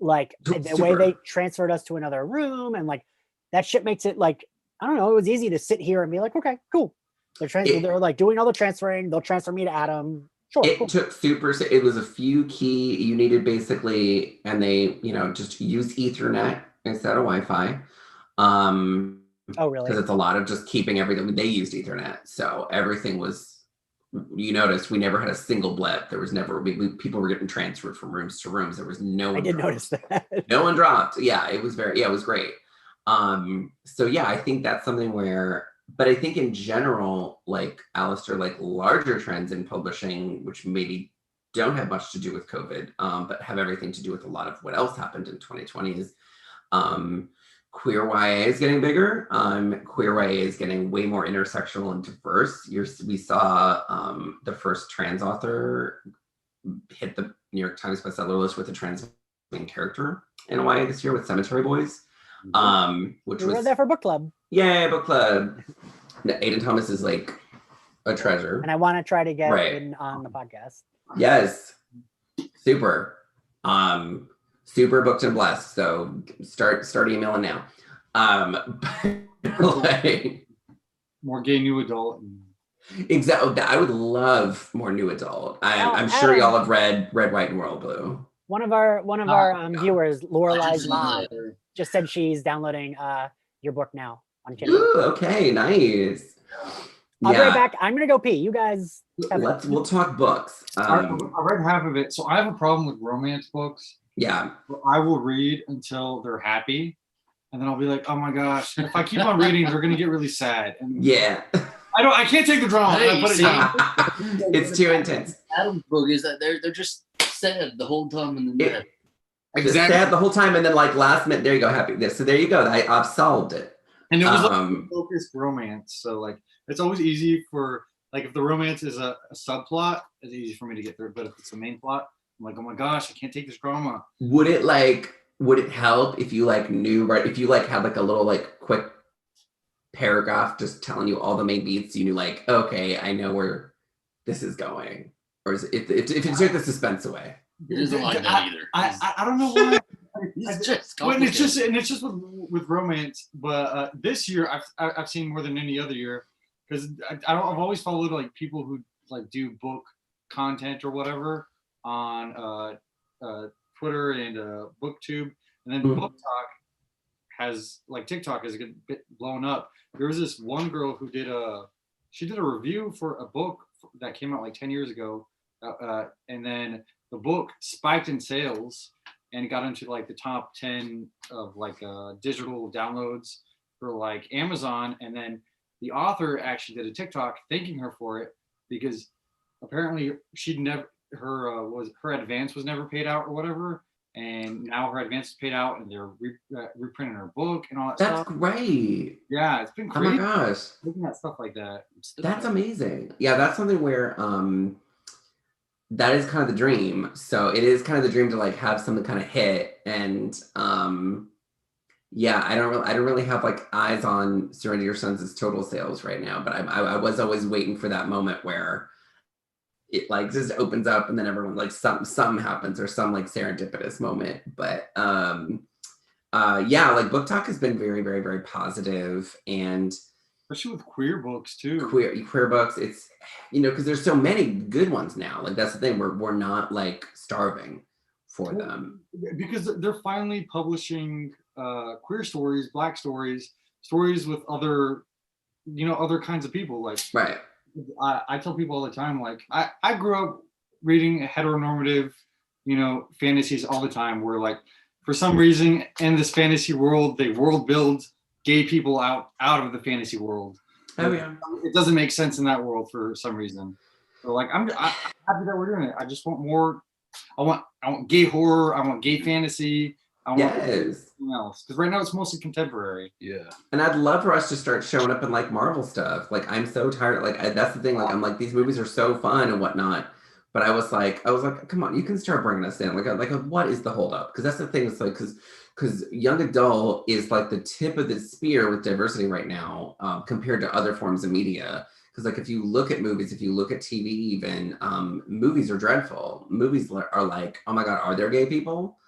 Like the way they transferred us to another room, and like that shit makes it like, I don't know, it was easy to sit here and be like, okay, cool. They're like doing all the transferring. They'll transfer me to Adam. Sure, it was a few key you needed basically, and they, just use Ethernet instead of Wi-Fi. Oh, really? Because it's a lot of just keeping everything. They used Ethernet, so everything was. You noticed we never had a single blip. There was never people were getting transferred from rooms to rooms. There was no one. I did notice that. No one dropped. Yeah, it was it was great. So yeah, I think that's something where. But I think in general, like Alistair, like larger trends in publishing, which maybe don't have much to do with COVID, but have everything to do with a lot of what else happened in 2020 is queer YA is getting bigger. Queer YA is getting way more intersectional and diverse. We saw the first trans author hit the New York Times bestseller list with a trans main character in YA this year with Cemetery Boys. Which we were there for book club. Yay, book club. Aiden Thomas is like a treasure. And I want to try to get in on the podcast. Yes. Super. super booked and blessed. So start emailing now. Like, More gay new adult. exactly. I would love more new adult. I'm sure Adam, y'all have read Red, White, and Royal Blue. One of our viewers, Lorelei's I mom, just saw just said she's downloading your book now on Kindle. Ooh, okay, nice. I'll be right back. I'm gonna go pee. You guys. We'll talk books. I read half of it, so I have a problem with romance books. Yeah. I will read until they're happy, and then I'll be like, oh my gosh, if I keep on reading, they're gonna get really sad. And Yeah. I can't take the drama. Hey, I put it see? down. It's too intense. Adam's book is that they're just sad the whole time in the bed. Exactly. Sad the whole time, and then like last minute, there you go, happy. So there you go. I've solved it. And it was like focused romance, so like it's always easy for like if the romance is a subplot, it's easy for me to get through. But if it's the main plot, I'm like, oh my gosh, I can't take this drama. Would it help if you like knew right if you like had like a little like quick paragraph just telling you all the main beats, you knew like, okay, I know where this is going, or is it if it took the suspense away? It isn't like that either. I don't know why. It's just Well, it's just with romance. But this year, I've seen more than any other year because I've always followed like people who like do book content or whatever on Twitter and BookTube, and then Book Talk has like TikTok is a bit blown up. There was this one girl who did a review for a book that came out like 10 years ago, and then the book spiked in sales and it got into like the top 10 of like digital downloads for like Amazon. And then the author actually did a TikTok thanking her for it because apparently her advance was never paid out or whatever. And now her advance is paid out and they're reprinting her book and all that stuff. That's great. Yeah, it's been crazy. Oh my gosh. Looking at stuff like that. That's amazing. Yeah, that's something where that is kind of the dream. So it is kind of the dream to like have something kind of hit. And yeah, I don't really have like eyes on Surrender Your Sons' total sales right now, but I was always waiting for that moment where it like just opens up and then everyone like something happens or some like serendipitous moment. But yeah, like Book Talk has been very, very, very positive, and especially with queer books too. Queer books, it's, you know, because there's so many good ones now. Like that's the thing, we're not like starving for them. Because they're finally publishing queer stories, Black stories with other kinds of people. Like right. I tell people all the time, like I grew up reading heteronormative, fantasies all the time where like for some reason in this fantasy world, they world build gay people out of the fantasy world. Oh yeah. It doesn't make sense in that world for some reason. So like I'm happy that we're doing it. I just want more. I want gay horror. I want gay fantasy. I want something else. Because right now it's mostly contemporary. Yeah. And I'd love for us to start showing up in like Marvel stuff. Like I'm so tired. Like that's the thing. Like I'm like, these movies are so fun and whatnot. But I was like, come on, you can start bringing us in. Like what is the holdup? Because that's the thing. It's like because young adult is like the tip of the spear with diversity right now, compared to other forms of media. Because like if you look at movies, if you look at TV, even movies are dreadful. Movies are like, oh my god, are there gay people?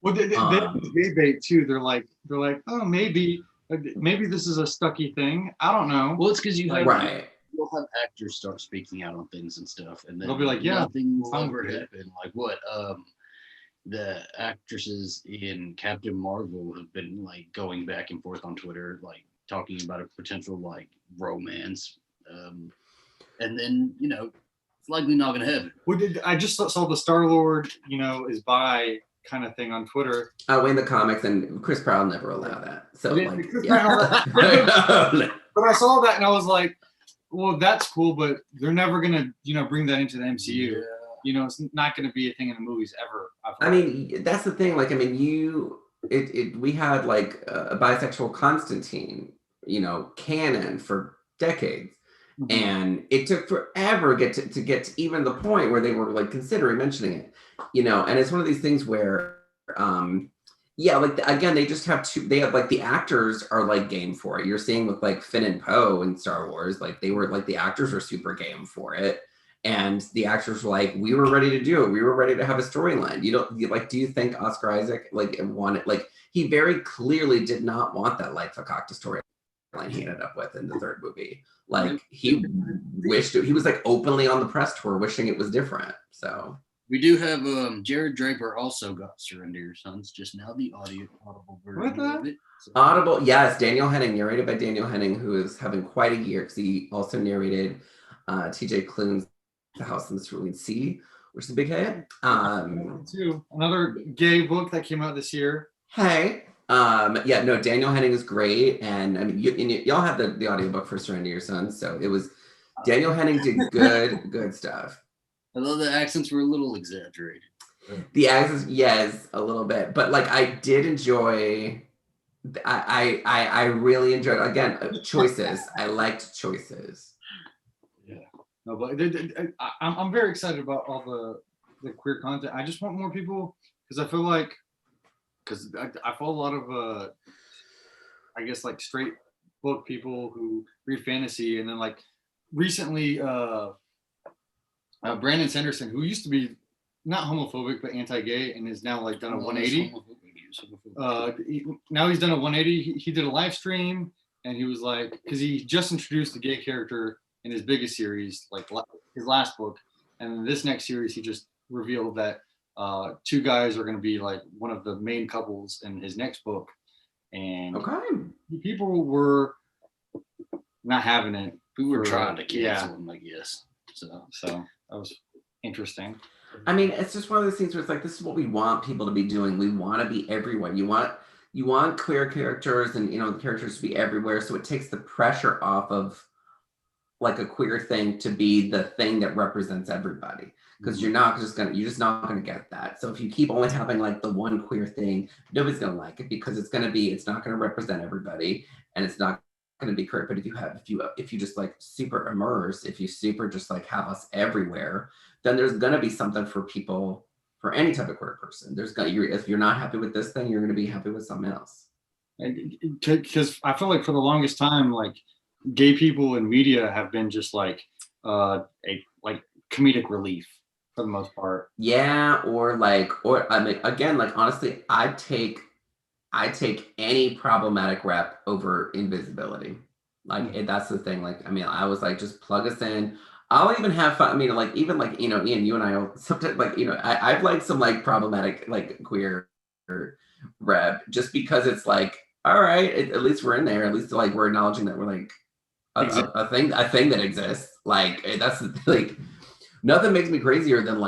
Well, they gay bait too. They're like, oh, maybe this is a Stucky thing. I don't know. Well, it's because you'll have actors start speaking out on things and stuff, and then they'll be like, yeah, nothing will ever happen. Like what? The actresses in Captain Marvel have been like going back and forth on Twitter, like talking about a potential like romance, and then it's likely not going to happen. Well, I just saw the Star-Lord, is bi kind of thing on Twitter. Oh, in the comics, and Chris Pratt will never allow that. So but I saw that and I was like, well, that's cool, but they're never gonna, bring that into the MCU. Yeah. It's not gonna be a thing in the movies ever. I mean, that's the thing. Like, I mean, we had like a bisexual Constantine, canon for decades. Mm-hmm. And it took forever to get to even the point where they were like considering mentioning it, and it's one of these things where, like again, they just have they have like the actors are like game for it. You're seeing with like Finn and Poe in Star Wars, like they were like the actors were super game for it. And the actors were like, we were ready to do it. We were ready to have a storyline. Do you think Oscar Isaac wanted, he very clearly did not want that Light Fakakta storyline he ended up with in the third movie. He wished he was openly on the press tour wishing it was different. So we do have Jared Draper also got Surrender Your Sons, just now the audible version of it. So. Audible, yes, Daniel Henning, narrated by Daniel Henning, who is having quite a year because he also narrated TJ Klune's The House in the Cerulean Sea, which is a big hit. Another gay book that came out this year. Hey. Daniel Henning is great. And I mean, y'all have the audiobook for Surrender Your Sons. So it was, Daniel Henning did good stuff. Although the accents were a little exaggerated. The accents, yes, a little bit. But I did enjoy, I really enjoyed, again, choices. I liked choices. Yeah. No, but I'm very excited about all the queer content. I just want more people, because I feel like, because I follow a lot of I guess straight book people who read fantasy, and then recently Brandon Sanderson, who used to be not homophobic but anti-gay and is now done a 180. Now he's done a 180. He did a live stream, and he was because he just introduced the gay character in his biggest series, his last book, and this next series he just revealed that two guys are going to be one of the main couples in his next book, and people were not having it. We were trying to cancel him, I guess. So that was interesting. I mean, it's just one of those things where it's this is what we want people to be doing. We want to be everywhere. You want queer characters and the characters to be everywhere, so it takes the pressure off of a queer thing to be the thing that represents everybody. Because you're just not gonna get that. So if you keep only having the one queer thing, nobody's gonna like it because it's not gonna represent everybody, and it's not gonna be correct. But if you just super immerse, if you super just have us everywhere, then there's gonna be something for people, for any type of queer person. If you're not happy with this thing, you're gonna be happy with something else. Because I feel for the longest time, gay people in media have been just a comedic relief for the most part. Yeah, or I mean, again, honestly, I take any problematic rep over invisibility. That's the thing. I mean, I was just plug us in. I'll even have fun. I mean, Ian, you and I sometimes I've liked some problematic queer rep just because it's all right, at least we're in there. At least we're acknowledging that we're a thing that exists. That's nothing makes me crazier than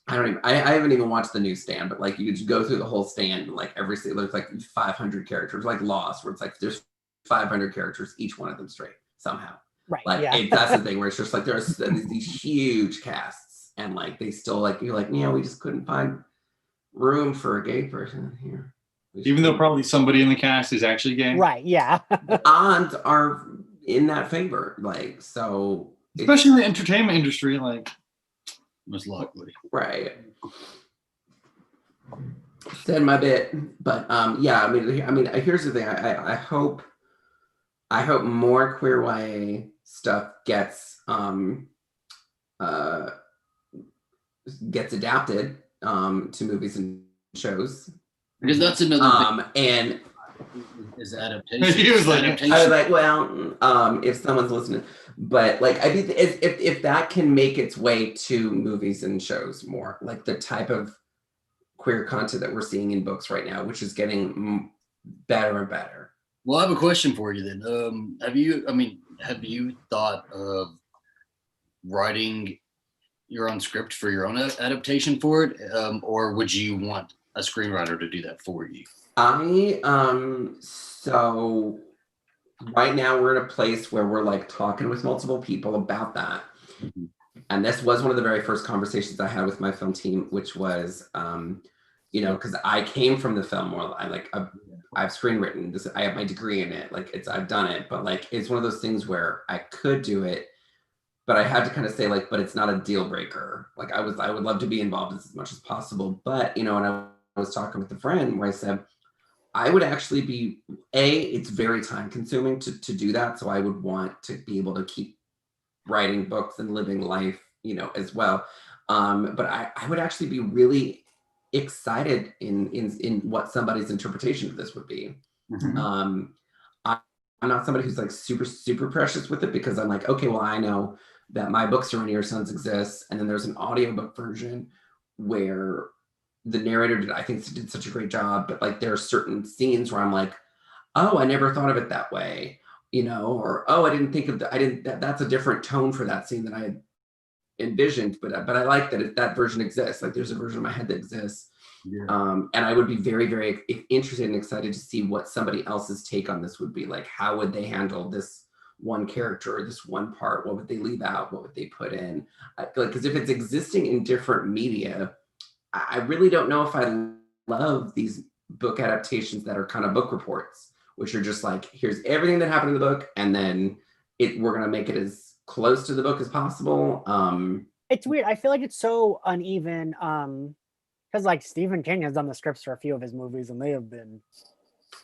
I haven't even watched the new Stand, but you just go through the whole Stand, and every there's 500 characters, Lost, where it's there's 500 characters, each one of them straight somehow. Right. That's the thing where it's just there's these huge casts, and they still you're we just couldn't find room for a gay person here. Even though probably somebody in the cast is actually gay. Right. Yeah. The odds are in that favor, so. Especially in the entertainment industry, most likely. Right. Said my bit, but I mean, here's the thing. I hope more queer YA stuff gets adapted to movies and shows. Because that's another and is adaptation. He was adaptation. I was well, if someone's listening, but I mean, if that can make its way to movies and shows more, the type of queer content that we're seeing in books right now, which is getting better and better. Well, I have a question for you then. Have you thought of writing your own script for your own adaptation for it, or would you want a screenwriter to do that for you? So right now we're in a place where we're talking with multiple people about that. Mm-hmm. And this was one of the very first conversations I had with my film team, which was, because I came from the film world. I've screenwritten this. I have my degree in it. I've done it, but it's one of those things where I could do it, but I had to kind of say but it's not a deal breaker. I would love to be involved as much as possible, but and I was talking with a friend where I said, I would actually be, it's very time consuming to do that. So I would want to be able to keep writing books and living life, as well. But I would actually be really excited in what somebody's interpretation of this would be. I'm not somebody who's like super, super precious with it, because I'm like, okay, well, I know that My Book, So Many Your Sons exists. And then there's an audiobook version where the narrator did such a great job, but like there are certain scenes where I'm like, oh, I never thought of it that way, or, oh, I didn't think of that's a different tone for that scene than I had envisioned, but I like that version exists. Like there's a version in my head that exists. Yeah. And I would be very, very interested and excited to see what somebody else's take on this would be. Like, how would they handle this one character or this one part? What would they leave out? What would they put in? Because if it's existing in different media, I really don't know if I love these book adaptations that are kind of book reports, which are just like, here's everything that happened in the book, and then we're going to make it as close to the book as possible. It's weird. I feel like it's so uneven. Because like Stephen King has done the scripts for a few of his movies, and they have been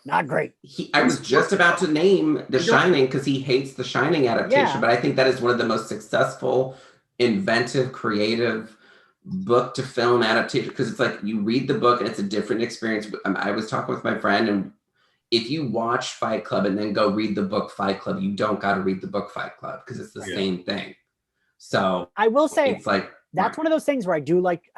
not great. I was just about to name The Shining, because he hates the Shining adaptation, but I think that is one of the most successful, inventive, creative book to film adaptation, because it's like you read the book and it's a different experience. I was talking with my friend, and if you watch Fight Club and then go read the book Fight Club, you don't got to read the book Fight Club, because it's the same thing. So I will say it's like that's one of those things where I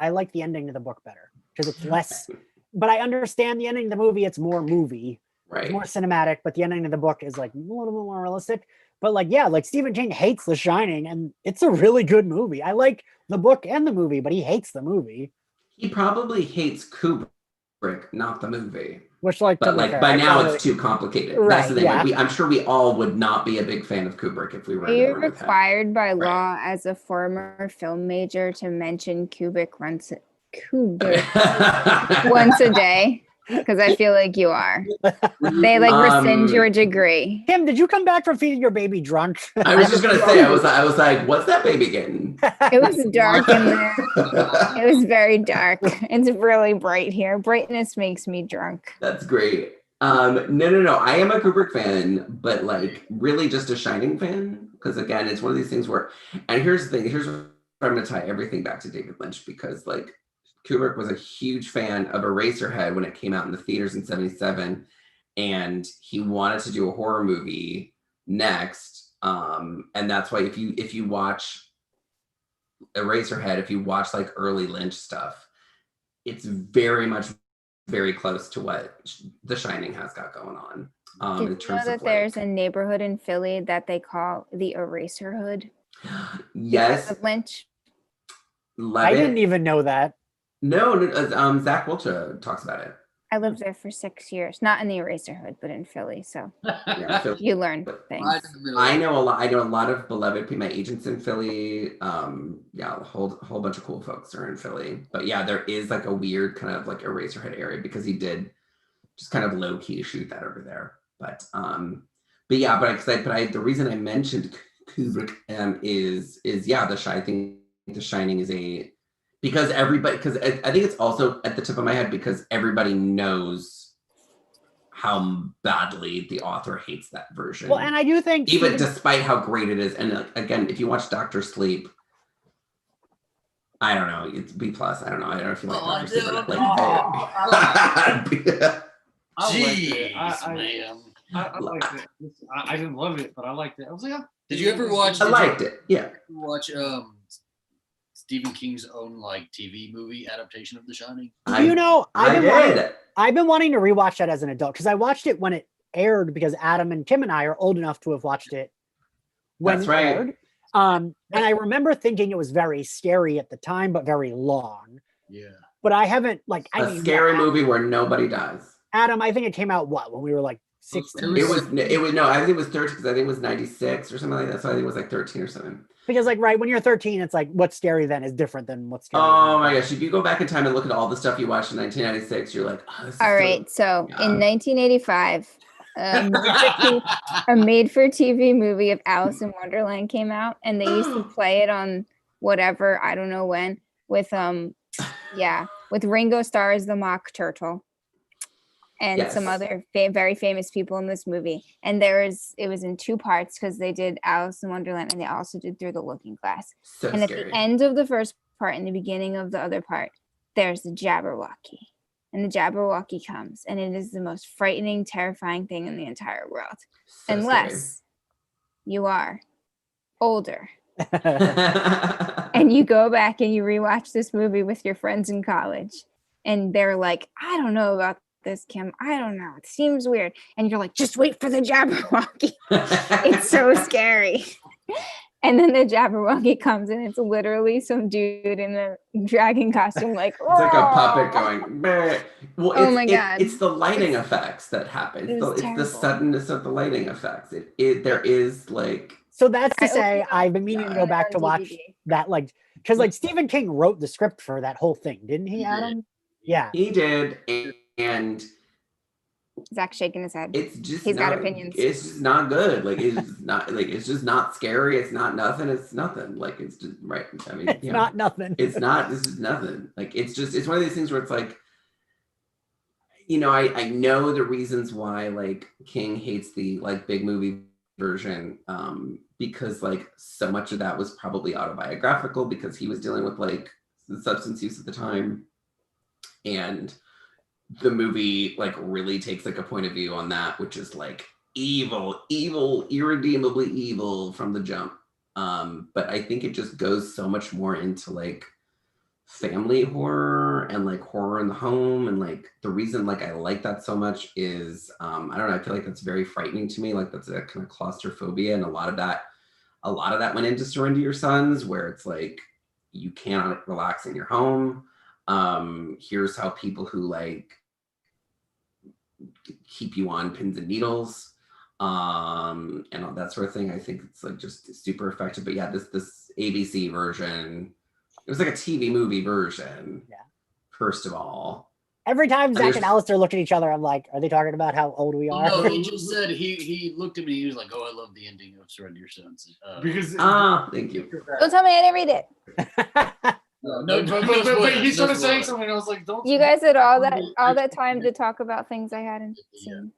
like the ending of the book better, because it's less. But I understand the ending of the movie; it's more movie, right? It's more cinematic. But the ending of the book is like a little bit more realistic. But like, yeah, like Stephen King hates The Shining, and it's a really good movie. I like the book and the movie, but he hates the movie. He probably hates Kubrick, not the movie. Which, like, but like by now it's too complicated. Right, that's the thing. yeah. Like I'm sure we all would not be a big fan of Kubrick if we were. Are you required by law as a former film major to mention Kubrick once a day? Because I feel like you are. They like rescind your degree. Kim, did you come back from feeding your baby drunk? I was just gonna say, I was like, what's that baby getting? It was dark in there. It was very dark. It's really bright here. Brightness makes me drunk. That's great. No. I am a Kubrick fan, but like really just a Shining fan. Because again, it's one of these things where, and here's the thing. Here's where I'm gonna tie everything back to David Lynch, because like Kubrick was a huge fan of Eraserhead when it came out in the theaters in '77, and he wanted to do a horror movie next. And that's why if you watch Eraserhead, if you watch like early Lynch stuff, it's very close to what The Shining has got going on. Did you know that there's a neighborhood in Philly that they call the Eraserhood? Yes. Of Lynch. I didn't even know that. No, Zach Wilcher talks about it. I lived there for 6 years, not in the Eraserhood, but in Philly. So yeah, you learn things. I know a lot. I know a lot of beloved people. My agents in Philly. A whole bunch of cool folks are in Philly. But yeah, there is like a weird kind of like Eraserhead area, because he did just kind of low key shoot that over there. But the reason I mentioned Kubrick is The Shining is because I think it's also at the tip of my head, because everybody knows how badly the author hates that version. Well, and I do think even despite how great it is, and again, if you watch Dr. Sleep, I don't know, it's B+. I don't know if you like Dr. Sleep. I liked it. I didn't love it, but I liked it. I was like, Did you ever watch? I liked it. Yeah. Watch Stephen King's own like TV movie adaptation of The Shining? I've been wanting to rewatch that as an adult, because I watched it when it aired, because Adam and Kim and I are old enough to have watched it when it aired. And I remember thinking it was very scary at the time, but very long. Yeah. But I haven't scary movie where nobody dies. Adam, I think it came out when we were like 16. It was I think it was 13, because I think it was 96 or something like that. So I think it was like 13 or something. Because like when you're 13, it's like what's scary then is different than what's scary. Oh my gosh! If you go back in time and look at all the stuff you watched in 1996, you're like, oh, this is all right. So in 1985, a made-for-TV movie of Alice in Wonderland came out, and they used to play it on whatever, I don't know when, with Ringo Starr as the Mock Turtle. and some other very famous people in this movie. And it was in 2 parts because they did Alice in Wonderland and they also did Through the Looking Glass. So and scary. At the end of the first part and the beginning of the other part, there's the Jabberwocky. And the Jabberwocky comes, and it is the most frightening, terrifying thing in the entire world. So Unless you are older scary. and you go back and you rewatch this movie with your friends in college, and they're like, I don't know about this, Kim. I don't know. It seems weird. And you're like, just wait for the Jabberwocky. It's so scary. And then the Jabberwocky comes and it's literally some dude in a dragon costume, like, It's like a puppet going. Bleh. Well, Oh my God. It's the lighting effects that happen. It's the terrible. suddenness of the lighting effects. There is like. So that's to I say, opened I've been meaning to go back to watch DVD. that, like, because like Stephen King wrote the script for that whole thing, didn't he, Adam? Yeah. He did, and Zach's shaking his head. it's just He's got not- opinions. It's just not good. Like it's just not like it's just not scary. It's not nothing. It's nothing. Like it's just right. I mean, It's not nothing. It's not. This is nothing. Like it's one of these things where it's like, I know the reasons why like King hates the like big movie version, because like so much of that was probably autobiographical because he was dealing with like the substance use at the time, and the movie like really takes like a point of view on that, which is like evil, irredeemably evil from the jump. But I think it just goes so much more into like family horror and like horror in the home, and like the reason like I like that so much is I don't know, I feel like that's very frightening to me. Like that's a kind of claustrophobia, and a lot of that went into Surrender Your Sons, where it's like you cannot relax in your home. Here's how people who like keep you on pins and needles, and all that sort of thing. I think it's like just super effective. But yeah, this ABC version, it was like a TV movie version. Yeah. First of all, Every time Zach there's- and Alistair look at each other, I'm like, are they talking about how old we are? No, he just said he looked at me. He was like, "Oh, I love the ending of Surrender Your Sons." Because thank you. Don't tell me I didn't read it. but he started saying something, and I was like, "Don't." You guys had all that time to talk about things I hadn't seen.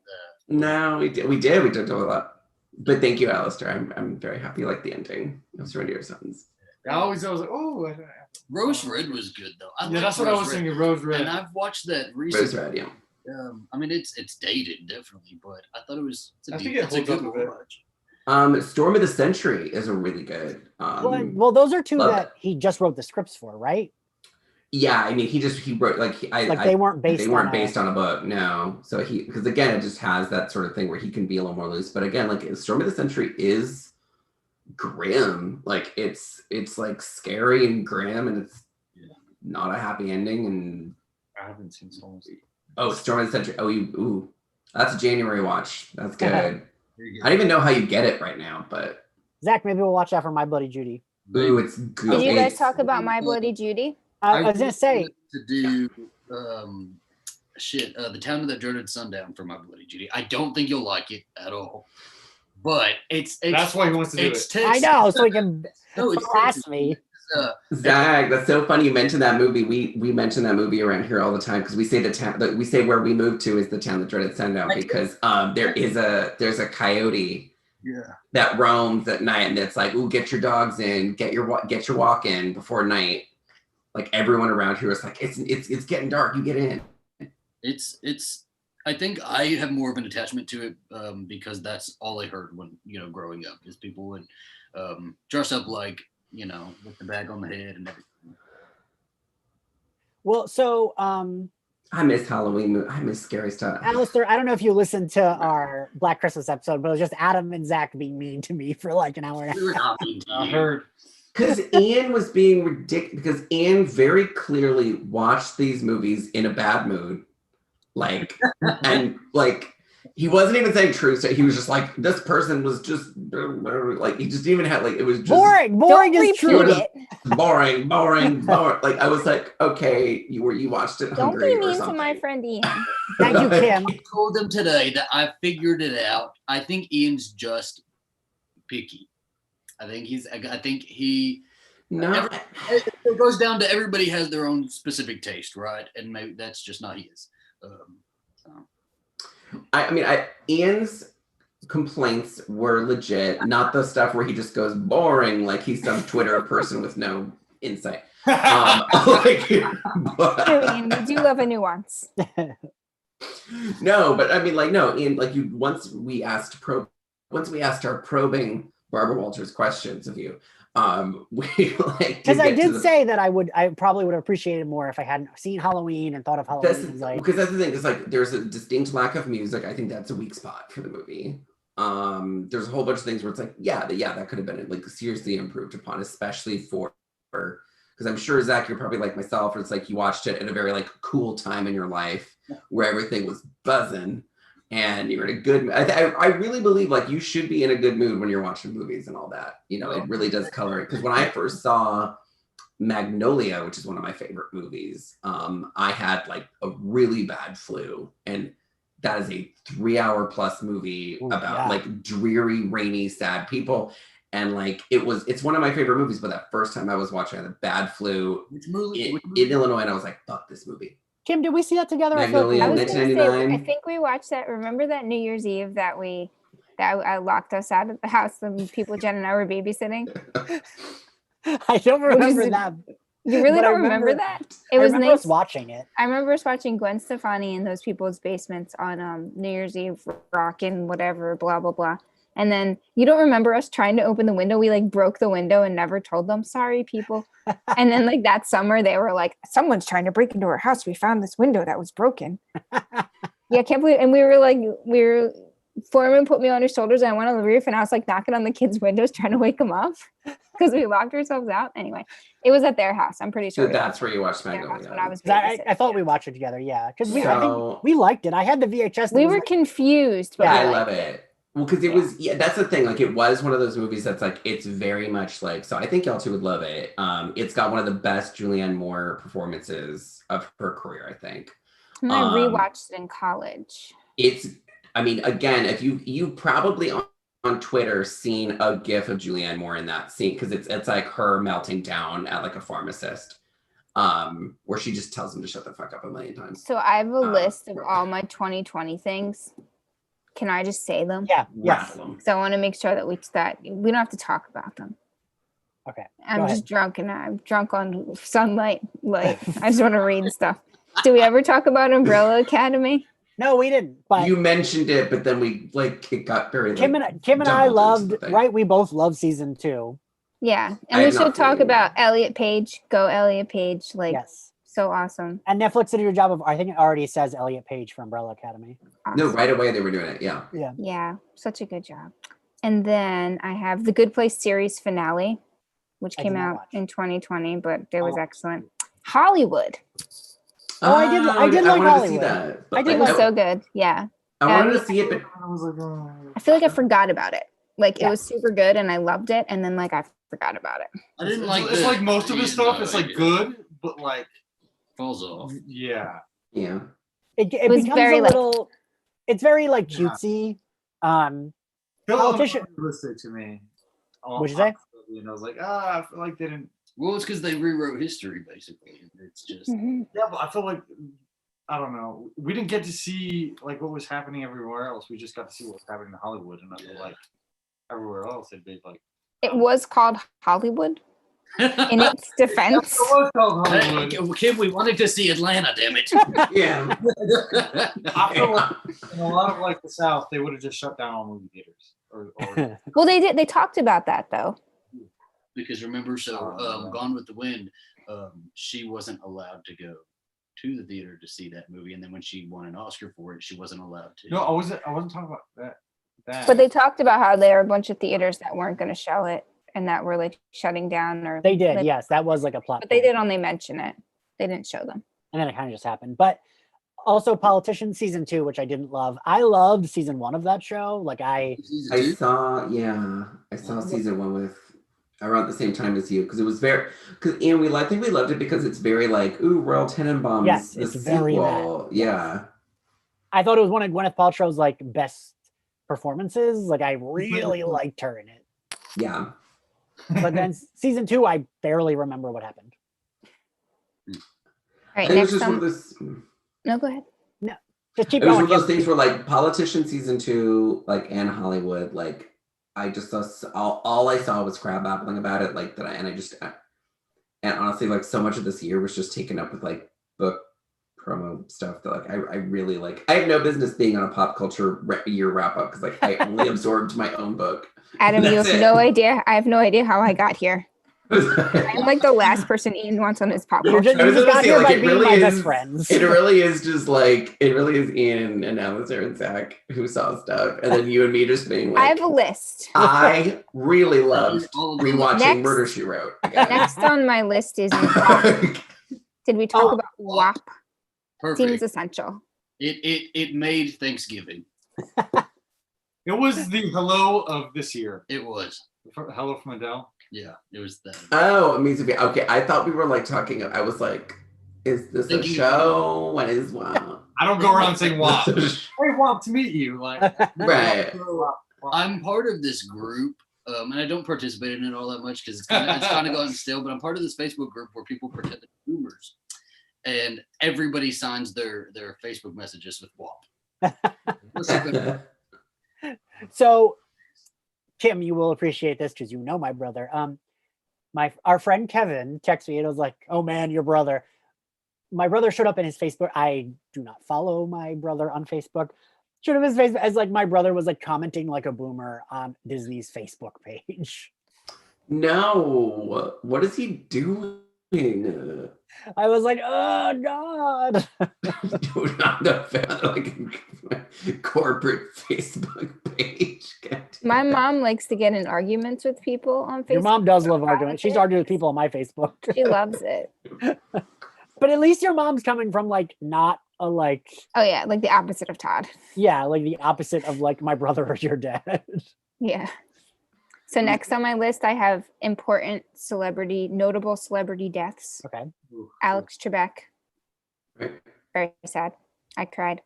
No, we did a lot. But thank you, Alistair. I'm very happy you like the ending of Surrender Your Sons. I was like, "Oh." Rose Red was good though. Yeah, that's what I was thinking. Rose Red. And I've watched that recently. Rose Red, yeah. I mean, it's dated definitely, but I thought it's I think it's a it holds good up a bit. watch. Storm of the Century is a really good. Well, those are two love that he just wrote the scripts for, right? Yeah, I mean, he wrote like They weren't based. they weren't based on a book, no. So because again, it just has that sort of thing where he can be a little more loose. But again, like Storm of the Century is grim. Like it's like scary and grim, and it's not a happy ending. And I haven't seen Storm. Storm of the Century. Ooh, that's a January watch. That's good. I don't even know how you get it right now, but Zach, maybe we'll watch that for My Bloody Judy. ooh, it's good. Did you guys talk about My Bloody Judy? I was gonna say to do the Town of the Dreaded Sundown for My Bloody Judy. I don't think you'll like it at all, but it's That's why he wants to do it. I know, so he can harass Texas. me. Zach, that's so funny you mentioned that movie. We mention that movie around here all the time because we say we say where we moved to is the town that dreaded sundown because there's a coyote that roams at night, and it's like, ooh, get your dogs in, get your walk in before night. Like everyone around here is like, it's getting dark, you get in. It's I think I have more of an attachment to it because that's all I heard when growing up is people would dress up like with the bag on the head and everything. Well, so I miss Halloween. I miss scary stuff. Alistair, I don't know if you listened to our Black Christmas episode, but it was just Adam and Zach being mean to me for like an hour and a half. We were not mean to I you. heard. Because Ian was being ridiculous. Because Ian very clearly watched these movies in a bad mood, and he wasn't even saying true. So he was just like, this person was just like he just didn't even have it was just Boring Don't is repeat true. it. boring. Like I was like, okay, you watched it Don't hungry be or mean something. to my friend Ian. Thank you, Kim. I told them today that I figured it out. I think Ian's just picky. I think he. No, It goes down to everybody has their own specific taste, right? And maybe that's just not his. Ian's complaints were legit, not the stuff where he just goes boring, like he's some Twitter person with no insight. Ian, we do love a nuance. No, but I mean, like, no, Ian, like once we asked our probing Barbara Walters questions of you, we like because I did say that I probably would have appreciated more if I hadn't seen Halloween and thought of Halloween as like, because that's the thing, is like there's a distinct lack of music. I think that's a weak spot for the movie. There's a whole bunch of things where it's like, that could have been like seriously improved upon, especially for, because I'm sure, Zach, you're probably like myself, where it's like you watched it at a very like cool time in your life where everything was buzzing and you're in a good, I really believe like you should be in a good mood when you're watching movies and all that. You know, it really does color it. Because when I first saw Magnolia, which is one of my favorite movies, I had like a really bad flu, and that is a 3-hour plus movie about like dreary, rainy, sad people. And like it's one of my favorite movies, but that first time I was watching, I had a bad flu in Illinois, and I was like, fuck this movie. Kim, did we see that together? Magnolia, I was gonna say, 1999. I think we watched that. Remember that New Year's Eve that I locked us out of the house, the people Jen and I were babysitting? I don't remember that. You really don't remember that? It was nice watching it. I remember us watching Gwen Stefani in those people's basements on New Year's Eve, rockin' whatever, blah, blah, blah. And then you don't remember us trying to open the window. We like broke the window and never told them, sorry, people. And then like that summer they were like, someone's trying to break into our house. We found this window that was broken. Yeah, I can't believe. And we were Foreman put me on his shoulders and I went on the roof and I was like knocking on the kids' windows trying to wake them up because we locked ourselves out. Anyway, it was at their house. I'm pretty sure. So that's where you watched Magnolia. That's when I was. I thought we watched it together. Yeah, because I think we liked it. I had the VHS. We were confused, but I love it. Well, because it was, that's the thing. Like, it was one of those movies that's like, it's very much like, so I think y'all two would love it. It's got one of the best Julianne Moore performances of her career, I think. And I rewatched it in college. I mean, again, if you probably on Twitter seen a gif of Julianne Moore in that scene, because it's like her melting down at like a pharmacist, where she just tells him to shut the fuck up a million times. So I have a list of all my 2020 things. Can I just say them? Yeah. So I want to make sure that we don't have to talk about them. Okay. I'm just drunk and I'm drunk on sunlight. Like I just want to read stuff. Do we ever talk about Umbrella Academy? No, we didn't. But you mentioned it, but then we like it got very. Kim and I loved. Right, we both loved season 2. Yeah, and we should talk about Elliot Page. Go Elliot Page! Like so awesome. And Netflix did a good job of. I think it already says Elliot Page for Umbrella Academy. Awesome. No, right away they were doing it. Yeah. Yeah, such a good job. And then I have the Good Place series finale, which came out in 2020, but it was excellent. Hollywood. Oh, I did like Hollywood. See that, it was so good. Yeah. I wanted to see it, but I was like, I feel like I forgot about it. Like it was super good and I loved it, and then like I forgot about it. I didn't like it's like most of his stuff. It's like good, but like falls off. Yeah. It was very little. It's very like cutesy. Politician realistic to me. What'd you say? You know, I was like, I feel like they didn't. Well, it's because they rewrote history, basically. It's just yeah, but I feel like I don't know. We didn't get to see like what was happening everywhere else. We just got to see what was happening in Hollywood, and I feel like everywhere else it'd be like. It was called Hollywood. In its defense, hey, Kim, we wanted to see Atlanta. Damn it! Yeah. I feel like in a lot of like the South, they would have just shut down all movie theaters. Or well, they did. They talked about that though. Because remember, Gone with the Wind, she wasn't allowed to go to the theater to see that movie, and then when she won an Oscar for it, she wasn't allowed to. No, I wasn't talking about that. But they talked about how there were a bunch of theaters that weren't going to show it, and that were like shutting down. Or they did, yes, that was like a plot. But they did only mention it. They didn't show them. And then it kind of just happened. But also, Politician season 2, which I didn't love. I loved season 1 of that show. Like I saw season 1 with. Around the same time as you, because it was very, I think we loved it because it's very like, ooh, Royal Tenenbaums. Yes, it's very that. Yeah. I thought it was one of Gwyneth Paltrow's like best performances. Like I really liked her in it. Yeah. But then season 2, I barely remember what happened. All right, next No, go ahead. No. Just keep It was going. one of those Jim. things where like Politician season 2, like Anne Hollywood, like I just saw all I saw was crab appling about it, like that. And honestly, like so much of this year was just taken up with like book promo stuff that like I really like. I have no business being on a pop culture year wrap up because like I only absorbed my own book. Adam, you That's have it. no idea. I have no idea how I got here. I'm like the last person Ian wants on his pop You're culture. just- I was gonna got say, here like, by it being really my is. best friends. It really is just like it really is Ian and Alistair and Zach who saw stuff, and then you and me just being like, I have a list. I really loved All of them. rewatching Next- Murder She Wrote. Again. Next on my list is did we talk about WAP? Perfect. Seems essential. It made Thanksgiving. It was the hello of this year. It was. Hello from Adele. Yeah, it was that. Oh, amazing. Okay, I thought we were like talking. I was like, is this a Thinking- show? What is WAP? I don't go around saying WAP. Hey, WAP to meet you. Like, Right. I'm part of this group, and I don't participate in it all that much because it's kind of gotten stale. But I'm part of this Facebook group where people pretend they're boomers, and everybody signs their Facebook messages with WAP. So, Kim, you will appreciate this because you know my brother. Our friend Kevin texted me and was like, "Oh man, your brother." My brother showed up in his Facebook. I do not follow my brother on Facebook. Showed up his Facebook as like my brother was like commenting like a boomer on Disney's Facebook page. No, what is he doing? I was like, oh God. Dude, on the like corporate Facebook page. My mom likes to get in arguments with people on Facebook. Your mom does love arguments. She's argued with people on my Facebook. She loves it. But at least your mom's coming from like not a like, Oh yeah, like the opposite of Todd. yeah, like the opposite of like my brother or your dad. Yeah. So next on my list, I have notable celebrity deaths. Okay. Alex Trebek, Right. very sad. I cried.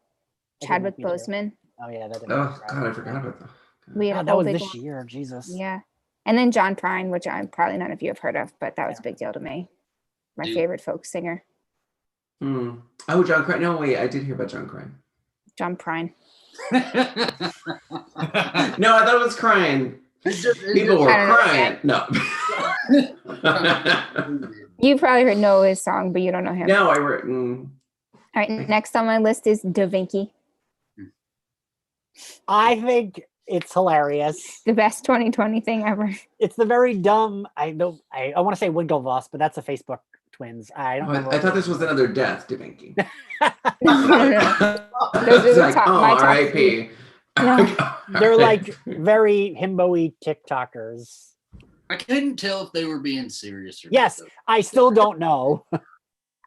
I Chadwick didn't either. Boseman. Oh yeah, that didn't Oh God, I forgot about that. We had God, a that whole was big this one. year. Jesus. Yeah. And then John Prine, which probably none of you have heard of, but that was a big deal to me. My Dude. favorite folk singer, Oh, John Crane. No, wait, I did hear about John Crane. John Prine. No, I thought it was crying. People were I don't know. crying. No. You probably heard his song, but you don't know him. No, I were. All right, next on my list is Da Vinci, I think it's hilarious. the best 2020 thing ever. It's the very dumb. I want to say Winklevoss, but that's a Facebook twins. I don't know. I thought this was another death, Da Vinci. No. Those are It's the like, top- oh, my top R.I.P. No. They're like very himbo-y TikTokers. I couldn't tell if they were being serious or Yes. not. I still don't know.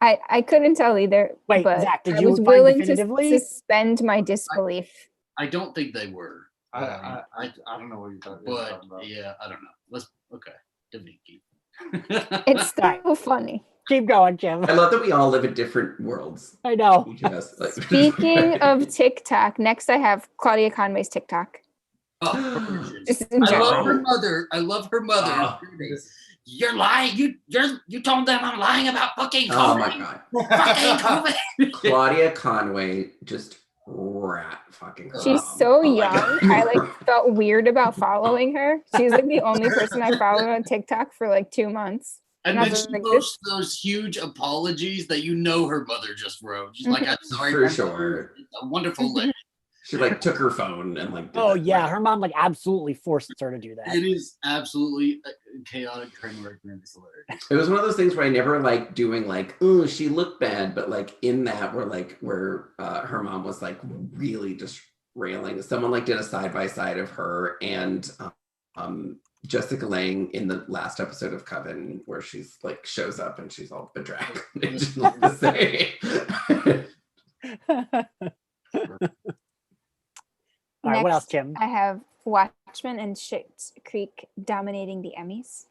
I couldn't tell either. Wait, but Zach, did I you was find willing to definitively? suspend my disbelief. I don't think they were. I don't know what you're talking But about. yeah, I don't know. Okay. Da Vinci. It's so funny. Keep going, Jim. I love that we all live in different worlds. I know. Each of us. Like, Speaking of TikTok, next I have Claudia Conway's TikTok. Oh, gorgeous. Just in I love her general. mother. I love her mother. Oh. You're lying. You told them I'm lying about fucking COVID. oh my God. Fucking COVID. Claudia Conway just rat fucking her She's mom. so Oh my young. God. I like felt weird about following her. She's like the only person I followed on TikTok for like 2 months. And And I then was she like, posts those huge apologies that you know her mother just wrote. She's like, I'm sorry. For Grandma. sure. It's a wonderful lady. She like took her phone and like. did Oh that. yeah, her mom like absolutely forced her to do that. It is absolutely a chaotic train wreck, man. It's hilarious. It was one of those things where I never like doing like, oh, she looked bad, but like in that where her mom was like really just railing. Someone like did a side by side of her and Jessica Lange in the last episode of Coven, where she's like shows up and she's all bedraggled. It just looked the same. All right, what else, Next, Tim? I have Watchmen and Schitt's Creek dominating the Emmys.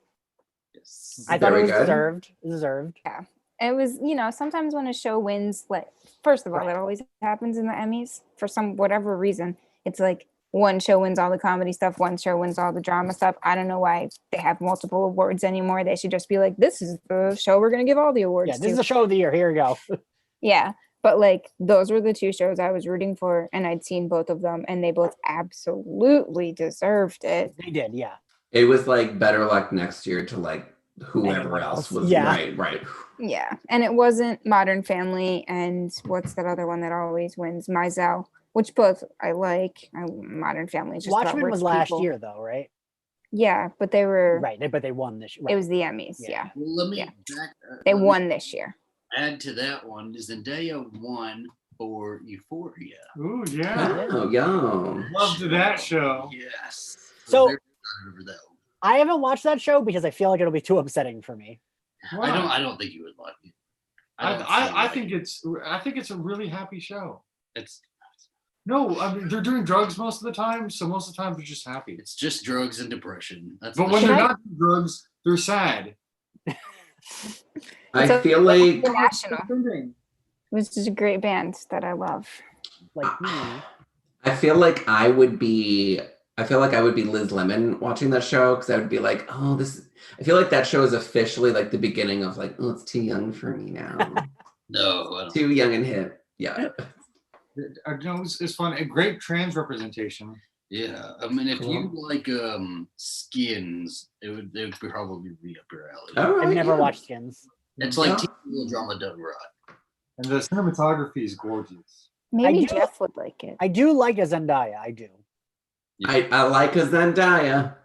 Yes. I thought it Very was good. deserved. Deserved. It was, sometimes when a show wins, like, first of all, Right. that always happens in the Emmys for whatever reason. It's like one show wins all the comedy stuff, one show wins all the drama stuff. I don't know why they have multiple awards anymore. They should just be like, this is the show we're going to give all the awards Yeah, to. this is the show of the year. Here we go. Yeah. But like those were the two shows I was rooting for, and I'd seen both of them, and they both absolutely deserved it. They did, yeah. It was like better luck next year to like whoever Anyone else else, was yeah. right. Yeah, and it wasn't Modern Family, and what's that other one that always wins? Mizell, which both I like. Modern Family is just about Watchmen rich was last people. year though, right? Yeah, but they were Right, but they won this year. It was the Emmys. Yeah, Well, let me Yeah. back, they let me won this year. add to that one. Zendaya won for Euphoria. Ooh, yeah. Oh, yum. Loved that show. Yes. So- Very excited over that one. I haven't watched that show because I feel like it'll be too upsetting for me. Why? I don't think you would like it. I think it's a really happy show. it's No, I mean they're doing drugs most of the time, so most of the time they're just happy. it's just drugs and depression. That's But the when show. they're not doing drugs, they're sad. I So- feel like The National, Singing. which is a great band that I love. Like me. I feel like I would be Liz Lemon watching that show because I would be like, oh, this. I feel like that show is officially like the beginning of like, oh, it's too young for me now. No, I don't. Too young and hip. Yeah. I know it's fun. A great trans representation. Yeah, I mean, if you Cool. like Skins, it would probably be up your alley. All right, I've never yeah. watched Skins. It's like Yeah. TV drama done right. And the cinematography is gorgeous. Maybe do- Jeff would like it. I do like a Zendaya. I do. I like a Zendaya.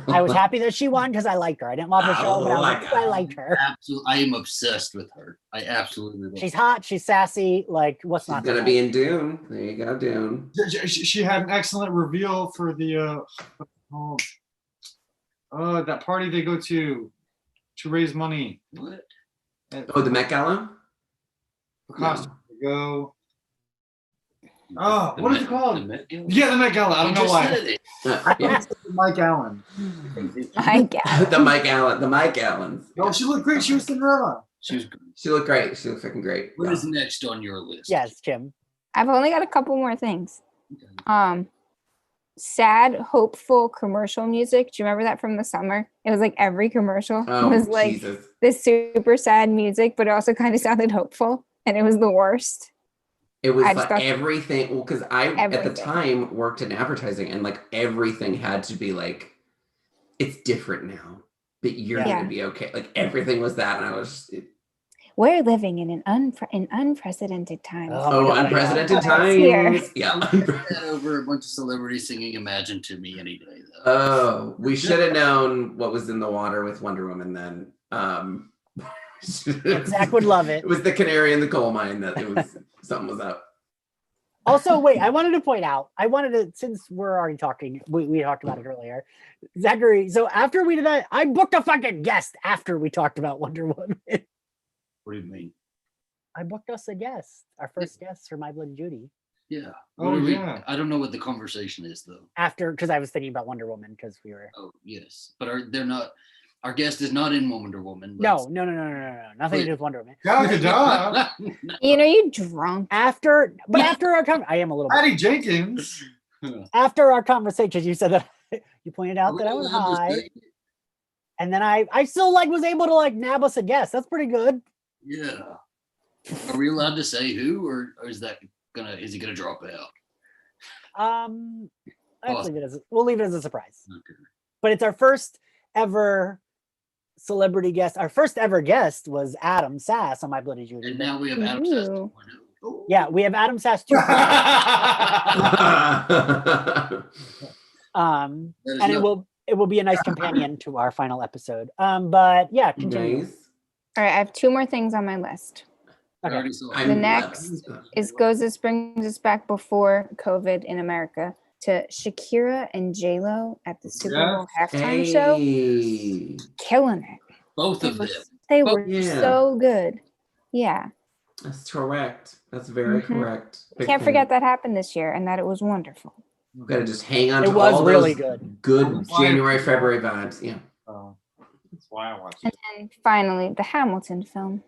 I was happy that she won because I liked her. I didn't love her I show, but like I liked her. Absolutely, I am obsessed with her. I absolutely love She's her. hot. She's sassy. Like, what's She's not gonna to be like? in Dune. There you go, Dune. She had an excellent reveal for the that party they go to raise money. What? Oh, the Met Gala. For costume to go. The what is Met- it called? the Met Gala? Yeah, the Met Gala. I don't You know just why. said it. Yeah. Mike Allen. I guess. the Mike Allens. Oh, she looked great. She was Cinderella. She was good. She looked great. She looked freaking great. What Yeah. is next on your list? Yes, Jim. I've only got a couple more things. Okay. Sad, hopeful commercial music. Do you remember that from the summer? It was like every commercial Oh, was like Jesus. this super sad music, but it also kind of sounded hopeful, and it was the worst. It was I just like thought- everything. Well, because I at the Everything. time worked in advertising, and like everything had to be like, it's different now, but you're Yeah. gonna be okay. Like everything was that, and I was. We're living in an unprecedented times. Oh, Oh, God, unprecedented It's here. times. Yeah. That over a bunch of celebrities singing "Imagine" to me any day though. Oh, we should have known what was in the water with Wonder Woman then. Zach would love it. It was the canary in the coal mine that it was something was up. Also, wait, I wanted to point out, since we're already talking, we talked about it earlier. Zachary, so after we did that, I booked a fucking guest after we talked about Wonder Woman. What do you mean? I booked us a guest, our first guest for My Bloody Judy. Yeah. Oh, What are we- yeah. I don't know what the conversation is though. After, because I was thinking about Wonder Woman, because we were. Oh yes, but they're not. Our guest is not in Wonder Woman. No. Nothing to do with Wonder Woman. Gal Gadot. You know, you drunk. After our I am a little bit. Patty Jenkins. After our conversation, you said that you pointed out that I was Allowed to high, say it? and then I still was able to nab us a guest. That's pretty good. Yeah. Are we allowed to say who, or is he gonna drop out? We'll leave it as a surprise. Okay. But it's our first ever celebrity guest. Our first ever guest was Adam Sass on My Bloody Judy. And now we have Adam Sass Ooh. 2.0. Oh. Yeah, we have Adam Sass too. That is And not- it will be a nice companion to our final episode. But yeah, continue. Nice. All right, I have two more things on my list. I Okay. already saw I'm The it. next This brings us back before COVID in America to Shakira and J-Lo at the Super Bowl halftime show. Hey. Killing it. both of They them. were, they Oh, were yeah. so good. Yeah. That's correct. That's very Mhm. correct. Big Can't fan. forget that happened this year and that it was wonderful. You gotta just hang on It to was all really those good. good January, February vibes. Yeah. Oh, that's why I watched And it. then finally, the Hamilton film,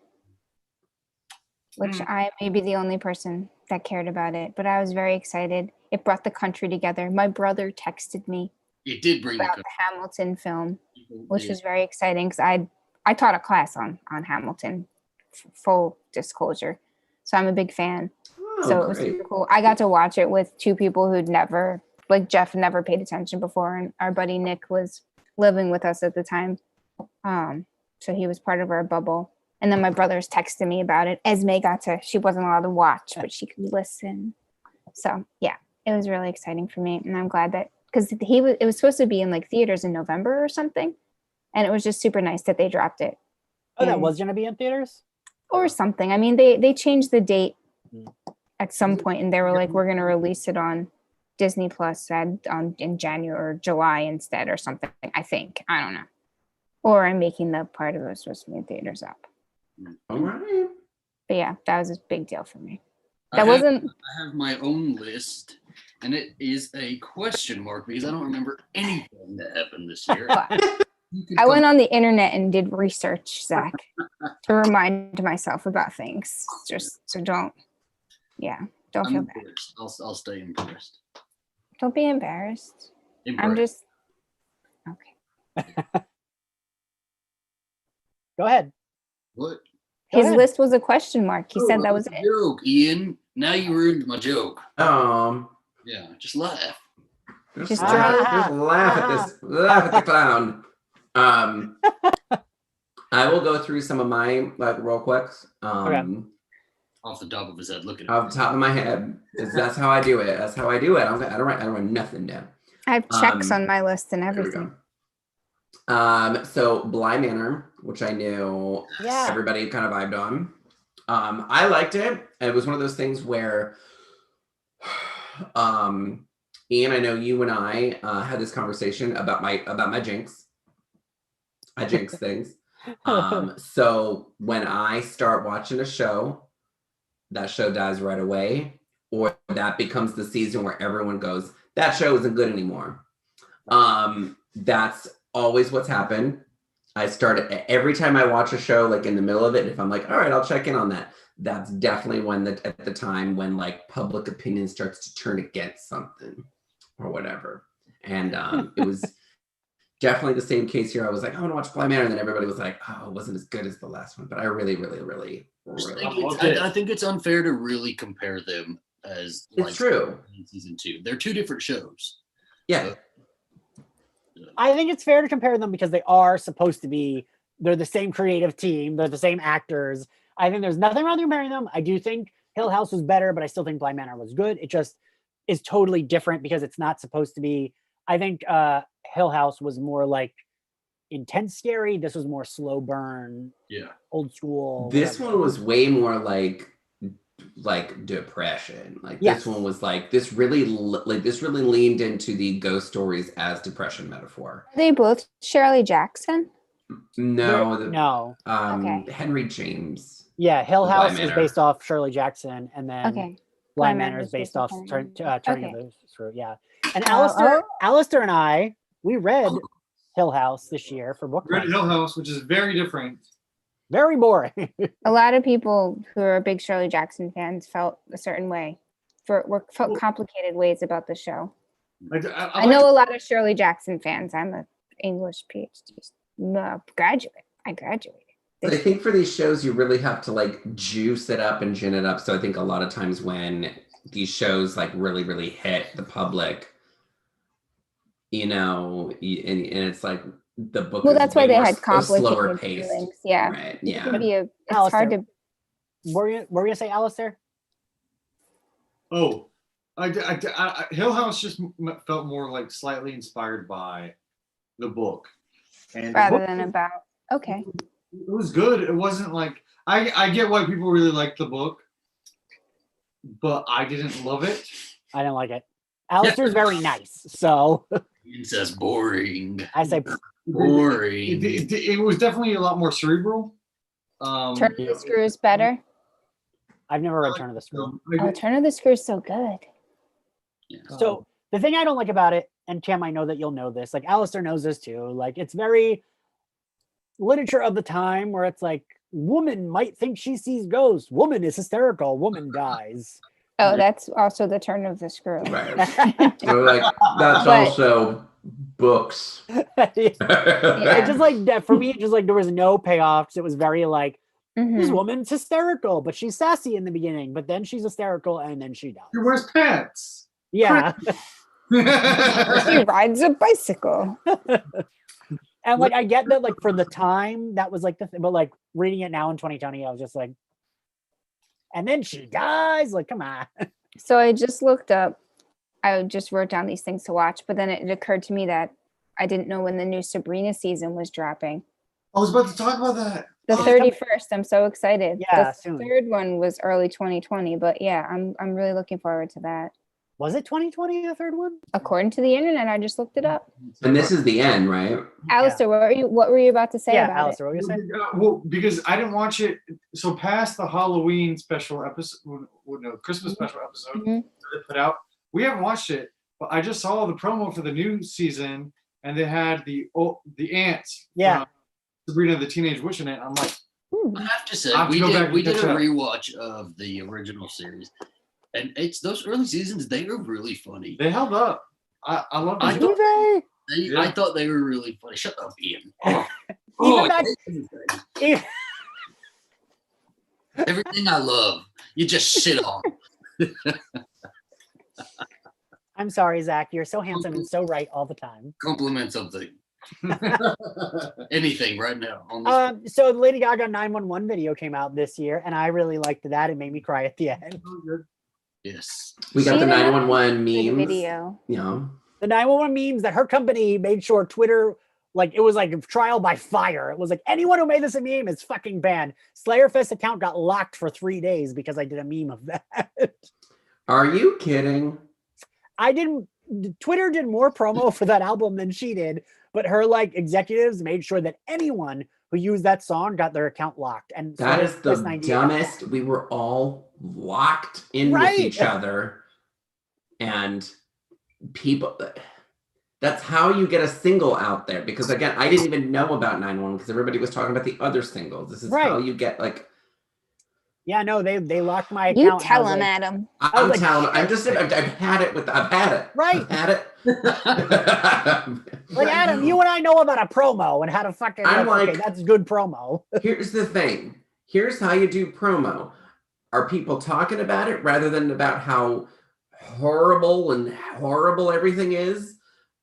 which Mm. I may be the only person that cared about it, but I was very excited. It brought the country together. My brother texted me It did bring about the the Hamilton film, country. which was very exciting because I taught a class on Hamilton, full disclosure. So I'm a big fan. Oh, So it was great. super cool. I got to watch it with two people who'd never, like Jeff never paid attention before, and our buddy Nick was living with us at the time. So he was part of our bubble. And then my brothers texted me about it. Esme she wasn't allowed to watch, but she could listen. So yeah, it was really exciting for me. And I'm glad that, because it was supposed to be in like theaters in November or something. And it was just super nice that they dropped it. Oh, that was going to be in theaters? Or something. I mean, they changed the date at some point, and they were like, we're going to release it on Disney Plus in January or July instead or something, I think. I don't know. Or I'm making the part of it was supposed to be in theaters up. All right. But yeah, that was a big deal for me. I have my own list, and it is a question mark because I don't remember anything that happened this year. I went on the internet and did research, Zach, to remind myself about things. Just so don't feel bad. I'll stay embarrassed. Don't be embarrassed. I'm just okay. Go ahead. What? His list was a question mark. He said that was it. Joke, Ian. Now you ruined my joke. Yeah, just laugh. Just laugh at this. Laugh at the clown. I will go through some of my real quick. Okay. Off the top of his head, look at it. Off the top of my head, that's how I do it. That's how I do it. I don't write nothing down. I have checks on my list and everything. So Bly Manor, which I knew everybody kind of vibed on. I liked it. It was one of those things where, Ian, I know you and I had this conversation about my jinx. I jinx things. So when I start watching a show, that show dies right away, or that becomes the season where everyone goes, that show isn't good anymore. That's always what's happened. I start every time I watch a show, like in the middle of it, if I'm like, all right, I'll check in on that. That's definitely at the time when like public opinion starts to turn against something or whatever. And it was definitely the same case here. I was like, I want to watch Bly Manor, and then everybody was like, oh, it wasn't as good as the last one. But I really I think it's unfair to really compare them as it's true. Season 2. They're two different shows. Yeah. I think it's fair to compare them because they are supposed to be, they're the same creative team, they're the same actors. I think there's nothing wrong with comparing them. I do think Hill House was better, but I still think Bly Manor was good. It just is totally different because it's not supposed to be. I think Hill House was more like intense scary. This was more slow burn. Yeah. Old school. This one was way more like depression. Like this one was like this really leaned into the ghost stories as depression metaphor. Are they both Shirley Jackson? No. Okay. Henry James. Yeah, Hill House is based off Shirley Jackson, and then Bly Manor is based off Turning of the Screw. Yeah. And Alistair and I, we read Hill House this year for book. Read Hill House, which is very different. Very boring. A lot of people who are big Shirley Jackson fans felt a certain way, felt complicated ways about the show. I know a lot of Shirley Jackson fans. I'm an English PhD graduate. I graduated. I think for these shows, you really have to like juice it up and gin it up. So I think a lot of times when these shows like really hit the public, you know, and it's like the book. Well, that's why they had complicated slower pace. Feelings. Yeah, right. Yeah. It's hard to. Were you gonna say, Alistair? Oh, I Hill House just felt more like slightly inspired by the book, and rather than about. Okay. It was good. It wasn't like I get why people really liked the book, but I didn't love it. I didn't like it. Alistair's very nice, so. It says boring. I say boring. It was definitely a lot more cerebral. Turn of the Screw is better. I've never read Turn of the Screw. Oh, Turn of the Screw is so good. Yeah. So the thing I don't like about it, and Cam, I know that you'll know this, like Alistair knows this too, like it's very literature of the time where it's like, woman might think she sees ghosts, woman is hysterical, woman dies. Oh, that's also the Turn of the Screw. Right. So like that's also books. It just like for me, just like there was no payoff. It was very like This Mhm. woman's hysterical, but she's sassy in the beginning, but then she's hysterical and then she dies. She wears pants. Yeah. She rides a bicycle. And like I get that like for the time that was like the thing, but like reading it now in 2020, I was just like, and then she dies. Like, come on. So I just looked up. I just wrote down these things to watch, but then it occurred to me that I didn't know when the new Sabrina season was dropping. I was about to talk about that. The 31st. I'm so excited. Yeah, the soon. third one was early 2020, but yeah, I'm really looking forward to that. Was it 2020, the third one? According to the internet, I just looked it up. And this is the end, right? Alistair, what were you about to say Yeah, about Alistair, what were you saying? Well, because I didn't watch it. So past the Halloween special episode, well, no, Christmas special episode Mhm. that they put out, we haven't watched it. But I just saw the promo for the new season, and they had the ants. Yeah. from Sabrina the Teenage Witch in it. I'm like, I have to say, I have to we go back did and we did catch a up. rewatch of the original series, and it's those early seasons. They were really funny. they held up. I love I it. Do they? I Yeah. thought they were really funny. Shut up, Ian. Even Oh, back- Even- everything I love, you just shit on. I'm sorry, Zach. You're so handsome and so right all the time. Compliment something. Anything right now on this. So the Lady Gaga 911 video came out this year, and I really liked that. It made me cry at the end. Yes. We got She the did a 911 Good memes. video. Yeah. The 911 memes that her company made sure Twitter, like it was like a trial by fire. It was like anyone who made this a meme is fucking banned. Slayerfest account got locked for 3 days because I did a meme of that. Are you kidding? I didn't. Twitter did more promo for that album than she did, but her like executives made sure that anyone who used that song got their account locked. And That is the Slayerfest 98 dumbest. We were all locked in Right. with each other. And people, that's how you get a single out there. Because again, I didn't even know about 911 because everybody was talking about the other singles. This is Right. how you get like, Yeah, no, they locked my account. You and I tell was him, like, Adam. I'm like, telling, I'm shit. just, I've had it with, I've had it. Right. I've had it. Like Adam, you and I know about a promo and how to fucking. I'm okay, like- that's good promo. Here's the thing. Here's how you do promo. Are people talking about it rather than about how horrible everything is?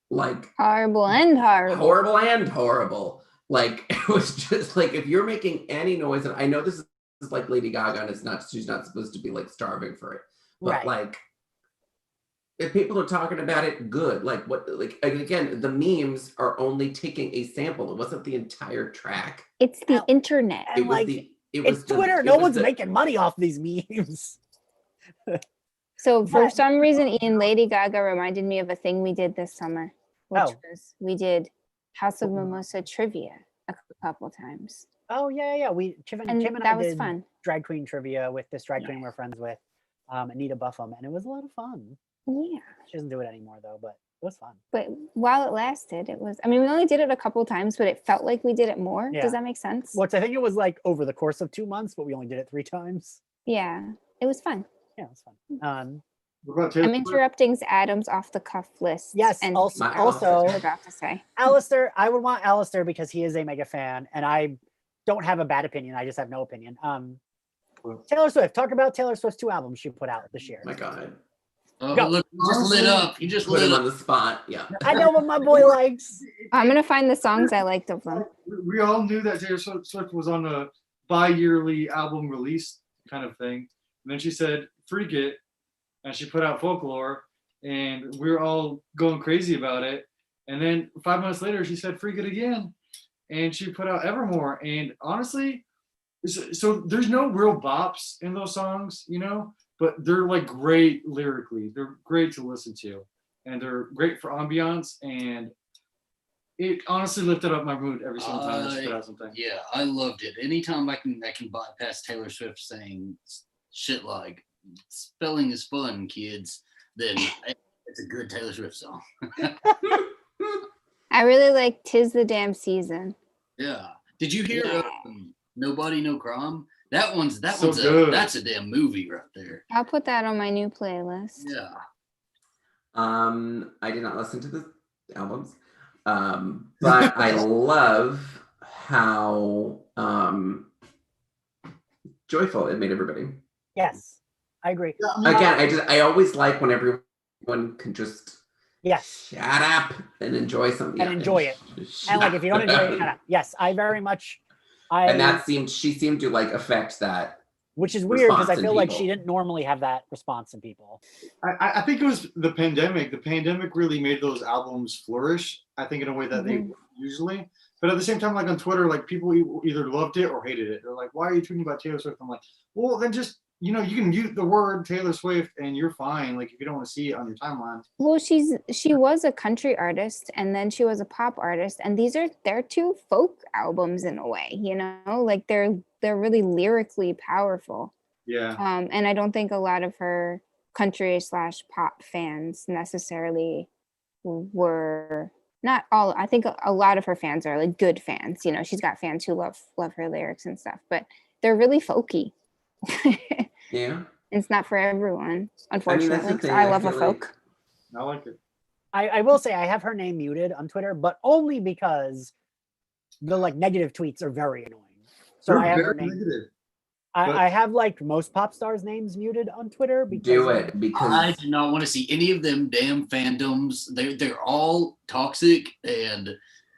Like Horrible and horrible. horrible and horrible. Like it was just like if you're making any noise, and I know this is like Lady Gaga, and it's not, she's not supposed to be like starving for it, but Right. like if people are talking about it, good. Like what? Like again, the memes are only taking a sample. It wasn't the entire track. It's the Well, internet. And It was like, the. It it's was the, Twitter. it No was one's the- making money off these memes. So for But- some reason, Ian, Lady Gaga reminded me of a thing we did this summer, which Oh. was we did House of Mimosa trivia a couple times, Oh yeah. Kim and and I that was did fun. drag queen trivia with this drag queen we're friends with, Anita Buffum, and it was a lot of fun. Yeah, She doesn't do it anymore though, but it was fun. but while it lasted, it was. I mean, we only did it a couple times, but it felt like we did it more. Yeah. Does that make sense? Which I think it was like over the course of 2 months, but we only did it 3 times. Yeah, it was fun. Yeah, it was fun. What about Taylor I'm Swift? interrupting Adam's off the cuff list. Yes, and also- I was also- about to say. Alistair, I would want Alistair because he is a mega fan, and I don't have a bad opinion. I just have no opinion. Taylor Swift. Talk about Taylor Swift's 2 albums she put out this year. Oh my God. Oh, Go. look, you just lit up. You just Put lit him up. on the spot. Yeah. I know what my boy likes. I'm gonna find the songs I liked of them. We all knew that Taylor Swift was on a bi-yearly album release kind of thing. And then she said, freak it. And she put out Folklore. And we were all going crazy about it. And then 5 months later, she said, freak it again. And she put out Evermore. And honestly, so there's no real bops in those songs, you know? But they're like great lyrically. They're great to listen to. And they're great for ambiance. And it honestly lifted up my mood every single time she put out something. Yeah, I loved it. Anytime I can bypass Taylor Swift saying shit like spelling is fun, kids, then it's a good Taylor Swift song. I really like "Tis the Damn Season." Yeah. Did you hear Yeah. Nobody No Crime? That one's So good. that's a damn movie right there. I'll put that on my new playlist. Yeah. I did not listen to the albums, but I love how joyful. It made everybody. Yes, I agree. Again, I always like when everyone can just yes shut up and enjoy something. and enjoy it. And like if you don't enjoy it, shut up. Yes, I very much. And she seemed to like affect that. Which is weird because I feel like people. she didn't normally have that response in people. I think it was the pandemic. The pandemic really made those albums flourish, I think, in a way that they usually. But at the same time, like on Twitter, like people either loved it or hated it. They're like, why are you tweeting about Taylor Swift? I'm like, well, then just, you can mute the word Taylor Swift and you're fine. Like if you don't want to see it on your timeline. Well, she was a country artist and then she was a pop artist, and they're two folk albums in a way, like they're really lyrically powerful. Yeah. And I don't think a lot of her country/pop fans necessarily were not all. I think a lot of her fans are like good fans. She's got fans who love her lyrics and stuff, but they're really folky. Yeah. It's not for everyone, unfortunately. I I love a folk. I like it. I will say I have her name muted on Twitter, but only because the like negative tweets are very annoying. So I have her name. Negative. I have like most pop stars' names muted on Twitter because Do it because I do not want to see any of them damn fandoms. They're all toxic and.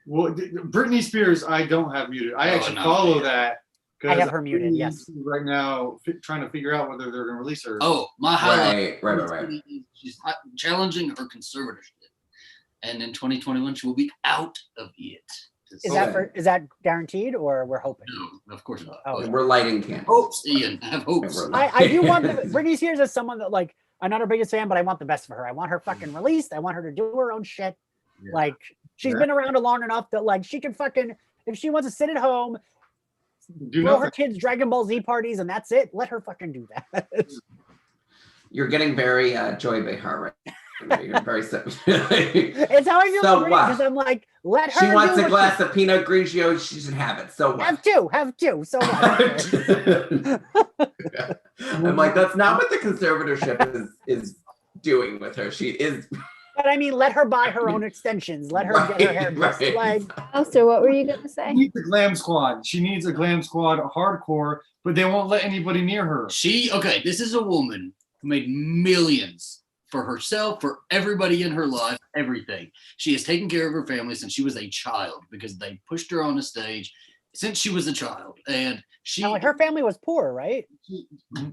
Well, Britney Spears, I don't have muted. I actually no, follow yeah. that. I have her muted. Yes. Right now, trying to figure out whether they're going to release her. Oh, my highlight. Right. She's challenging her conservatorship, and in 2021 she will be out of it. Is that guaranteed or we're hoping? No, of course not. Oh, we're lighting candles. Hopes, Ian. I have hopes. I do want Britney Spears as someone that like I'm not her biggest fan, but I want the best for her. I want her fucking released. I want her to do her own shit. Yeah. Like she's been around long enough that like she can fucking if she wants to sit at home. Throw her kids Dragon Ball Z parties and that's it. Let her fucking do that. You're getting very Joy Behar right. You're very It's how I feel so because I'm like, let her. She wants a glass of Pinot Grigio. She should have it. So what? Have two. So what? I'm like, that's not what the conservatorship is doing with her. She is. But I mean, let her buy her own extensions. Let her get her hair dressed. Like, Alistair, what were you gonna say? She needs a glam squad. She needs a glam squad, hardcore, but they won't let anybody near her. This is a woman who made millions for herself, for everybody in her life, everything. She has taken care of her family since she was a child because they pushed her on the stage since she was a child, and her family was poor, right?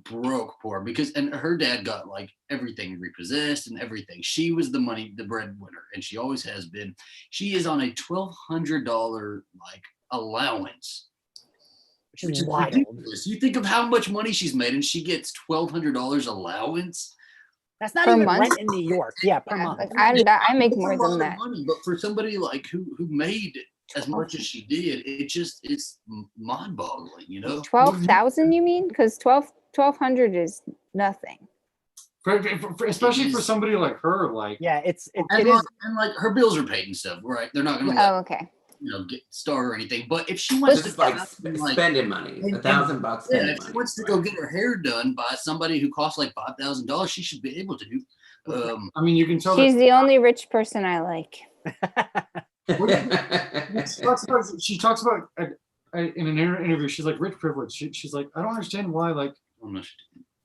Broke poor and her dad got like everything repossessed and everything. She was the breadwinner, and she always has been. She is on a $1,200 like allowance, which is wild. Ridiculous. You think of how much money she's made, and she gets $1,200 allowance. That's not even rent in New York. Yeah, per month. Like, I make more than that. Money, but for somebody like who made as much as she did, it's mind-boggling, 12,000, you mean? Because 1,200 is nothing. Especially for somebody like her, like it is, and like her bills are paid and stuff, right? They're not gonna get started or anything. But if she wants to like spending money, $1,000 spending if she wants to go get her hair done by somebody who costs like $5,000, she should be able to. I mean, you can tell she's the only rich person I like. She talks about in an interview. She's like rich privilege. She's like, I don't understand why. Like,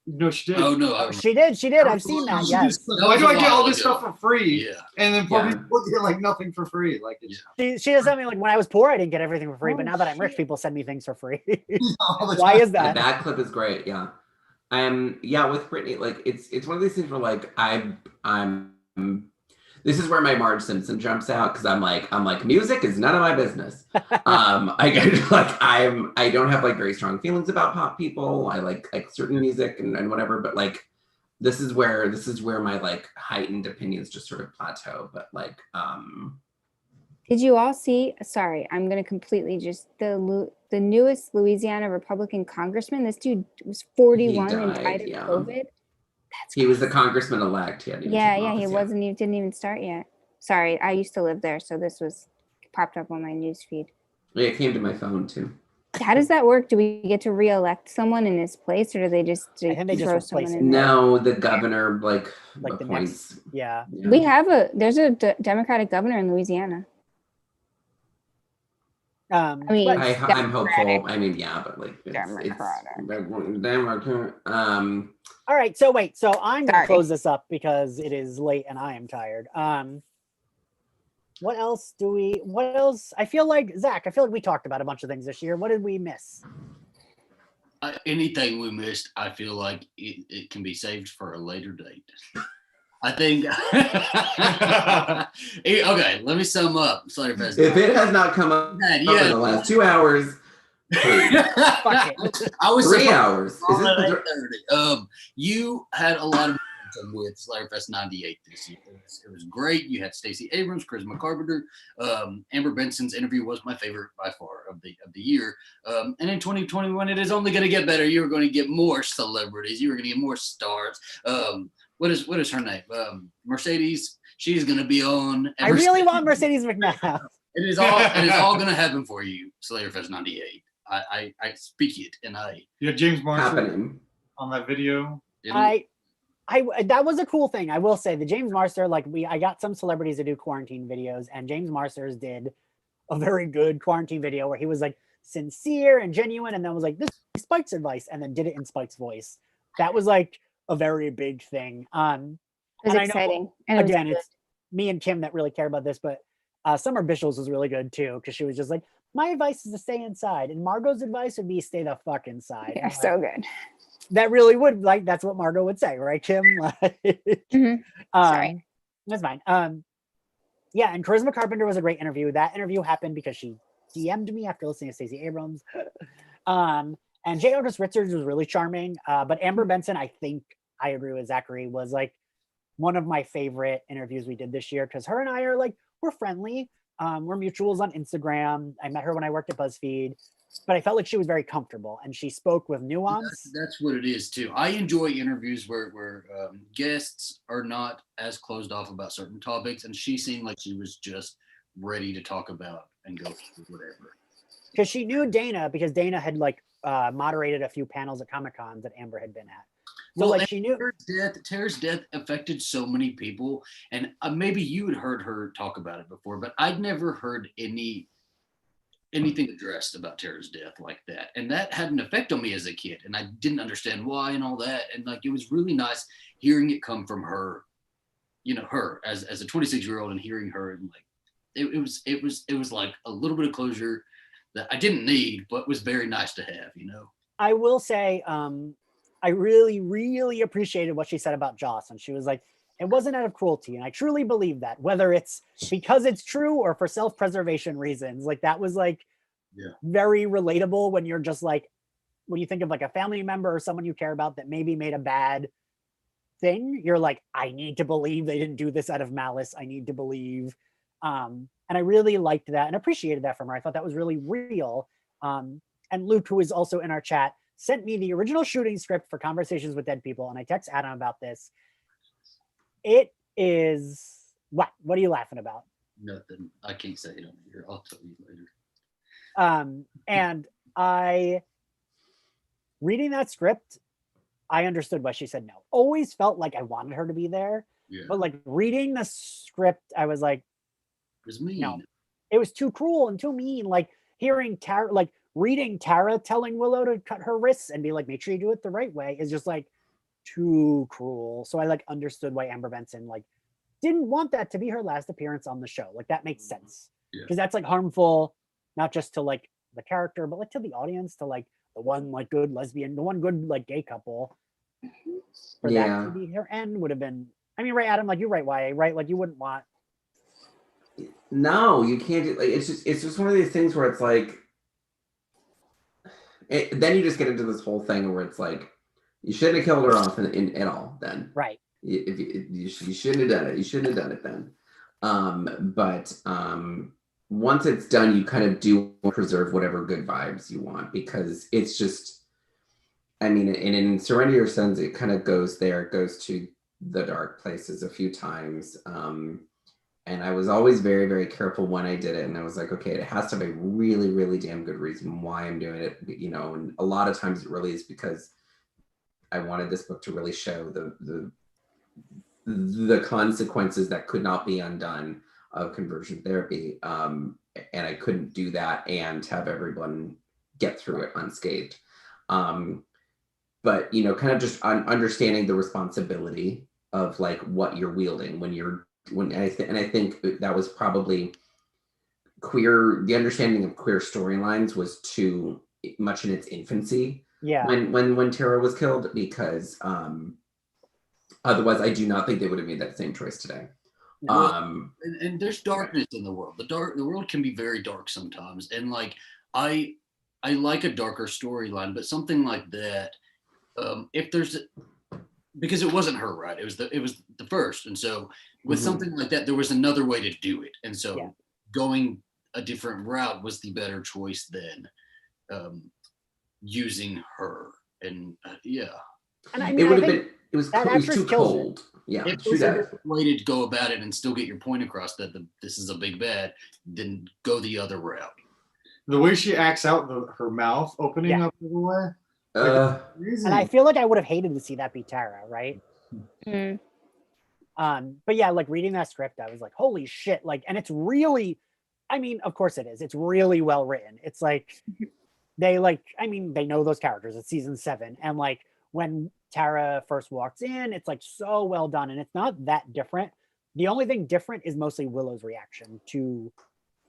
no, she did. Oh no, she did. I've seen that. Yes. Why do I get all this stuff for free? Yeah. And then people get like nothing for free. Like she does something like when I was poor, I didn't get everything for free, but now that I'm rich, people send me things for free. Why is that? That clip is great. Yeah. With Britney, like it's one of these things where like I'm this is where my Marge Simpson jumps out because I'm like music is none of my business. I don't have like very strong feelings about pop people. I like certain music and whatever, but like this is where my like heightened opinions just sort of plateau. But like did you all see? Sorry, I'm gonna completely just the newest Louisiana Republican congressman. This dude was 41 and died of COVID. He was the congressman-elect. He didn't even start yet. Sorry, I used to live there, so this was popped up on my news feed. Yeah, it came to my phone too. How does that work? Do we get to re-elect someone in his place, or do they just throw someone in? No, the governor like appoints. There's a Democratic governor in Louisiana. I mean, but it's I'm hopeful. Democratic. I mean, yeah, but like Democratic. all right, so wait, so I'm gonna Sorry. close this up because it is late and I am tired. What else? I feel like, Zach, we talked about a bunch of things this year. What did we miss? Anything we missed, I feel like it can be saved for a later date. I think. Okay, let me sum up. Slayerfest. If it has not come up in the last 2 hours, please. Fuck it. I was 3 hours. Is all at it 8:30. You had a lot of momentum with Slayerfest 98 this year. It was great. You had Stacey Abrams, Charisma Carpenter. Amber Benson's interview was my favorite by far of the year. And in 2021, it is only going to get better. You're going to get more celebrities. You're going to get more stars. What is her name? Mercedes. She's going to be on. I really want Mercedes McNabb. It is all going to happen for you, Slayerfest 98. I speak it, and Yeah, James Marshall happening on that video. That was a cool thing. I will say the James Marster, I got some celebrities to do quarantine videos, and James Marsters did a very good quarantine video where he was like sincere and genuine, and then was like, this is Spike's advice, and then did it in Spike's voice. That was like a very big thing. It was exciting. And again, it's me and Kim that really care about this, but Summer Bishop's was really good too, because she was just like, my advice is to stay inside, and Margot's advice would be stay the fuck inside. Yeah, so good. That really would, that's what Margot would say, right, Kim? Sorry. That's fine. Yeah, and Charisma Carpenter was a great interview. That interview happened because she DM'd me after listening to Stacey Abrams. And J. Otis Richards was really charming. But Amber Benson, I think I agree with Zachary, was like one of my favorite interviews we did this year, because her and I are we're friendly. We're mutuals on Instagram. I met her when I worked at BuzzFeed, but I felt like she was very comfortable and she spoke with nuance. That's what it is too. I enjoy interviews where guests are not as closed off about certain topics, and she seemed like she was just ready to talk about and go through whatever. Because she knew Dana, because Dana had moderated a few panels at Comic-Cons that Amber had been at. So she knew Tara's death affected so many people, and maybe you had heard her talk about it before, but I'd never heard anything addressed about Tara's death like that, and that had an effect on me as a kid, and I didn't understand why and all that, and it was really nice hearing it come from her, her as a 26-year-old, and hearing her, and it was like a little bit of closure that I didn't need, but was very nice to have. I will say, I really, really appreciated what she said about Joss. And she was like, it wasn't out of cruelty. And I truly believe that, whether it's because it's true or for self-preservation reasons. That was very relatable when you're just when you think of a family member or someone you care about that maybe made a bad thing, you're like, I need to believe they didn't do this out of malice. I need to believe. And I really liked that and appreciated that from her. I thought that was really real. And Luke, who is also in our chat, sent me the original shooting script for Conversations with Dead People, and I text Adam about this. It is what? What are you laughing about? Nothing. I can't say it on here. I'll tell you later. And reading that script, I understood why she said no. Always felt like I wanted her to be there, but reading the script, I was like, it was mean. No, it was too cruel and too mean. Hearing Tara, reading Tara telling Willow to cut her wrists and be like, make sure you do it the right way, is just too cruel. So I understood why Amber Benson didn't want that to be her last appearance on the show. That makes sense, because that's harmful, not just to the character, but to the audience, to the one good lesbian, the one good gay couple. For that to be her end would have been. I mean, right, Adam, you're right. Why, right? You wouldn't want. No, you can't do it's just one of these things where it's then you just get into this whole thing where it's you shouldn't have killed her off at all then. Right. You shouldn't have done it. You shouldn't have done it then. But once it's done, you kind of do preserve whatever good vibes you want, because it's just, I mean, and in Surrender Your Sons, it kind of goes there. It goes to the dark places a few times. And I was always very, very careful when I did it. And I was like, okay, it has to have a really, really damn good reason why I'm doing it. And a lot of times it really is because I wanted this book to really show the consequences that could not be undone of conversion therapy. and I couldn't do that and have everyone get through it unscathed. But kind of just understanding the responsibility of like what you're wielding and I think that was probably the understanding of queer storylines was too much in its infancy. Yeah. When Tara was killed, because otherwise I do not think they would have made that same choice today. Well, and there's darkness in the world. The world can be very dark sometimes, and like I like a darker storyline, but something like that, if there's because it wasn't her, right? It was the first, and so with something like that, there was another way to do it, and so going a different route was the better choice than using her, and And I mean, it was too cold. Yeah, if there's a different way to go about it and still get your point across that this is a big bad, then go the other route. The way she acts out her mouth opening up everywhere. And I feel like I would have hated to see that be Tara, right? But yeah, like reading that script, I was like, holy shit! Like, and it's really, I mean, of course it is. It's really well written. It's like they know those characters. It's season 7, and like when Tara first walks in, it's like so well done, and it's not that different. The only thing different is mostly Willow's reaction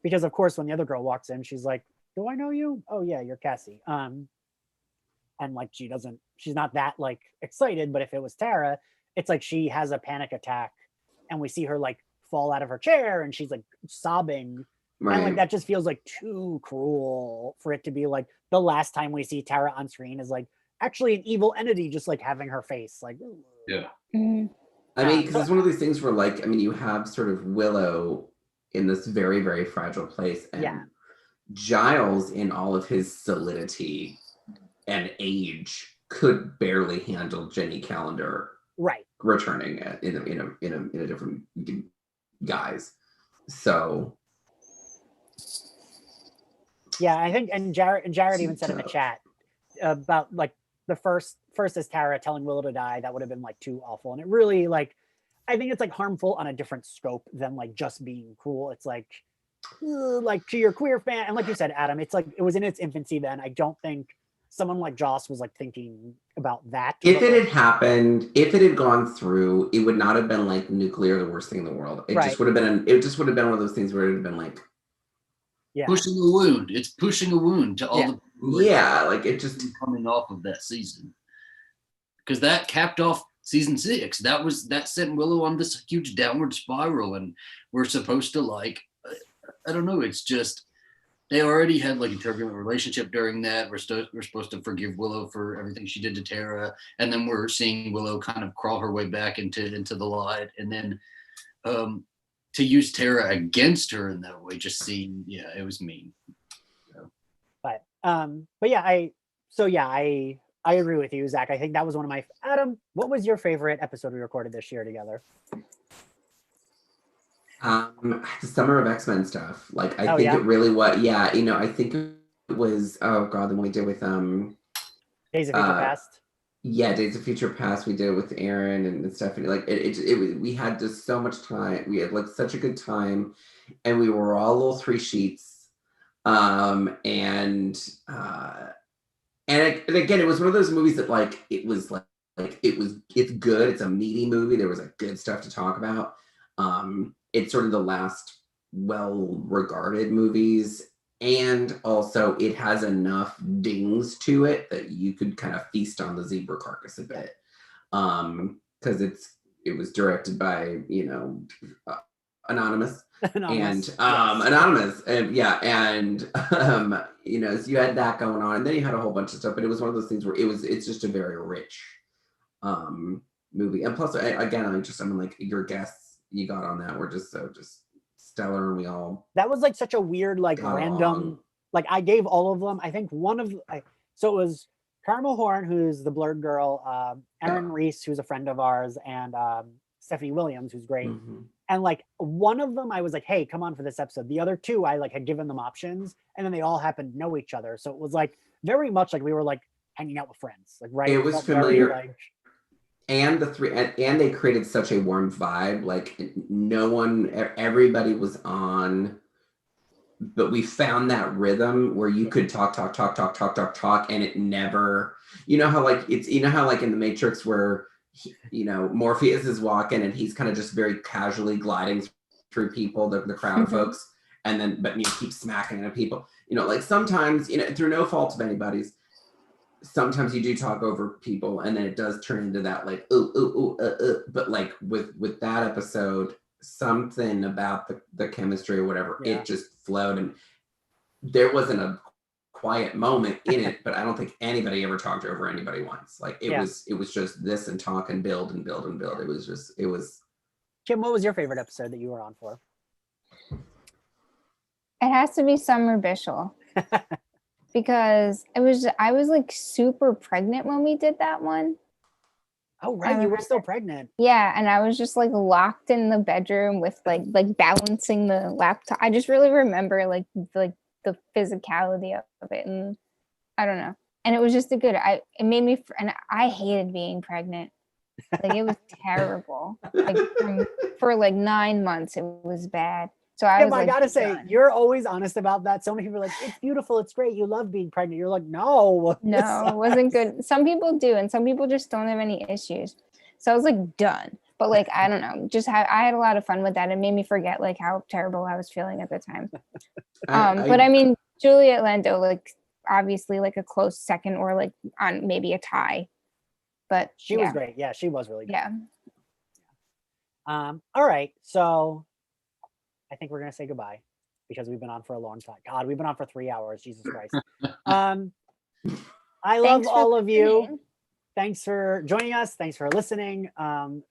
because of course when the other girl walks in, she's like, "Do I know you? Oh yeah, you're Cassie." And like she's not that like excited, but if it was Tara, it's like she has a panic attack, and we see her like fall out of her chair, and she's like sobbing. Right. And like that just feels like too cruel for it to be like the last time we see Tara on screen is like actually an evil entity just like having her face like yeah. I mean, because it's one of these things where like you have sort of Willow in this very, very fragile place, and Giles in all of his solidity and age could barely handle Jenny Calendar returning in a different guise. So yeah, I think, and Jared even said in the chat about like the first is Tara telling Willow to die. That would have been like too awful, and it really like I think it's like harmful on a different scope than like just being cruel. It's like to your queer fan, and like you said, Adam, it's like it was in its infancy then. I don't think someone like Joss was like thinking about that. If it had happened, if it had gone through, it would not have been like nuclear, the worst thing in the world. It just would have been. It just would have been one of those things where it would have been like pushing a wound. It's pushing a wound to all the like it just coming off of that season, because that capped off season 6. That sent Willow on this huge downward spiral, and we're supposed to like I don't know. It's just. They already had like a turbulent relationship during that. We're supposed to forgive Willow for everything she did to Tara, and then we're seeing Willow kind of crawl her way back into the light, and then to use Tara against her in that way just seemed it was mean. So. But yeah, I agree with you, Zach. I think that was one of my Adam. What was your favorite episode we recorded this year together? The Summer of X-Men stuff. Like I think it really was. Yeah, I think it was. Oh God, the one we did with Days of Future Past. Yeah, Days of Future Past. We did it with Aaron and Stephanie. Like it we had just so much time. We had like such a good time, and we were all little 3 sheets. And again, it was one of those movies that like it's good. It's a meaty movie. There was like good stuff to talk about. It's sort of the last well-regarded movies, and also it has enough dings to it that you could kind of feast on the zebra carcass a bit, because it was directed by anonymous and anonymous, and so you had that going on, and then you had a whole bunch of stuff, but it was one of those things where it's just a very rich movie, and plus I'm like your guests you got on that were just stellar, and we all that was like such a weird like random like I gave all of them. I think so it was Caramel Horn, who's the blurred girl, Aaron Reese, who's a friend of ours, and Stephanie Williams, who's great. And like one of them I was like, hey, come on for this episode. The other 2 I like had given them options, and then they all happened to know each other, so it was like very much like we were like hanging out with friends, like right. It was familiar. Very, like, and they created such a warm vibe. Like everybody was on we found that rhythm where you could talk, and it never, you know how like in the Matrix where Morpheus is walking and he's kind of just very casually gliding through people, the crowd of folks, and then but keep smacking into people. Like sometimes, through no fault of anybody's, sometimes you do talk over people and then it does turn into that like but like with that episode, something about the chemistry or whatever, it just flowed, and there wasn't a quiet moment in it, but I don't think anybody ever talked over anybody once. Like it was just this and talk and build and build and build. It was Kim, what was your favorite episode that you were on for? It has to be Summer Bishel. Because I was like super pregnant when we did that one. Oh, right. You were still pregnant. Yeah. And I was just like locked in the bedroom with like balancing the laptop. I just really remember like the physicality of it. And I don't know. And it was just it made me, and I hated being pregnant. Like it was terrible. Like for like 9 months, it was bad. So I gotta say, you're always honest about that. So many people are like, it's beautiful, it's great, you love being pregnant. You're like, no, it wasn't good. Some people do, and some people just don't have any issues. So I was like done. But like, I don't know, I had a lot of fun with that. It made me forget like how terrible I was feeling at the time. But I mean, Juliet Lando, like obviously like a close second, or like on maybe a tie. But she was great. Yeah, she was really good. Yeah. All right, so I think we're gonna say goodbye because we've been on for a long time. God, we've been on for 3 hours. Jesus Christ. I love all of you. Thanks for joining us. Thanks for listening.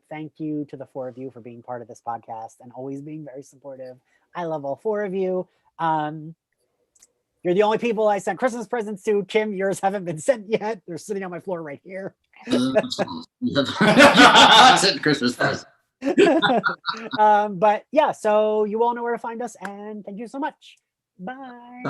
Thank you to the 4 of you for being part of this podcast and always being very supportive. I love all 4 of you. You're the only people I sent Christmas presents to. Kim, yours haven't been sent yet. They're sitting on my floor right here. I sent Christmas presents. But yeah, so you all know where to find us, and thank you so much. Bye.